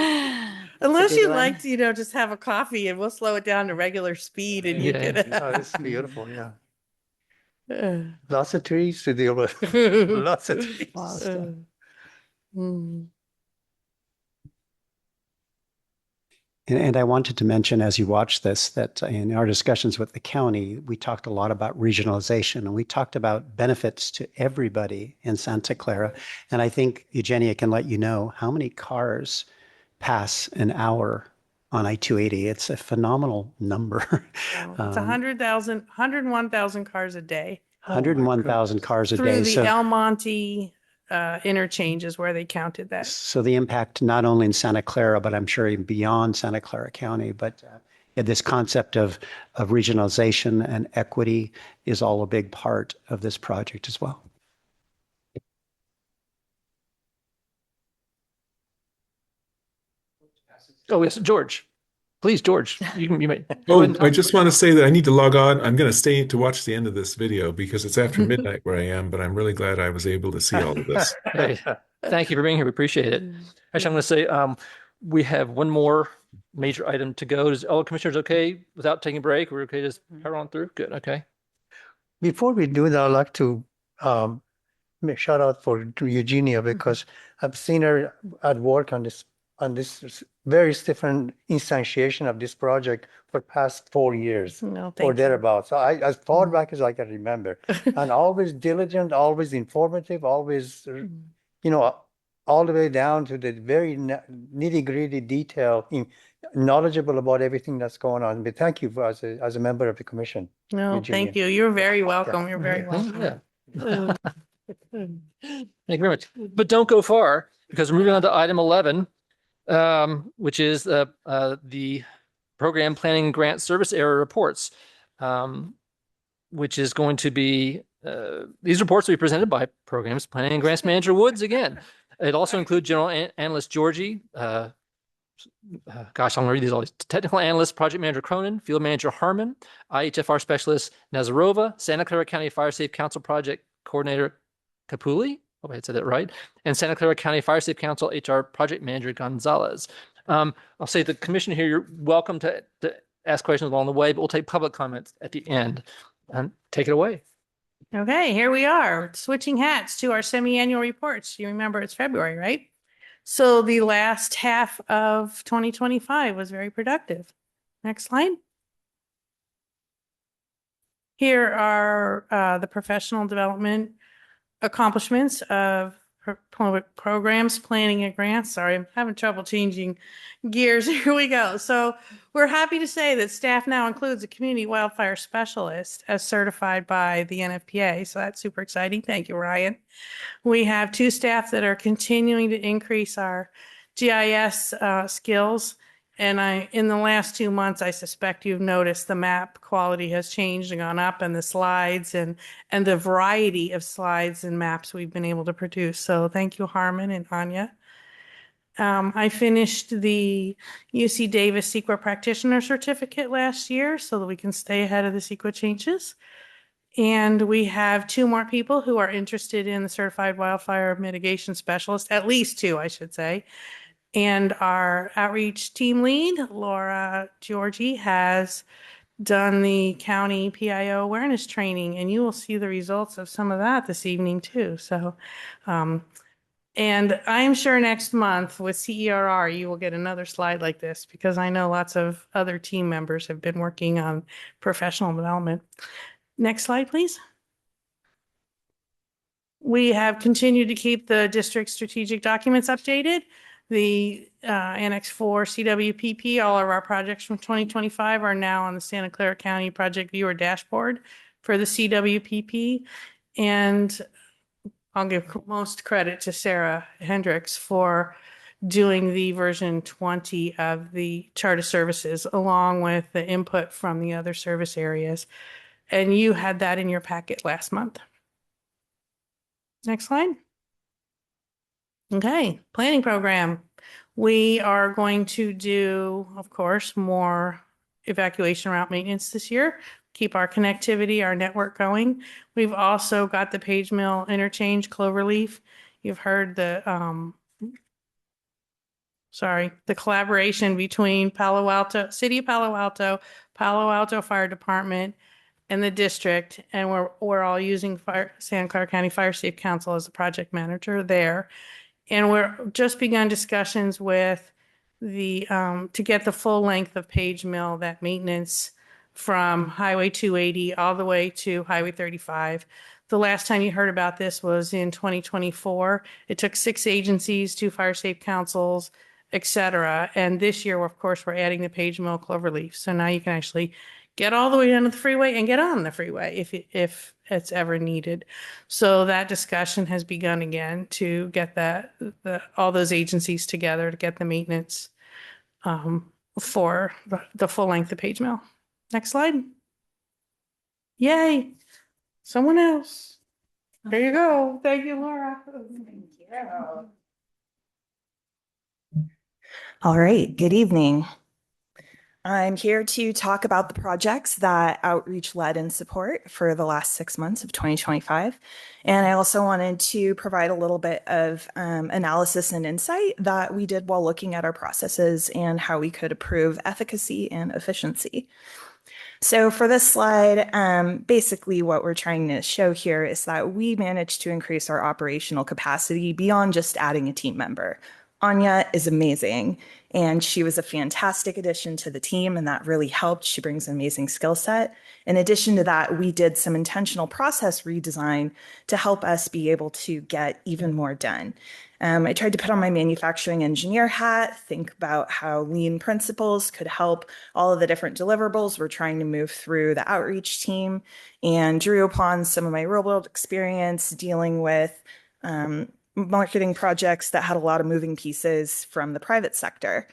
Unless good you'd one. like to, just have a coffee and we'll slow it down to regular speed and you Yeah. can. Oh, it's beautiful. Yeah. Lots of trees to deal with. Lots of trees. And I wanted to mention as you watch this that in our discussions with the county, we talked a lot about regionalization and we talked about benefits to everybody in Santa Clara. And I think Eugenia can let you know how many cars pass an hour on I-280. It's a phenomenal number. It's 101,000 cars a day. 101,000 cars a Through day. the El Monte interchange is where they counted that. So the impact not only in Santa Clara, but I'm sure even beyond Santa Clara County, but this concept of regionalization and equity is all a big part of this project as well. Oh, yes, George. Please, George, you may. Oh, I just want to say that I need to log on. I'm going to stay to watch the end of this video because it's after midnight where I am, but I'm really glad I was able to see all of this. Hey, thank you for being here. We appreciate it. Actually, I'm going to say we have one more major item to go. Is all commissioners okay without taking a break? We're okay to just power on through? Good. Okay. Before we do that, I'd like to make shout out to Eugenia because I've seen her at work on this various different instantiation of this project for past 4 years No, or thank you. thereabouts. So as far back as I can remember, and always diligent, always informative, always, all the way down to the very nitty gritty detail, knowledgeable about everything that's going on. But thank you as a member of the commission. No, Eugenia. thank you. You're very welcome. You're very welcome. Yeah. Thank you very much. But don't go far because we're moving on to item 11, which is the program planning and grant service area reports, which is going to be these reports will be presented by Programs Planning and Grants Manager Woods again. It also includes General Analyst Georgie, gosh, I'm going to read these all. Technical Analyst Project Manager Cronin, Field Manager Harmon, IHFR Specialist Nazarova, Santa Clara County Fire Safe Council Project Coordinator Capuli, hope I said that right, and Santa Clara County Fire Safe Council HR Project Manager Gonzalez. I'll say the commission here, you're welcome to ask questions along the way, but we'll take public comments at the end. And take it away. Okay, here we are, switching hats to our semi-annual reports. You remember it's February, right? So the last half of 2025 was very productive. Next slide. Here are the professional development accomplishments of programs, planning, and grants. Sorry, I'm having trouble changing gears. Here we go. So we're happy to say that staff now includes a community wildfire specialist as certified by the NFPA. So that's super exciting. Thank you, Ryan. We have 2 staff that are continuing to increase our GIS skills. And in the last 2 months, I suspect you've noticed the map quality has changed and gone up, and the slides and the variety of slides and maps we've been able to produce. So thank you, Harmon and Anya. I finished the UC Davis CEQA Practitioner Certificate last year so that we can stay ahead of the CEQA changes. And we have 2 more people who are interested in the Certified Wildfire Mitigation Specialist, at least 2, I should say. And our outreach team lead, Laura Georgie, has done the county PIO awareness training, and you will see the results of some of that this evening too. So, and I'm sure next month with CERR, you will get another slide like this because I know lots of other team members have been working on professional development. Next slide, please. We have continued to keep the district strategic documents updated. The Annex 4 CWPP, all of our projects from 2025 are now on the Santa Clara County Project Viewer dashboard for the CWPP. And I'll give most credit to Sarah Hendricks for doing the version 20 of the chart of services along with the input from the other service areas. And you had that in your packet last month. Next slide. Okay, planning program. We are going to do, of course, more evacuation route maintenance this year, keep our connectivity, our network going. We've also got the Page Mill interchange Cloverleaf. You've heard the collaboration between Palo Alto, City of Palo Alto Fire Department, and the district, and we're all using Santa Clara County Fire Safe Council as a project manager there. And we're just begun discussions with the to get the full length of Page Mill, that maintenance from Highway 280 all the way to Highway 35. The last time you heard about this was in 2024. It took 6 agencies, 2 fire safe councils, et cetera. And this year, of course, we're adding the Page Mill Cloverleaf. So now you can actually get all the way down to the freeway and get on the freeway if it's ever needed. So that discussion has begun again to get all those agencies together to get the maintenance for the full length of Page Mill. Next slide. Yay. Someone else. There you go. Thank you, Laura. Thank you. All right, good evening. I'm here to talk about the projects that Outreach led and support for the last 6 months of 2025. And I also wanted to provide a little bit of analysis and insight that we did while looking at our processes and how we could improve efficacy and efficiency. So for this slide, basically what we're trying to show here is that we managed to increase our operational capacity beyond just adding a team member. Anya is amazing, and she was a fantastic addition to the team, and that really helped. She brings an amazing skill set. In addition to that, we did some intentional process redesign to help us be able to get even more done. I tried to put on my manufacturing engineer hat, think about how lean principles could help all of the different deliverables we're trying to move through the outreach team, and drew upon some of my real world experience dealing with marketing projects that had a lot of moving pieces from the private sector.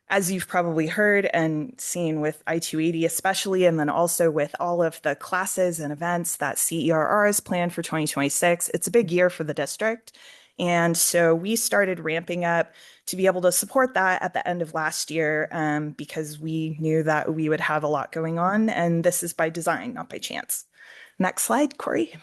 As you've probably heard and seen with I-280 especially, and then also with all of the classes and events that CERR has planned for 2026, it's a big year for the district. And so we started ramping up to be able to support that at the end of last year because we knew that we would have a lot going on. And this is by design, not by chance. Next slide, Corey.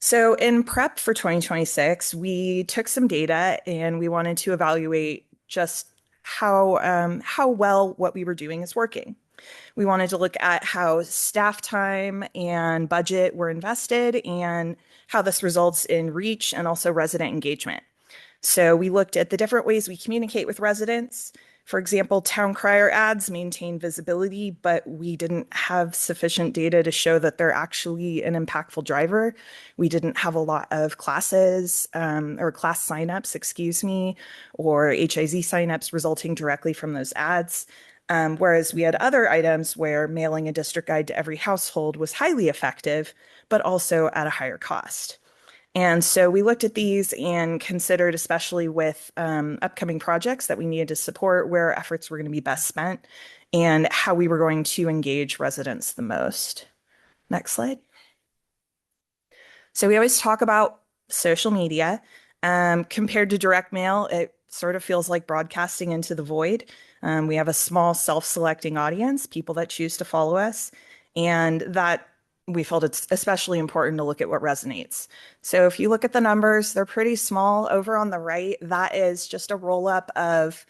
So in prep for 2026, we took some data and we wanted to evaluate just how well what we were doing is working. We wanted to look at how staff time and budget were invested and how this results in reach and also resident engagement. So we looked at the different ways we communicate with residents. For example, town crier ads maintain visibility, but we didn't have sufficient data to show that they're actually an impactful driver. We didn't have a lot of classes or class signups, or HIZ signups resulting directly from those ads. Whereas we had other items where mailing a district guide to every household was highly effective, but also at a higher cost. And so we looked at these and considered, especially with upcoming projects that we needed to support, where our efforts were going to be best spent and how we were going to engage residents the most. Next slide. So we always talk about social media. Compared to direct mail, it sort of feels like broadcasting into the void. We have a small self-selecting audience, people that choose to follow us, and that we felt it's especially important to look at what resonates. So if you look at the numbers, they're pretty small. Over on the right, that is just a roll-up of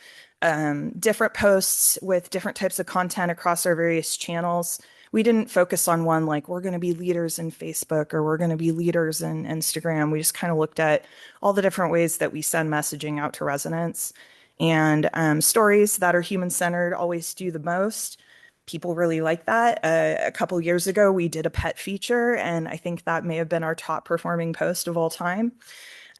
different posts with different types of content across our various channels. We didn't focus on one like we're going to be leaders in Facebook or we're going to be leaders in Instagram. We just kind of looked at all the different ways that we send messaging out to residents. And stories that are human-centered always do the most. People really like that. A couple years ago, we did a pet feature, and I think that may have been our top performing post of all time.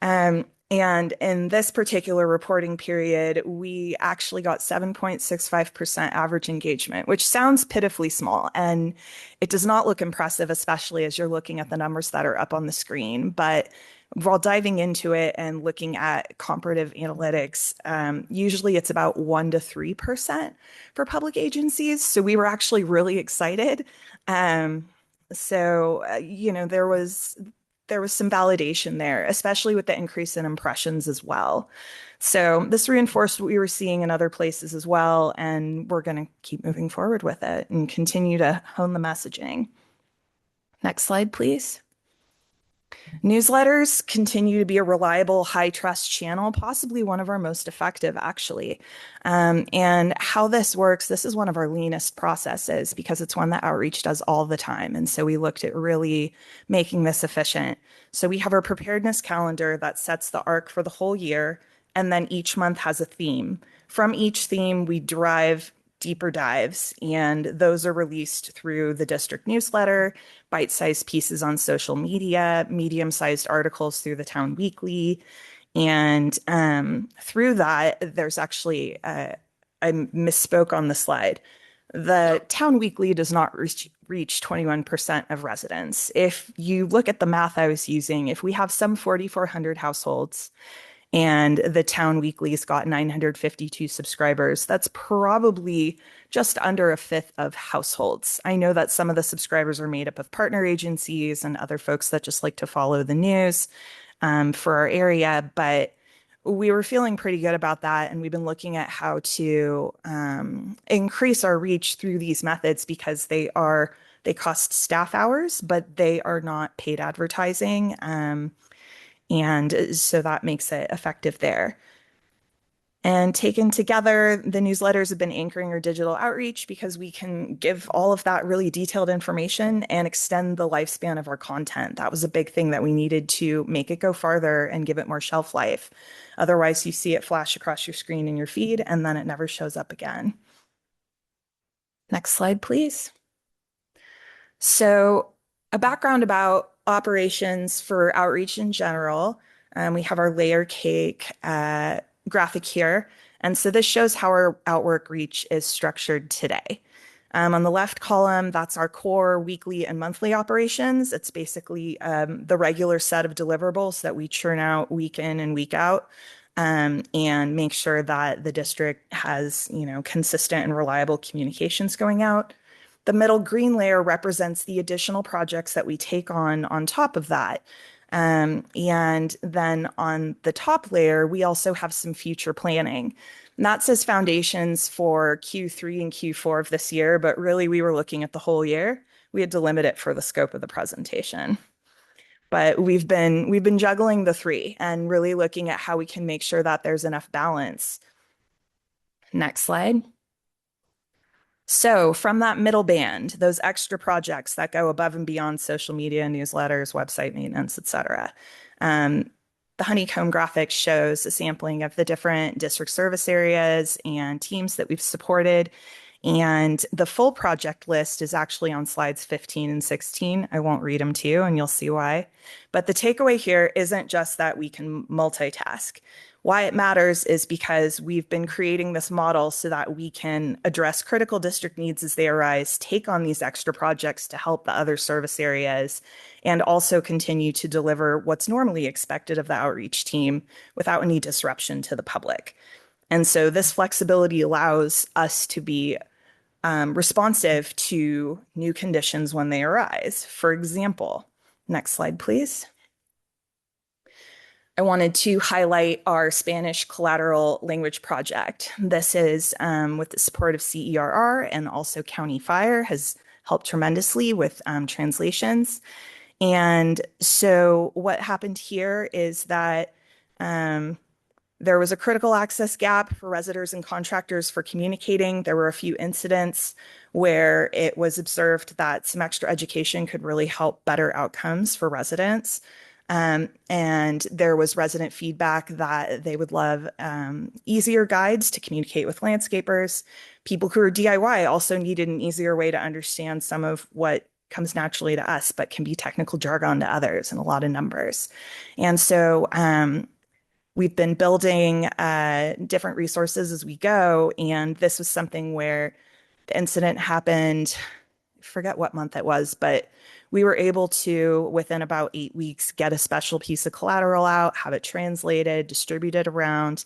And in this particular reporting period, we actually got 7.65% average engagement, which sounds pitifully small. And it does not look impressive, especially as you're looking at the numbers that are up on the screen. But while diving into it and looking at comparative analytics, usually it's about 1% to 3% for public agencies. So we were actually really excited. There was some validation there, especially with the increase in impressions as well. So this reinforced what we were seeing in other places as well, and we're going to keep moving forward with it and continue to hone the messaging. Next slide, please. Newsletters continue to be a reliable, high-trust channel, possibly one of our most effective, actually. And how this works, this is one of our leanest processes because it's one that Outreach does all the time. And so we looked at really making this efficient. So we have our preparedness calendar that sets the arc for the whole year, and then each month has a theme. From each theme, we derive deeper dives, and those are released through the district newsletter, bite-sized pieces on social media, medium-sized articles through the town weekly. And through that, there's actually, I misspoke on the slide. The town weekly does not reach 21% of residents. If you look at the math I was using, if we have some 4,400 households, and the town weekly's got 952 subscribers, that's probably just under a fifth of households. I know that some of the subscribers are made up of partner agencies and other folks that just like to follow the news for our area, but we were feeling pretty good about that. And we've been looking at how to increase our reach through these methods because they cost staff hours, but they are not paid advertising. And so that makes it effective there. And taken together, the newsletters have been anchoring our digital outreach because we can give all of that really detailed information and extend the lifespan of our content. That was a big thing that we needed to make it go farther and give it more shelf life. Otherwise, you see it flash across your screen in your feed, and then it never shows up again. Next slide, please. So a background about operations for outreach in general. We have our layer cake graphic here. And so this shows how our outwork reach is structured today. On the left column, that's our core weekly and monthly operations. It's basically the regular set of deliverables that we churn out week in and week out, and make sure that the district has, consistent and reliable communications going out. The middle green layer represents the additional projects that we take on top of that. And then on the top layer, we also have some future planning. And that says foundations for Q3 and Q4 of this year, but really we were looking at the whole year. We had to limit it for the scope of the presentation. But we've been juggling the three and really looking at how we can make sure that there's enough balance. Next slide. So from that middle band, those extra projects that go above and beyond social media, newsletters, website maintenance, etc. The honeycomb graphic shows a sampling of the different district service areas and teams that we've supported. And the full project list is actually on slides 15 and 16. I won't read them to you and you'll see why. But the takeaway here isn't just that we can multitask. Why it matters is because we've been creating this model so that we can address critical district needs as they arise, take on these extra projects to help the other service areas, and also continue to deliver what's normally expected of the outreach team without any disruption to the public. And so this flexibility allows us to be responsive to new conditions when they arise. For example, next slide, please. I wanted to highlight our Spanish collateral language project. This is with the support of CERR, and also County Fire has helped tremendously with translations. And so what happened here is that there was a critical access gap for residents and contractors for communicating. There were a few incidents where it was observed that some extra education could really help better outcomes for residents. And there was resident feedback that they would love easier guides to communicate with landscapers. People who are DIY also needed an easier way to understand some of what comes naturally to us, but can be technical jargon to others and a lot of numbers. And so we've been building different resources as we go. And this was something where the incident happened, I forget what month it was, but we were able to, within about 8 weeks, get a special piece of collateral out, have it translated, distributed around.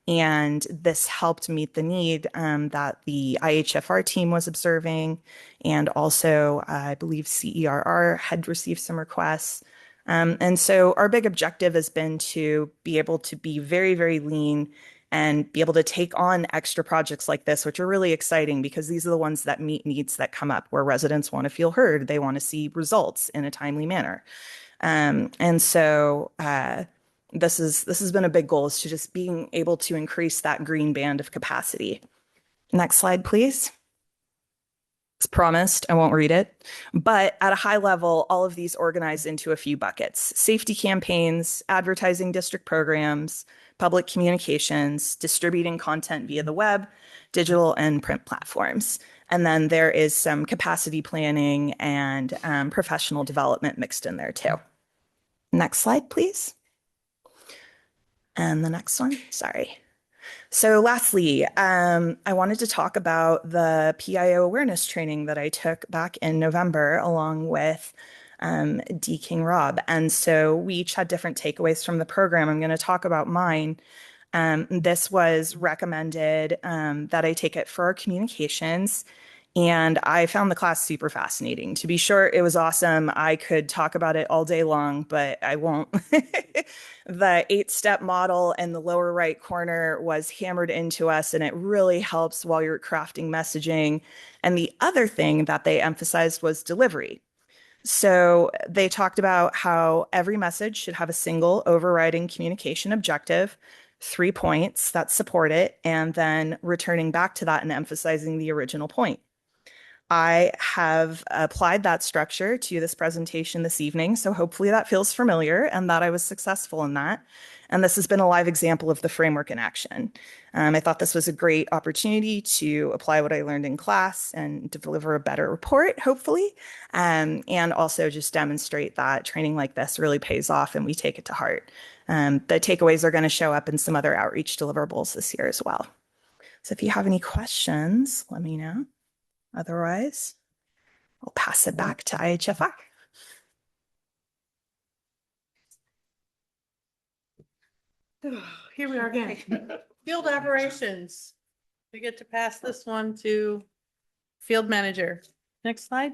And this helped meet the need that the IHFR team was observing. And also, I believe CERR had received some requests. And so our big objective has been to be able to be very, very lean and be able to take on extra projects like this, which are really exciting because these are the ones that meet needs that come up where residents want to feel heard. They want to see results in a timely manner. And so this has been a big goal, is to just being able to increase that green band of capacity. Next slide, please. As promised, I won't read it, but at a high level, all of these organize into a few buckets: safety campaigns, advertising district programs, public communications, distributing content via the web, digital and print platforms. And then there is some capacity planning and professional development mixed in there too. Next slide, please. And the next one, sorry. So lastly, I wanted to talk about the PIO awareness training that I took back in November along with D. King Rob. And so we each had different takeaways from the program. I'm going to talk about mine. This was recommended that I take it for our communications. And I found the class super fascinating. To be sure, it was awesome. I could talk about it all day long, but I won't. The 8-step model in the lower right corner was hammered into us, and it really helps while you're crafting messaging. And the other thing that they emphasized was delivery. So they talked about how every message should have a single overriding communication objective, 3 points that support it, and then returning back to that and emphasizing the original point. I have applied that structure to this presentation this evening, so hopefully that feels familiar and that I was successful in that. And this has been a live example of the framework in action. I thought this was a great opportunity to apply what I learned in class and to deliver a better report, hopefully, and also just demonstrate that training like this really pays off and we take it to heart. The takeaways are going to show up in some other outreach deliverables this year as well. So if you have any questions, let me know. Otherwise, I'll pass it back to IHFI. Here we are again. Field operations. We get to pass this one to field manager. Next slide.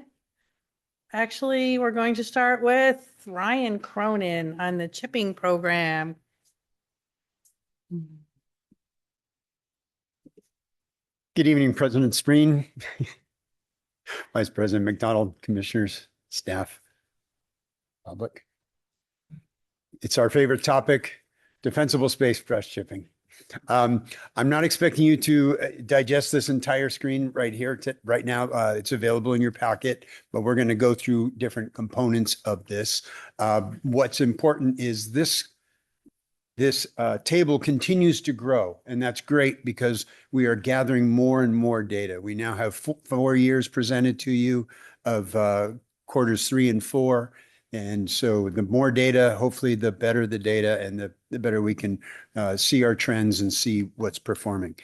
Actually, we're going to start with Ryan Cronin on the chipping program. Good evening, President Spreen, Vice President McDonald, commissioners, staff, public. It's our favorite topic, defensible space brush chipping. I'm not expecting you to digest this entire screen right here right now. It's available in your packet, but we're going to go through different components of this. What's important is this table continues to grow, and that's great because we are gathering more and more data. We now have 4 years presented to you of quarters 3 and 4. And so the more data, hopefully the better the data and the better we can see our trends and see what's performing.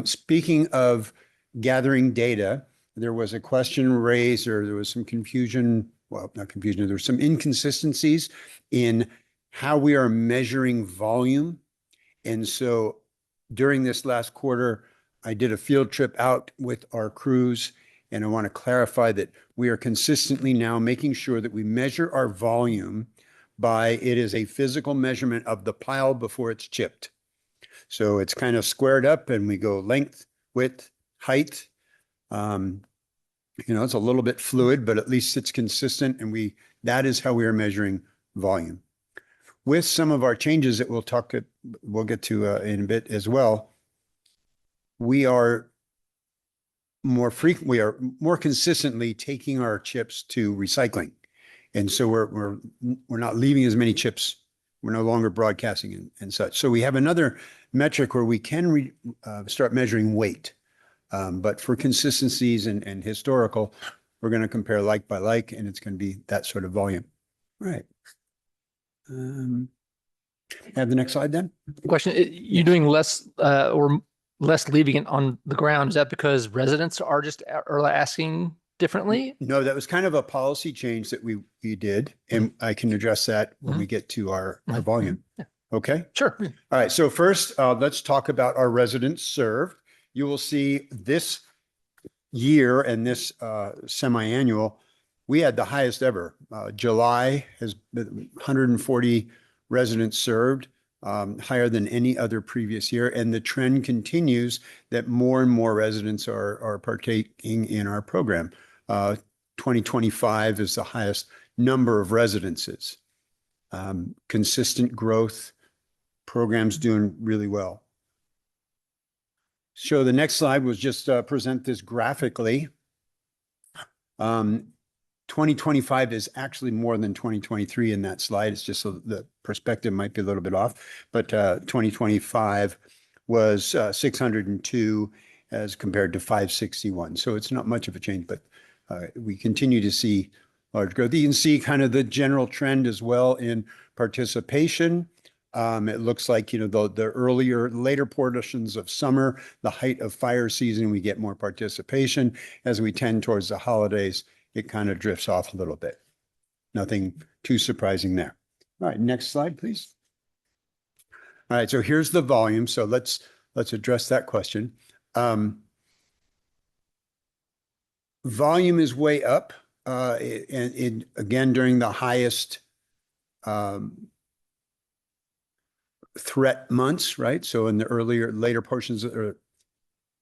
Speaking of gathering data, there was a question raised, or there was some confusion, well, not confusion, there were some inconsistencies in how we are measuring volume. And so during this last quarter, I did a field trip out with our crews, and I want to clarify that we are consistently now making sure that we measure our volume by, it is a physical measurement of the pile before it's chipped. So it's kind of squared up and we go length, width, height. It's a little bit fluid, but at least it's consistent, and that is how we are measuring volume. With some of our changes that we'll get to in a bit as well, we are more consistently taking our chips to recycling. And so we're not leaving as many chips. We're no longer broadcasting and such. So we have another metric where we can start measuring weight. But for consistencies and historical, we're going to compare like by like, and it's going to be that sort of volume. All right. Have the next slide then. Question, you're doing less or less leaving it on the ground. Is that because residents are asking differently? No, that was kind of a policy change that we did, and I can address that when we get to our volume. Yeah. Okay? Sure. All right. So first, let's talk about our residents served. You will see this year and this semi-annual, we had the highest ever. July has been 140 residents served, higher than any other previous year. And the trend continues that more and more residents are partaking in our program. 2025 is the highest number of residences. Consistent growth, programs doing really well. So the next slide was just present this graphically. 2025 is actually more than 2023 in that slide. It's just so the perspective might be a little bit off, but 2025 was 602 as compared to 561. So it's not much of a change, but we continue to see large growth. You can see kind of the general trend as well in participation. It looks like, the later portions of summer, the height of fire season, we get more participation. As we tend towards the holidays, it kind of drifts off a little bit. Nothing too surprising there. All right, next slide, please. All right, so here's the volume. So let's address that question. Volume is way up, and again, during the highest threat months, right? So in the later portions or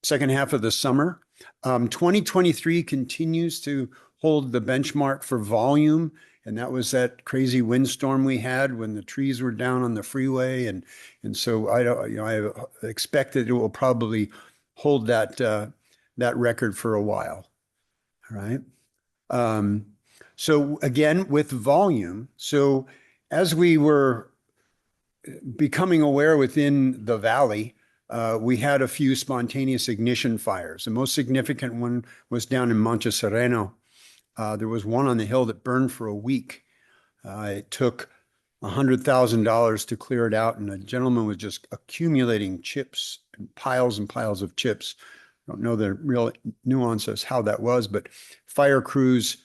second half of the summer, 2023 continues to hold the benchmark for volume. And that was that crazy windstorm we had when the trees were down on the freeway. And so I expect that it will probably hold that record for a while. All right. So again, with volume, so as we were becoming aware within the valley, we had a few spontaneous ignition fires. The most significant one was down in Monte Sereno. There was one on the hill that burned for a week. It took $100,000 to clear it out, and a gentleman was just accumulating chips and piles of chips don't know the real nuance as how that was, but fire crews,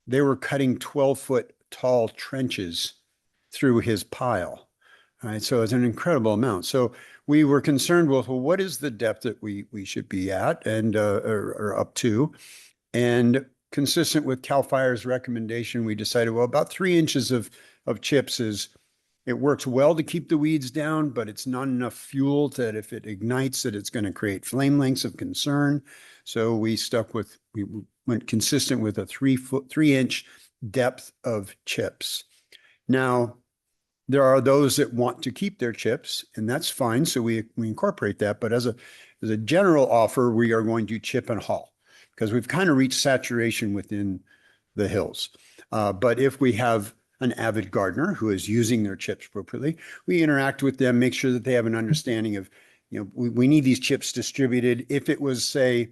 they were cutting 12-foot tall trenches through his pile. All right, so it's an incredible amount. So we were concerned with, well, what is the depth that we should be at and or up to? And consistent with CAL FIRE's recommendation, we decided, well, about 3 inches of chips it works well to keep the weeds down, but it's not enough fuel that if it ignites, that it's going to create flame lengths of concern. So we went consistent with a 3-inch depth of chips. Now, there are those that want to keep their chips, and that's fine. So we incorporate that. But as a general offer, we are going to chip and haul because we've kind of reached saturation within the hills. But if we have an avid gardener who is using their chips appropriately, we interact with them, make sure that they have an understanding of, we need these chips distributed. If it was, say,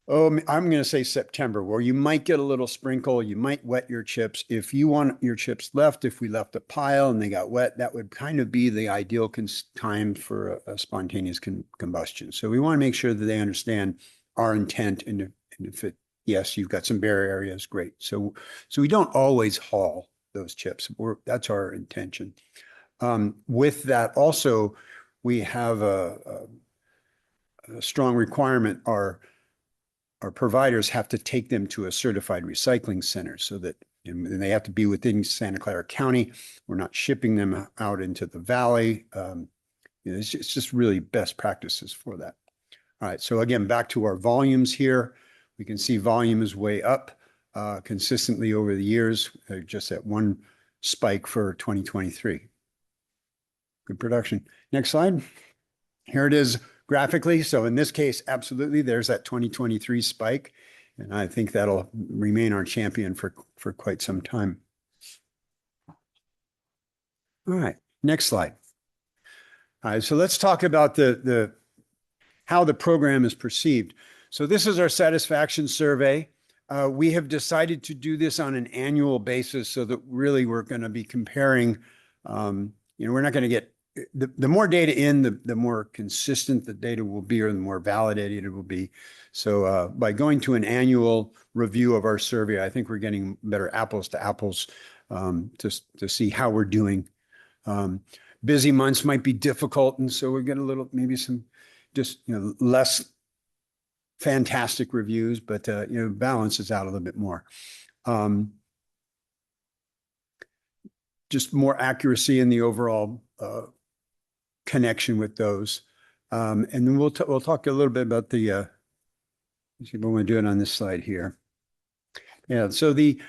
I'm going to say September, where you might get a little sprinkle, you might wet your chips. If you want your chips left, if we left a pile and they got wet, that would kind of be the ideal time for a spontaneous combustion. So we want to make sure that they understand our intent, and if it, yes, you've got some bare areas, great. So we don't always haul those chips. That's our intention. With that, also, we have a strong requirement. Our providers have to take them to a certified recycling center so that, and they have to be within Santa Clara County. We're not shipping them out into the valley. It's just really best practices for that. All right, so again, back to our volumes here. We can see volume is way up consistently over the years, just at one spike for 2023. Good production. Next slide. Here it is graphically. So in this case, absolutely, there's that 2023 spike. And I think that'll remain our champion for quite some time. All right, next slide. All right, so let's talk about how the program is perceived. So this is our satisfaction survey. We have decided to do this on an annual basis so that really we're going to be comparing, we're not going to get, the more data in, the more consistent the data will be, or the more validated it will be. So by going to an annual review of our survey, I think we're getting better apples to apples to see how we're doing. Busy months might be difficult, and so we're getting a little, maybe some just less fantastic reviews, but balances out a little bit more. Just more accuracy in the overall connection with those. And then we'll talk a little bit about the, let's see if I want to do it on this slide here. Yeah, so the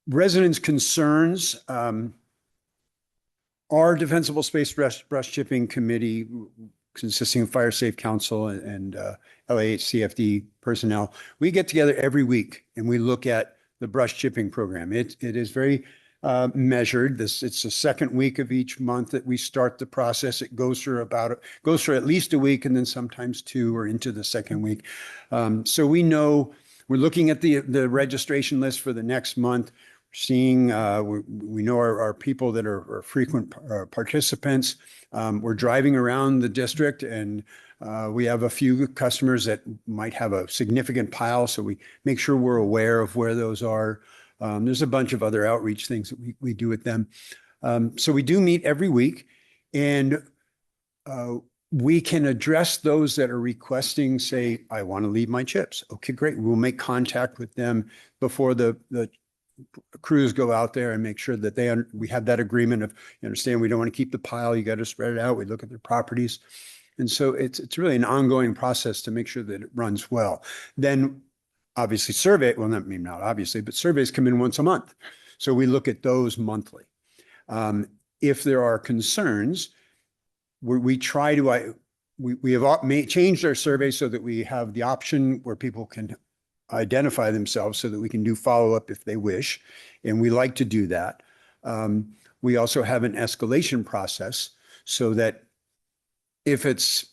residents' concerns, our Defensible Space Brush Chipping Committee, consisting of Fire Safe Council and LAHCFD personnel, we get together every week and we look at the brush chipping program. It is very measured. It's the second week of each month that we start the process. It goes for at least a week, and then sometimes 2 or into the second week. So we know we're looking at the registration list for the next month. Seeing, we know our people that are frequent participants. We're driving around the district, and we have a few customers that might have a significant pile, so we make sure we're aware of where those are. There's a bunch of other outreach things that we do with them. So we do meet every week, and we can address those that are requesting, say, I want to leave my chips. Okay, great. We'll make contact with them before the crews go out there and make sure that we have that agreement of, you understand, we don't want to keep the pile, you got to spread it out. We look at their properties. And so it's really an ongoing process to make sure that it runs well. Then obviously not obviously, but surveys come in once a month. So we look at those monthly. If there are concerns, we try to, we have changed our survey so that we have the option where people can identify themselves so that we can do follow-up if they wish. And we like to do that. We also have an escalation process so that if it's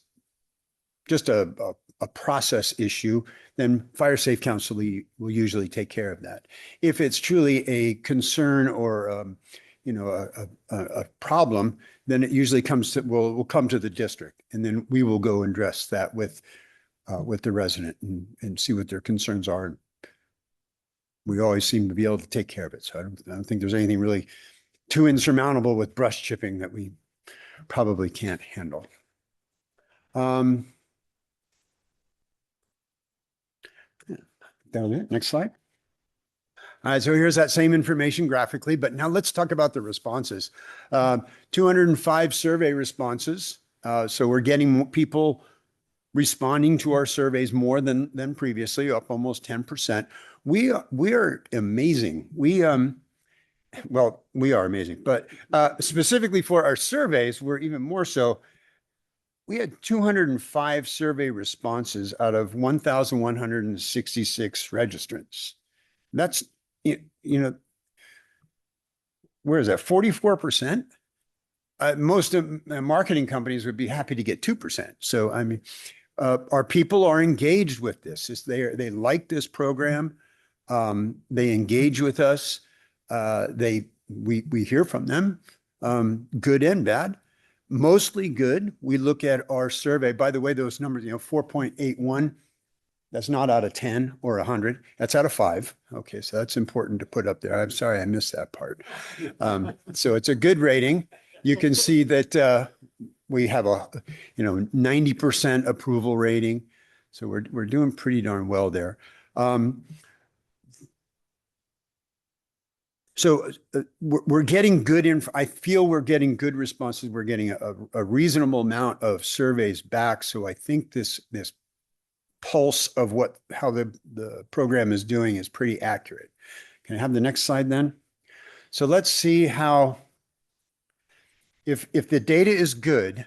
just a process issue, then Fire Safe Council will usually take care of that. If it's truly a concern or a problem, then it usually will come to the district, and then we will go and address that with with the resident and see what their concerns are. And we always seem to be able to take care of it. So I don't think there's anything really too insurmountable with brush chipping that we probably can't handle. That'll do it. Next slide. All right, so here's that same information graphically, but now let's talk about the responses. 205 survey responses. So we're getting people responding to our surveys more than previously, up almost 10%. We are amazing. We are amazing, but specifically for our surveys, we're even more so. We had 205 survey responses out of 1,166 registrants. That's, where is that? 44%? Most of marketing companies would be happy to get 2%. So, I mean, our people are engaged with this. They like this program. They engage with us. We hear from them, good and bad. Mostly good. We look at our survey. By the way, those numbers, 4.81, that's not out of 10 or 100. That's out of 5. Okay, so that's important to put up there. I'm sorry I missed that part. So it's a good rating. You can see that we have a 90% approval rating. So we're doing pretty darn well there. So we're getting good I feel we're getting good responses. We're getting a reasonable amount of surveys back. So I think this pulse of how the program is doing is pretty accurate. Can I have the next slide then? So let's see how, if the data is good,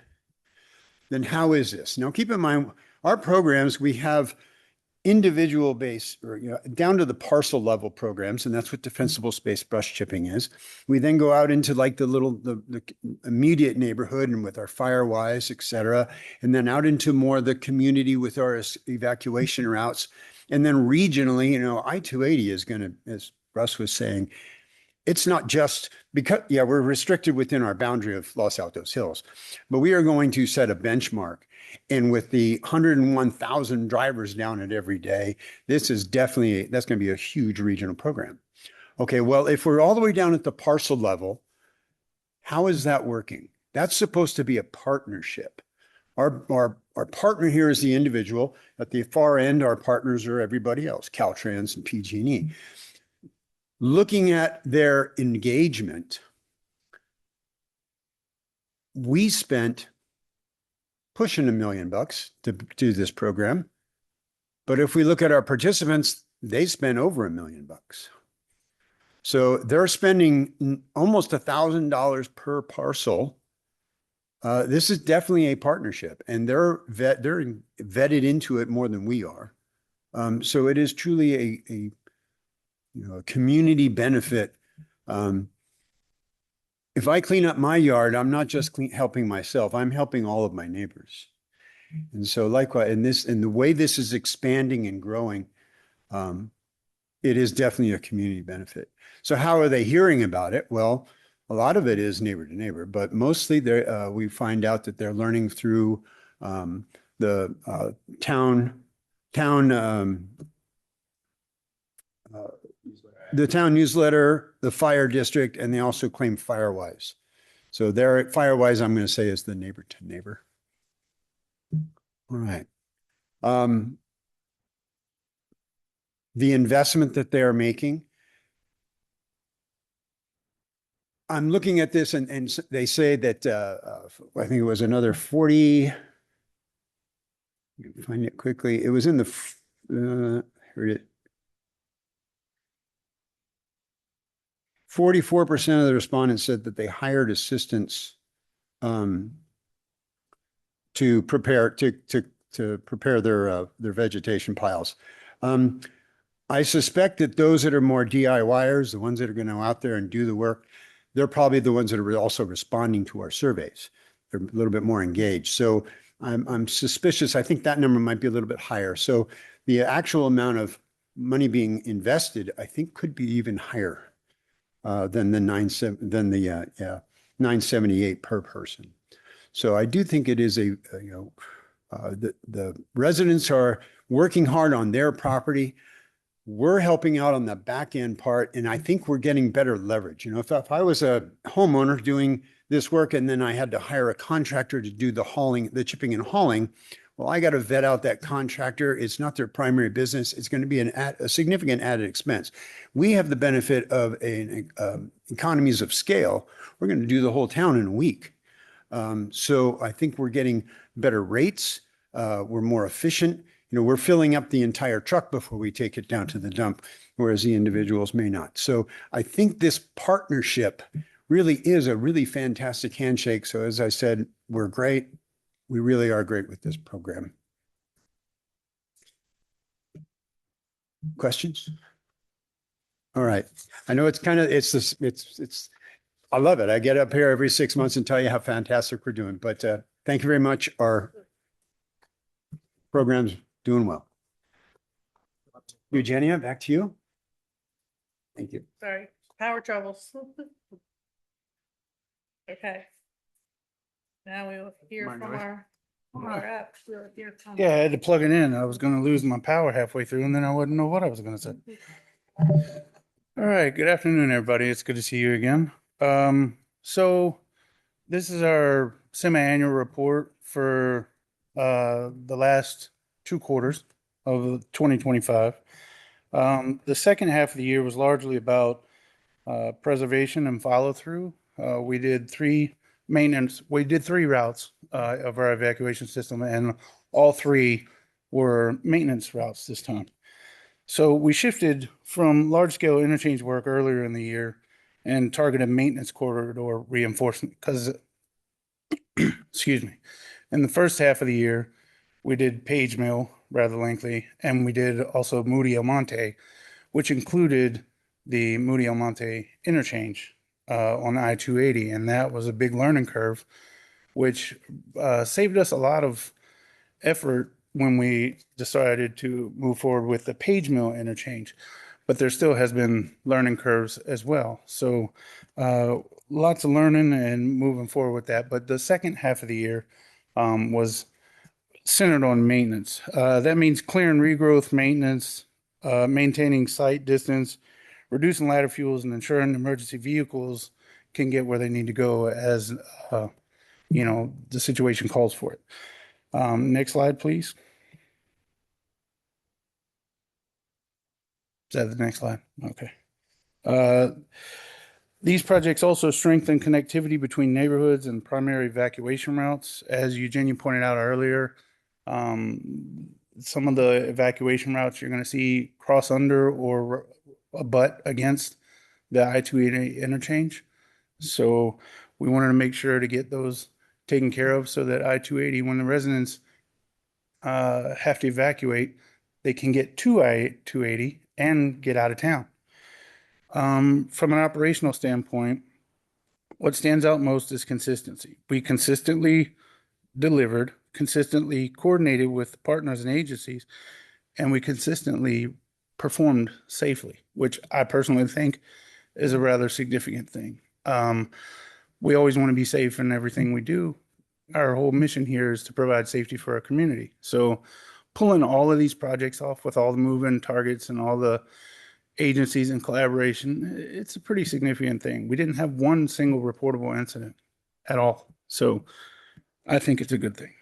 then how is this? Now keep in mind, our programs, we have individual base or down to the parcel level programs, and that's what defensible space brush chipping is. We then go out into like the immediate neighborhood and with our firewise, et cetera, and then out into more the community with our evacuation routes. And then regionally, I-280 is going to, as Russ was saying, it's not just because, we're restricted within our boundary of Los Altos Hills, but we are going to set a benchmark. And with the 101,000 drivers down it every day, that's going to be a huge regional program. Okay, well, if we're all the way down at the parcel level, how is that working? That's supposed to be a partnership. Our partner here is the individual. At the far end, our partners are everybody else, Caltrans and PG&E. Looking at their engagement, we spent pushing $1 million to do this program. But if we look at our participants, they spent over $1 million. So they're spending almost $1,000 per parcel. This is definitely a partnership, and they're vetted into it more than we are. So it is truly a community benefit. If I clean up my yard, I'm not just helping myself, I'm helping all of my neighbors. And so likewise, in the way this is expanding and growing, it is definitely a community benefit. So how are they hearing about it? Well, a lot of it is neighbor to neighbor, but mostly we find out that they're learning through the town newsletter, the fire district, and they also claim Firewise. So there at Firewise, I'm going to say is the neighbor to neighbor. All right. The investment that they're making. I'm looking at this and they say that, I think it was another 40, you can find it quickly. It was in the, here it is. 44% of the respondents said that they hired assistants to prepare their vegetation piles. I suspect that those that are more DIYers, the ones that are going to go out there and do the work, they're probably the ones that are also responding to our surveys. They're a little bit more engaged. So I'm suspicious. I think that number might be a little bit higher. So the actual amount of money being invested, I think, could be even higher than the 978 per person. So I do think it is a The residents are working hard on their property. We're helping out on the back end part, and I think we're getting better leverage. You know, if I was a homeowner doing this work and then I had to hire a contractor to do the hauling, the chipping and hauling, well, I got to vet out that contractor. It's not their primary business. It's going to be a significant added expense. We have the benefit of economies of scale. We're going to do the whole town in a week. So I think we're getting better rates. We're more efficient. You know, we're filling up the entire truck before we take it down to the dump, whereas the individuals may not. So I think this partnership really is a really fantastic handshake. So as I said, we're great. We really are great with this program. Questions? All right. I know it's kind of, I love it. I get up here every 6 months and tell you how fantastic we're doing, but thank you very much. Our program's doing well. Eugenia, back to you. Thank you. Sorry, power troubles. Okay. Now we will hear from our rep. We'll hear from- Yeah, I had to plug it in. I was going to lose my power halfway through, and then I wouldn't know what I was going to say. All right. Good afternoon, everybody. It's good to see you again. So this is our semi-annual report for the last 2 quarters of 2025. The second half of the year was largely about preservation and follow through. We did 3 routes of our evacuation system, and all 3 were maintenance routes this time. So we shifted from large scale interchange work earlier in the year and targeted maintenance corridor reinforcement because, excuse me, in the first half of the year, we did Page Mill, rather lengthy, and we did also Moody El Monte, which included the Moody El Monte interchange on I-280, and that was a big learning curve, which saved us a lot of effort when we decided to move forward with the Page Mill interchange. But there still has been learning curves as well. So lots of learning and moving forward with that. But the second half of the year was centered on maintenance. That means clearing regrowth maintenance, maintaining site distance, reducing ladder fuels, and ensuring emergency vehicles can get where they need to go as the situation calls for it. Next slide, please. Is that the next slide? Okay. These projects also strengthen connectivity between neighborhoods and primary evacuation routes. As Eugenia pointed out earlier, some of the evacuation routes you're going to see cross under or abut against the I-280 interchange. So we wanted to make sure to get those taken care of so that I-280, when the residents have to evacuate, they can get to I-280 and get out of town. From an operational standpoint, what stands out most is consistency. We consistently delivered, consistently coordinated with partners and agencies, and we consistently performed safely, which I personally think is a rather significant thing. We always want to be safe in everything we do. Our whole mission here is to provide safety for our community. So pulling all of these projects off with all the moving targets and all the agencies in collaboration, it's a pretty significant thing. We didn't have one single reportable incident at all. So I think it's a good thing.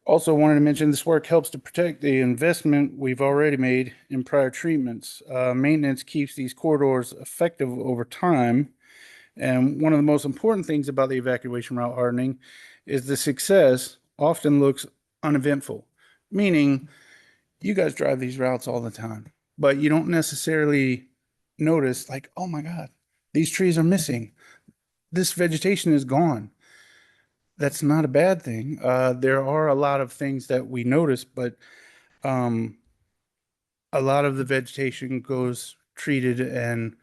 Also wanted to mention this work helps to protect the investment we've already made in prior treatments. Maintenance keeps these corridors effective over time. And one of the most important things about the evacuation route hardening is the success often looks uneventful, meaning you guys drive these routes all the time, but you don't necessarily notice like, oh my God, these trees are missing. This vegetation is gone. That's not a bad thing. There are a lot of things that we notice, but a lot of the vegetation goes treated and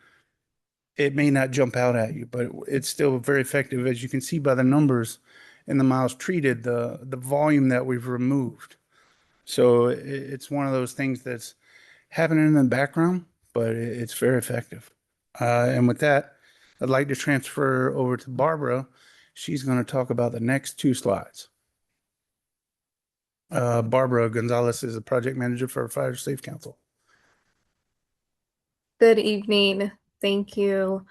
it may not jump out at you, but it's still very effective. As you can see by the numbers in the miles treated, the volume that we've removed. So it's one of those things that's happening in the background, but it's very effective. And with that, I'd like to transfer over to Barbara. She's going to talk about the next 2 slides. Barbara Gonzalez is the project manager for Fire Safe Council. Good evening. Thank you.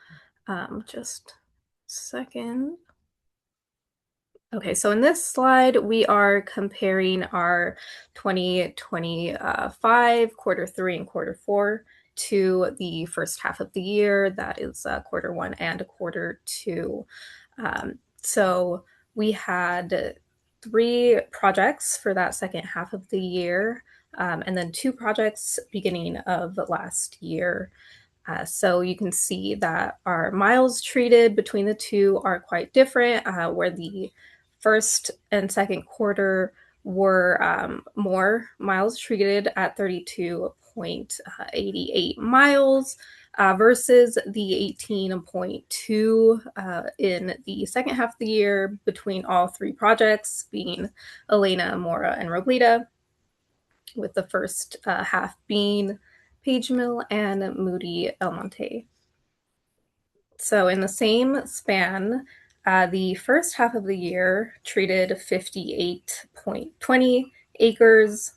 Just a second. Okay, so in this slide, we are comparing our 2025 quarter 3 and quarter 4 to the first half of the year. That is quarter 1 and quarter 2. So we had 3 projects for that second half of the year, and then 2 projects beginning of last year. So you can see that our miles treated between the two are quite different, where the first and second quarter were more miles treated at 32.88 miles versus the 18.2 in the second half of the year between all 3 projects, being Elena, Mora, and Roblita, with the first half being Page Mill and Moody El Monte. So in the same span, the first half of the year treated 58.20 acres,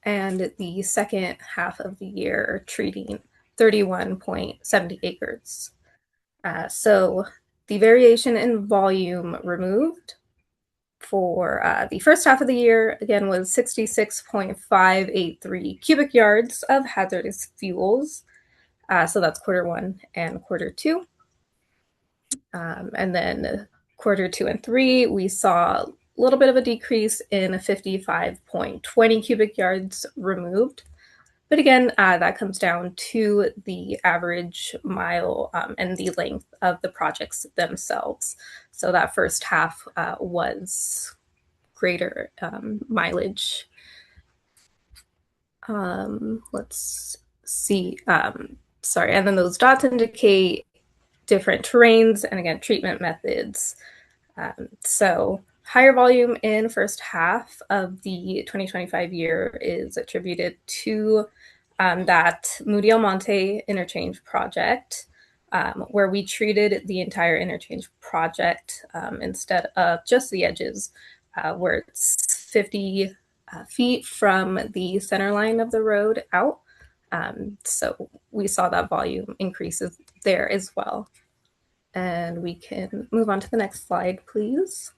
and the second half of the year treating 31.70 acres. So the variation in volume removed for the first half of the year, again, was 66.583 cubic yards of hazardous fuels. So that's quarter 1 and quarter 2. And then quarter 2 and 3, we saw a little bit of a decrease in 55.20 cubic yards removed. But again, that comes down to the average mile and the length of the projects themselves. So that first half was greater mileage. Let's see. Sorry, and then those dots indicate different terrains and again, treatment methods. So higher volume in first half of the 2025 year is attributed to that Moody El Monte interchange project, where we treated the entire interchange project instead of just the edges, where it's 50 feet from the center line of the road out. So we saw that volume increases there as well. And we can move on to the next slide, please.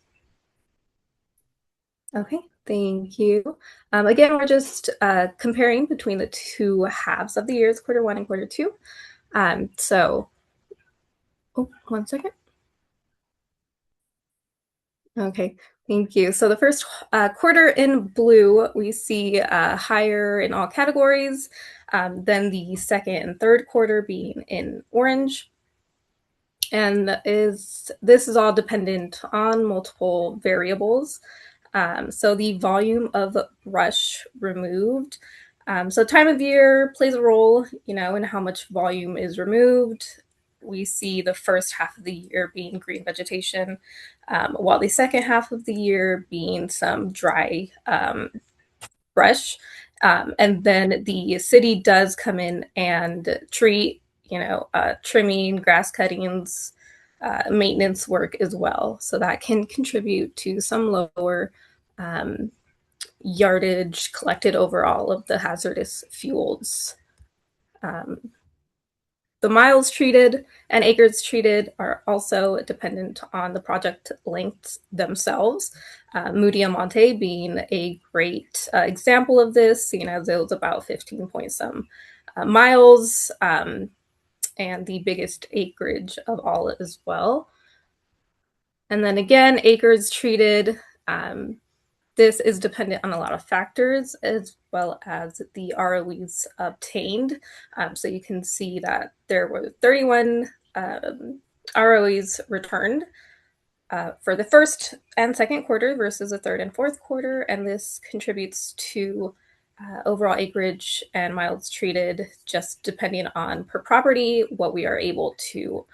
Okay, thank you. Again, we're just comparing between the 2 halves of the years, quarter 1 and quarter 2. One second. Okay, thank you. So the first quarter in blue, we see higher in all categories than the second and third quarter being in orange. And this is all dependent on multiple variables. So the volume of brush removed. So time of year plays a role, in how much volume is removed. We see the first half of the year being green vegetation, while the second half of the year being some dry brush. And then the city does come in and treat, trimming, grass cuttings, maintenance work as well. So that can contribute to some lower yardage collected overall of the hazardous fuels. The miles treated and acres treated are also dependent on the project lengths themselves. Moody El Monte being a great example of this, it was about 15 point some miles, and the biggest acreage of all as well. And then again, acres treated, this is dependent on a lot of factors as well as the ROEs obtained. So you can see that there were 31 ROEs returned for the first and second quarter versus the third and fourth quarter. And this contributes to overall acreage and miles treated, just depending on per property, what we are able to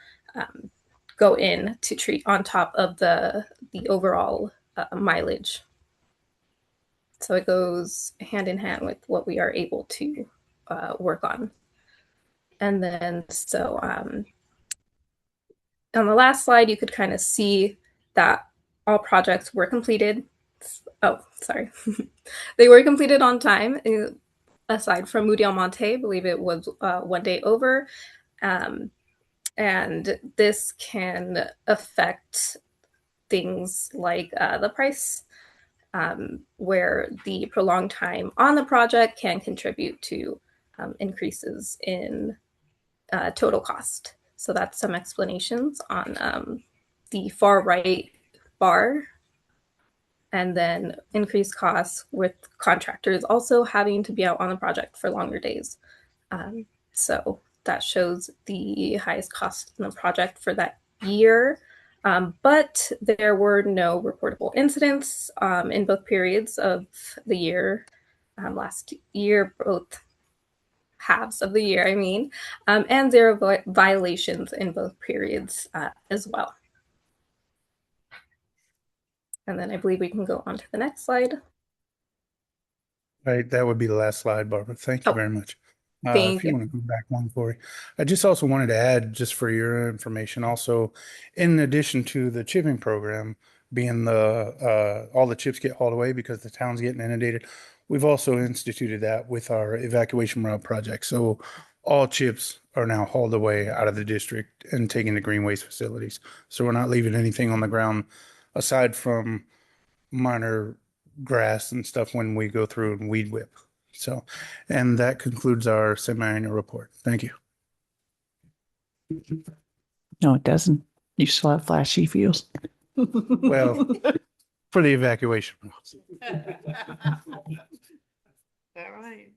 go in to treat on top of the overall mileage. So it goes hand in hand with what we are able to work on. And then, so on the last slide, you could kind of see that all projects were completed Oh, sorry. They were completed on time, aside from Moody Almonte. I believe it was 1 day over. And this can affect things like the price, where the prolonged time on the project can contribute to increases in total cost. So that's some explanations on the far right bar. And then increased costs with contractors also having to be out on the project for longer days. So that shows the highest cost in the project for that year. But there were no reportable incidents in both periods of the year. Last year, both halves of the year, I mean, and zero violations in both periods as well. And then I believe we can go on to the next slide. Right, that would be the last slide, Barbara. Thank you very much. Thank If you you. want to go back one, Corey. I just also wanted to add, just for your information, also, in addition to the chipping program being the all the chips get hauled away because the town's getting inundated, we've also instituted that with our evacuation route project. So all chips are now hauled away out of the district and taken to green waste facilities. So we're not leaving anything on the ground aside from minor grass and stuff when we go through and weed whip. So, and that concludes our semi-annual report. Thank you. No, it doesn't. You still have flashy fuels. Well, for the evacuation routes. All right.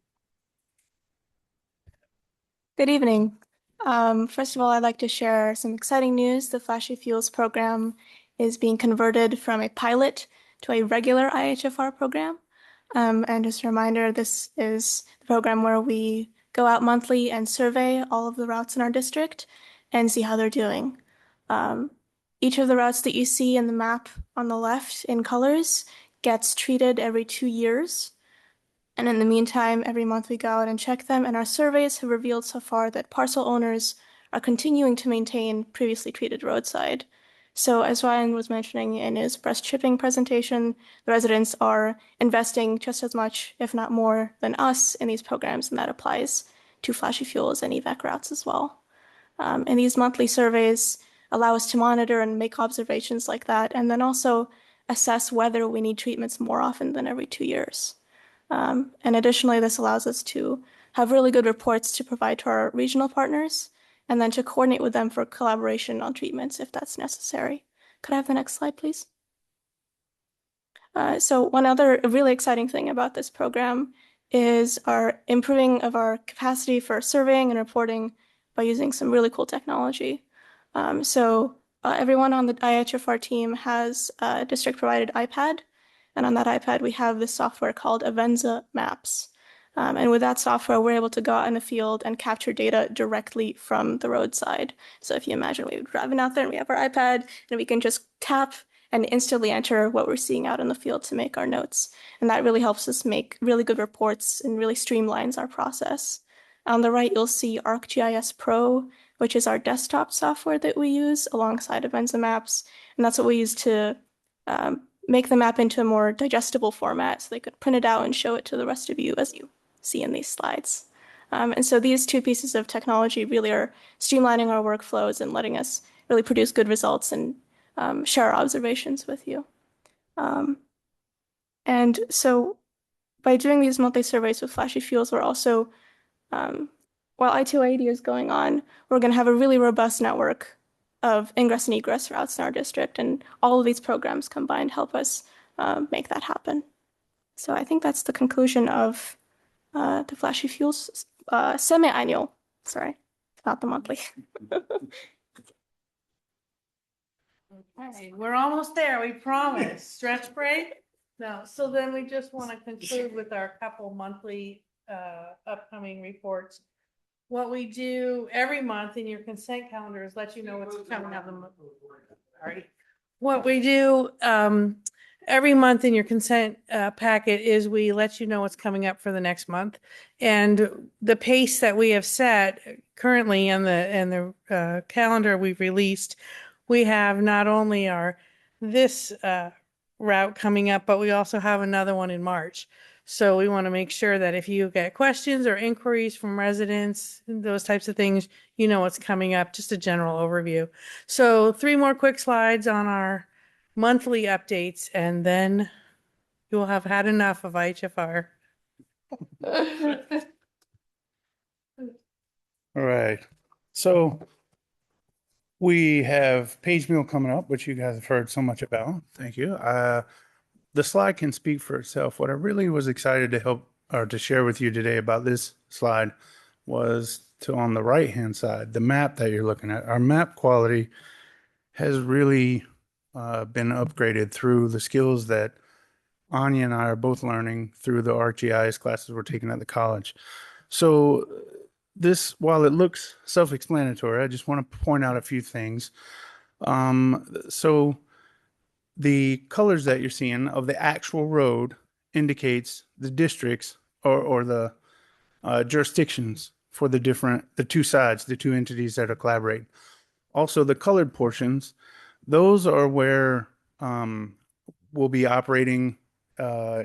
Good evening. First of all, I'd like to share some exciting news. The Flashy Fuels program is being converted from a pilot to a regular IHFR program. And just a reminder, this is the program where we go out monthly and survey all of the routes in our district and see how they're doing. Each of the routes that you see in the map on the left in colors gets treated every 2 years. And in the meantime, every month we go out and check them, and our surveys have revealed so far that parcel owners are continuing to maintain previously treated roadside. So as Ryan was mentioning in his breast chipping presentation, the residents are investing just as much, if not more, than us in these programs, and that applies to Flashy Fuels and evac routes as well. And these monthly surveys allow us to monitor and make observations like that, and then also assess whether we need treatments more often than every 2 years. And additionally, this allows us to have really good reports to provide to our regional partners, and then to coordinate with them for collaboration on treatments if that's necessary. Could I have the next slide, please? So one other really exciting thing about this program is our improving of our capacity for surveying and reporting by using some really cool technology. Everyone on the IHFR team has a district-provided iPad, and on that iPad we have this software called Avenza Maps. And with that software, we're able to go out in the field and capture data directly from the roadside. So if you imagine we were driving out there and we have our iPad, and we can just tap and instantly enter what we're seeing out in the field to make our notes. And that really helps us make really good reports and really streamlines our process. On the right, you'll see ArcGIS Pro, which is our desktop software that we use alongside Avenza Maps. And that's what we use to make the map into a more digestible format so they could print it out and show it to the rest of you as you see in these slides. And so these two pieces of technology really are streamlining our workflows and letting us really produce good results and share our observations with you. And so by doing these monthly surveys with Flashy Fuels, we're also, while I-280 is going on, we're going to have a really robust network of ingress and egress routes in our district, and all of these programs combined help us make that happen. So I think that's the conclusion of the Flashy Fuels semi-annual, sorry, not the monthly. Okay, we're almost there, we promise. Stretch break? No, so then we just want to conclude with our couple monthly upcoming reports. What we do every month in your consent calendar is let you know what's coming up. Sorry. What we do every month in your consent packet is we let you know what's coming up for the next month. And the pace that we have set currently in the calendar we've released, we have not only our this route coming up, but we also have another one in March. So we want to make sure that if you get questions or inquiries from residents, those types of things, you know what's coming up, just a general overview. So 3 more quick slides on our monthly updates, and then you will have had enough of IHFR. All right. So we have page meal coming up, which you guys have heard so much about. Thank you. The slide can speak for itself. What I really was excited to help or to share with you today about this slide was to, on the right-hand side, the map that you're looking at. Our map quality has really been upgraded through the skills that Anya and I are both learning through the ArcGIS classes we're taking at the college. So this, while it looks self-explanatory, I just want to point out a few things. So the colors that you're seeing of the actual road indicates the districts or the jurisdictions for the two sides, the two entities that are collaborating. Also, the colored portions, those are where we'll be operating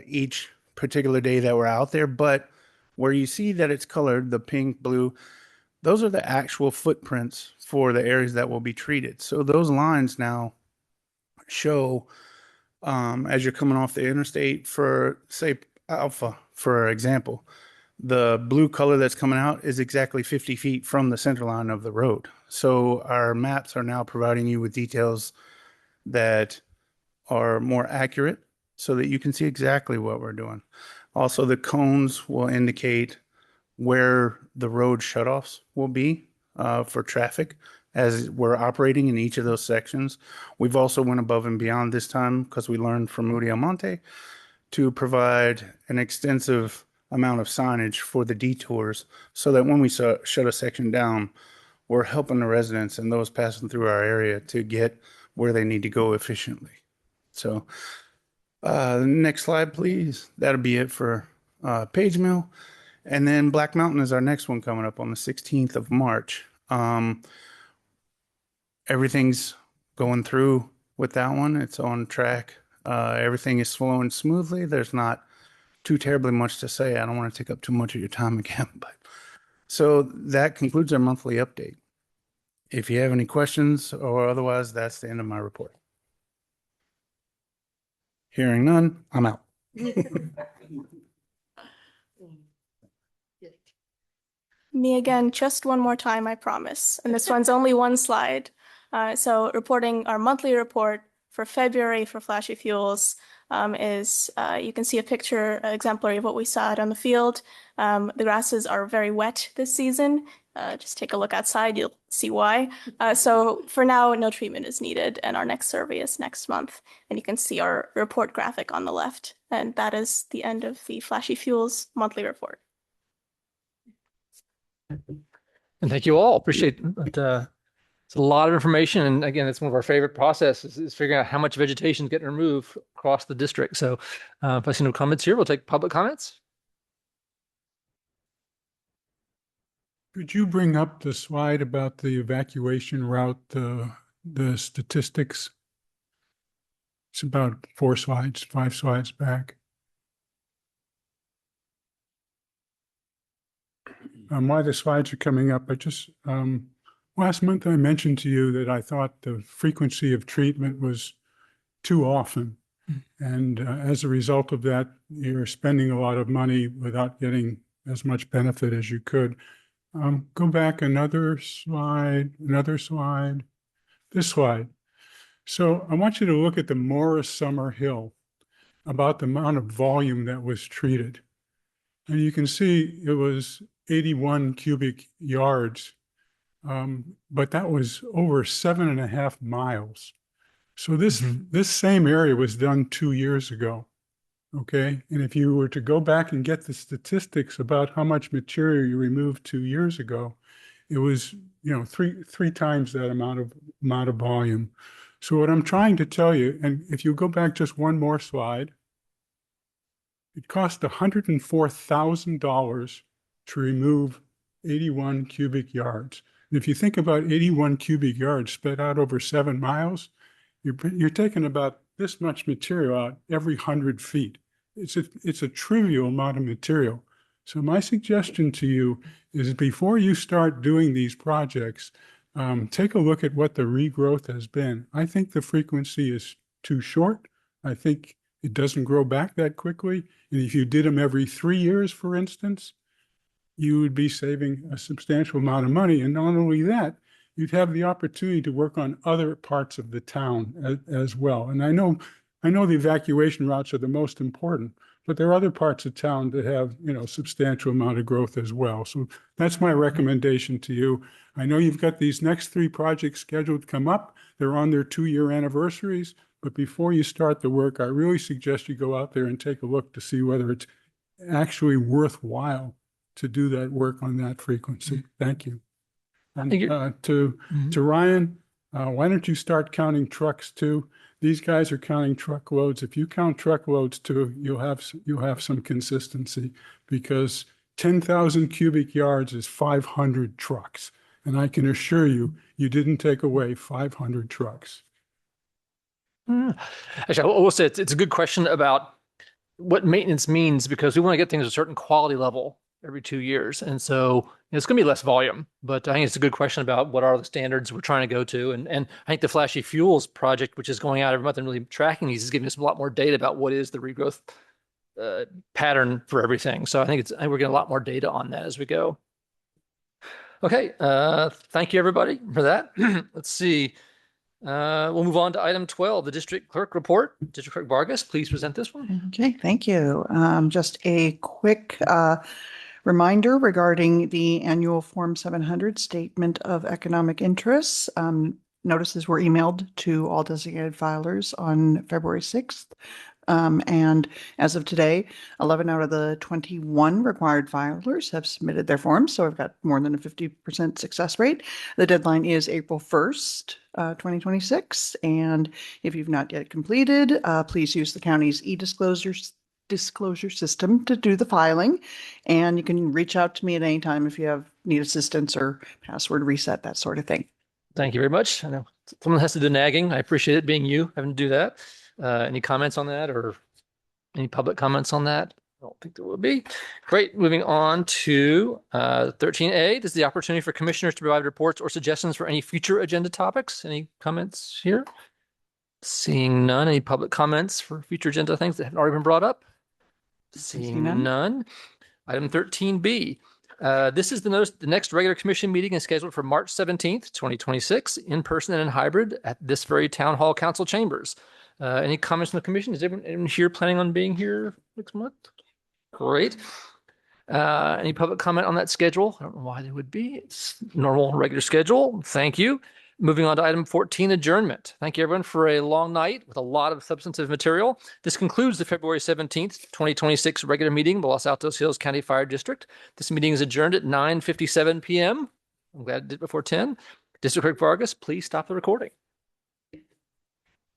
each particular day that we're out there. But where you see that it's colored, the pink, blue, those are the actual footprints for the areas that will be treated. So those lines now show as you're coming off the interstate for, say, Alpha, for example, the blue color that's coming out is exactly 50 feet from the center line of the road. So our maps are now providing you with details that are more accurate so that you can see exactly what we're doing. Also, the cones will indicate where the road shutoffs will be for traffic as we're operating in each of those sections. We've also went above and beyond this time because we learned from Moody Almonte to provide an extensive amount of signage for the detours so that when we shut a section down, we're helping the residents and those passing through our area to get where they need to go efficiently. So next slide, please. That'll be it for Page Mill. And then Black Mountain is our next one coming up on the 16th of March. Everything's going through with that one. It's on track. Everything is flowing smoothly. There's not too terribly much to say. I don't want to take up too much of your time again, but so that concludes our monthly update. If you have any questions or otherwise, that's the end of my report. Hearing none, I'm out. Me again, just one more time, I promise. And this one's only one slide. So reporting our monthly report for February for Flashy Fuels is you can see a picture exemplary of what we saw out on the field. The grasses are very wet this season. Just take a look outside, you'll see why. So for now, no treatment is needed, and our next survey is next month. And you can see our report graphic on the left. And that is the end of the Flashy Fuels monthly report. And thank you all. Appreciate it. It's a lot of information. And again, it's one of our favorite processes is figuring out how much vegetation is getting removed across the district. So if I see no comments here, we'll take public comments. Could you bring up the slide about the evacuation route, the statistics? It's about 4 slides, 5 slides back. Why the slides are coming up, I just, last month I mentioned to you that I thought the frequency of treatment was too often. And as a result of that, you're spending a lot of money without getting as much benefit as you could. Go back another slide, this slide. So I want you to look at the Morris Summer Hill, about the amount of volume that was treated. And you can see it was 81 cubic yards, but that was over 7.5 miles. So this same area was done 2 years ago. Okay, and if you were to go back and get the statistics about how much material you removed 2 years ago, it was, three times that amount of volume. So what I'm trying to tell you, and if you go back just one more slide, it cost $104,000 to remove 81 cubic yards. And if you think about 81 cubic yards spread out over 7 miles, you're taking about this much material out every 100 feet. It's a trivial amount of material. So my suggestion to you is before you start doing these projects, take a look at what the regrowth has been. I think the frequency is too short. I think it doesn't grow back that quickly. And if you did them every 3 years, for instance, you would be saving a substantial amount of money. And not only that, you'd have the opportunity to work on other parts of the town as well. And I know the evacuation routes are the most important, but there are other parts of town that have, substantial amount of growth as well. So that's my recommendation to you. I know you've got these next 3 projects scheduled to come up. They're on their 2-year anniversaries. But before you start the work, I really suggest you go out there and take a look to see whether it's actually worthwhile to do that work on that frequency. Thank you. And to Ryan, why don't you start counting trucks too? These guys are counting truckloads. If you count truckloads too, you'll have some consistency, because 10,000 cubic yards is 500 trucks. And I can assure you, you didn't take away 500 trucks. Actually, I will say it's a good question about what maintenance means, because we want to get things at a certain quality level every 2 years. And so it's going to be less volume, but I think it's a good question about what are the standards we're trying to go to. And I think the Flashy Fuels project, which is going out every month and really tracking these, is giving us a lot more data about what is the regrowth pattern for everything. So I think we're getting a lot more data on that as we go. Okay. Thank you, everybody, for that. Let's see. We'll move on to item 12, the district clerk report. District Clerk Vargas, please present this one. Okay, thank you. Just a quick reminder regarding the annual Form 700 Statement of Economic Interests. Notices were emailed to all designated filers on February 6th. And as of today, 11 out of the 21 required filers have submitted their forms. So we've got more than a 50% success rate. The deadline is April 1st, 2026. And if you've not yet completed, please use the county's e-disclosure system to do the filing. And you can reach out to me at any time if you need assistance or password reset, that sort of thing. Thank you very much. I know someone has to do nagging. I appreciate it being you having to do that. Any comments on that, or any public comments on that? I don't think there will be. Great. Moving on to 13A. This is the opportunity for commissioners to provide reports or suggestions for any future agenda topics. Any comments here? Seeing none. Any public comments for future agenda things that haven't already been brought up? Seeing none. Item 13B. This is the next regular commission meeting is scheduled for March 17th, 2026, in person and in hybrid at this very town hall council chambers. Any comments from the commission? Is everyone here planning on being here next month? Great. Any public comment on that schedule? I don't know why they would be. It's normal, regular schedule. Thank you. Moving on to item 14, adjournment. Thank you, everyone, for a long night with a lot of substantive material. This concludes the February 17th, 2026 regular meeting of the Los Altos Hills County Fire District. This meeting is adjourned at 9:57 p.m. I'm glad I did it before 10. District Clerk Vargas, please stop the recording.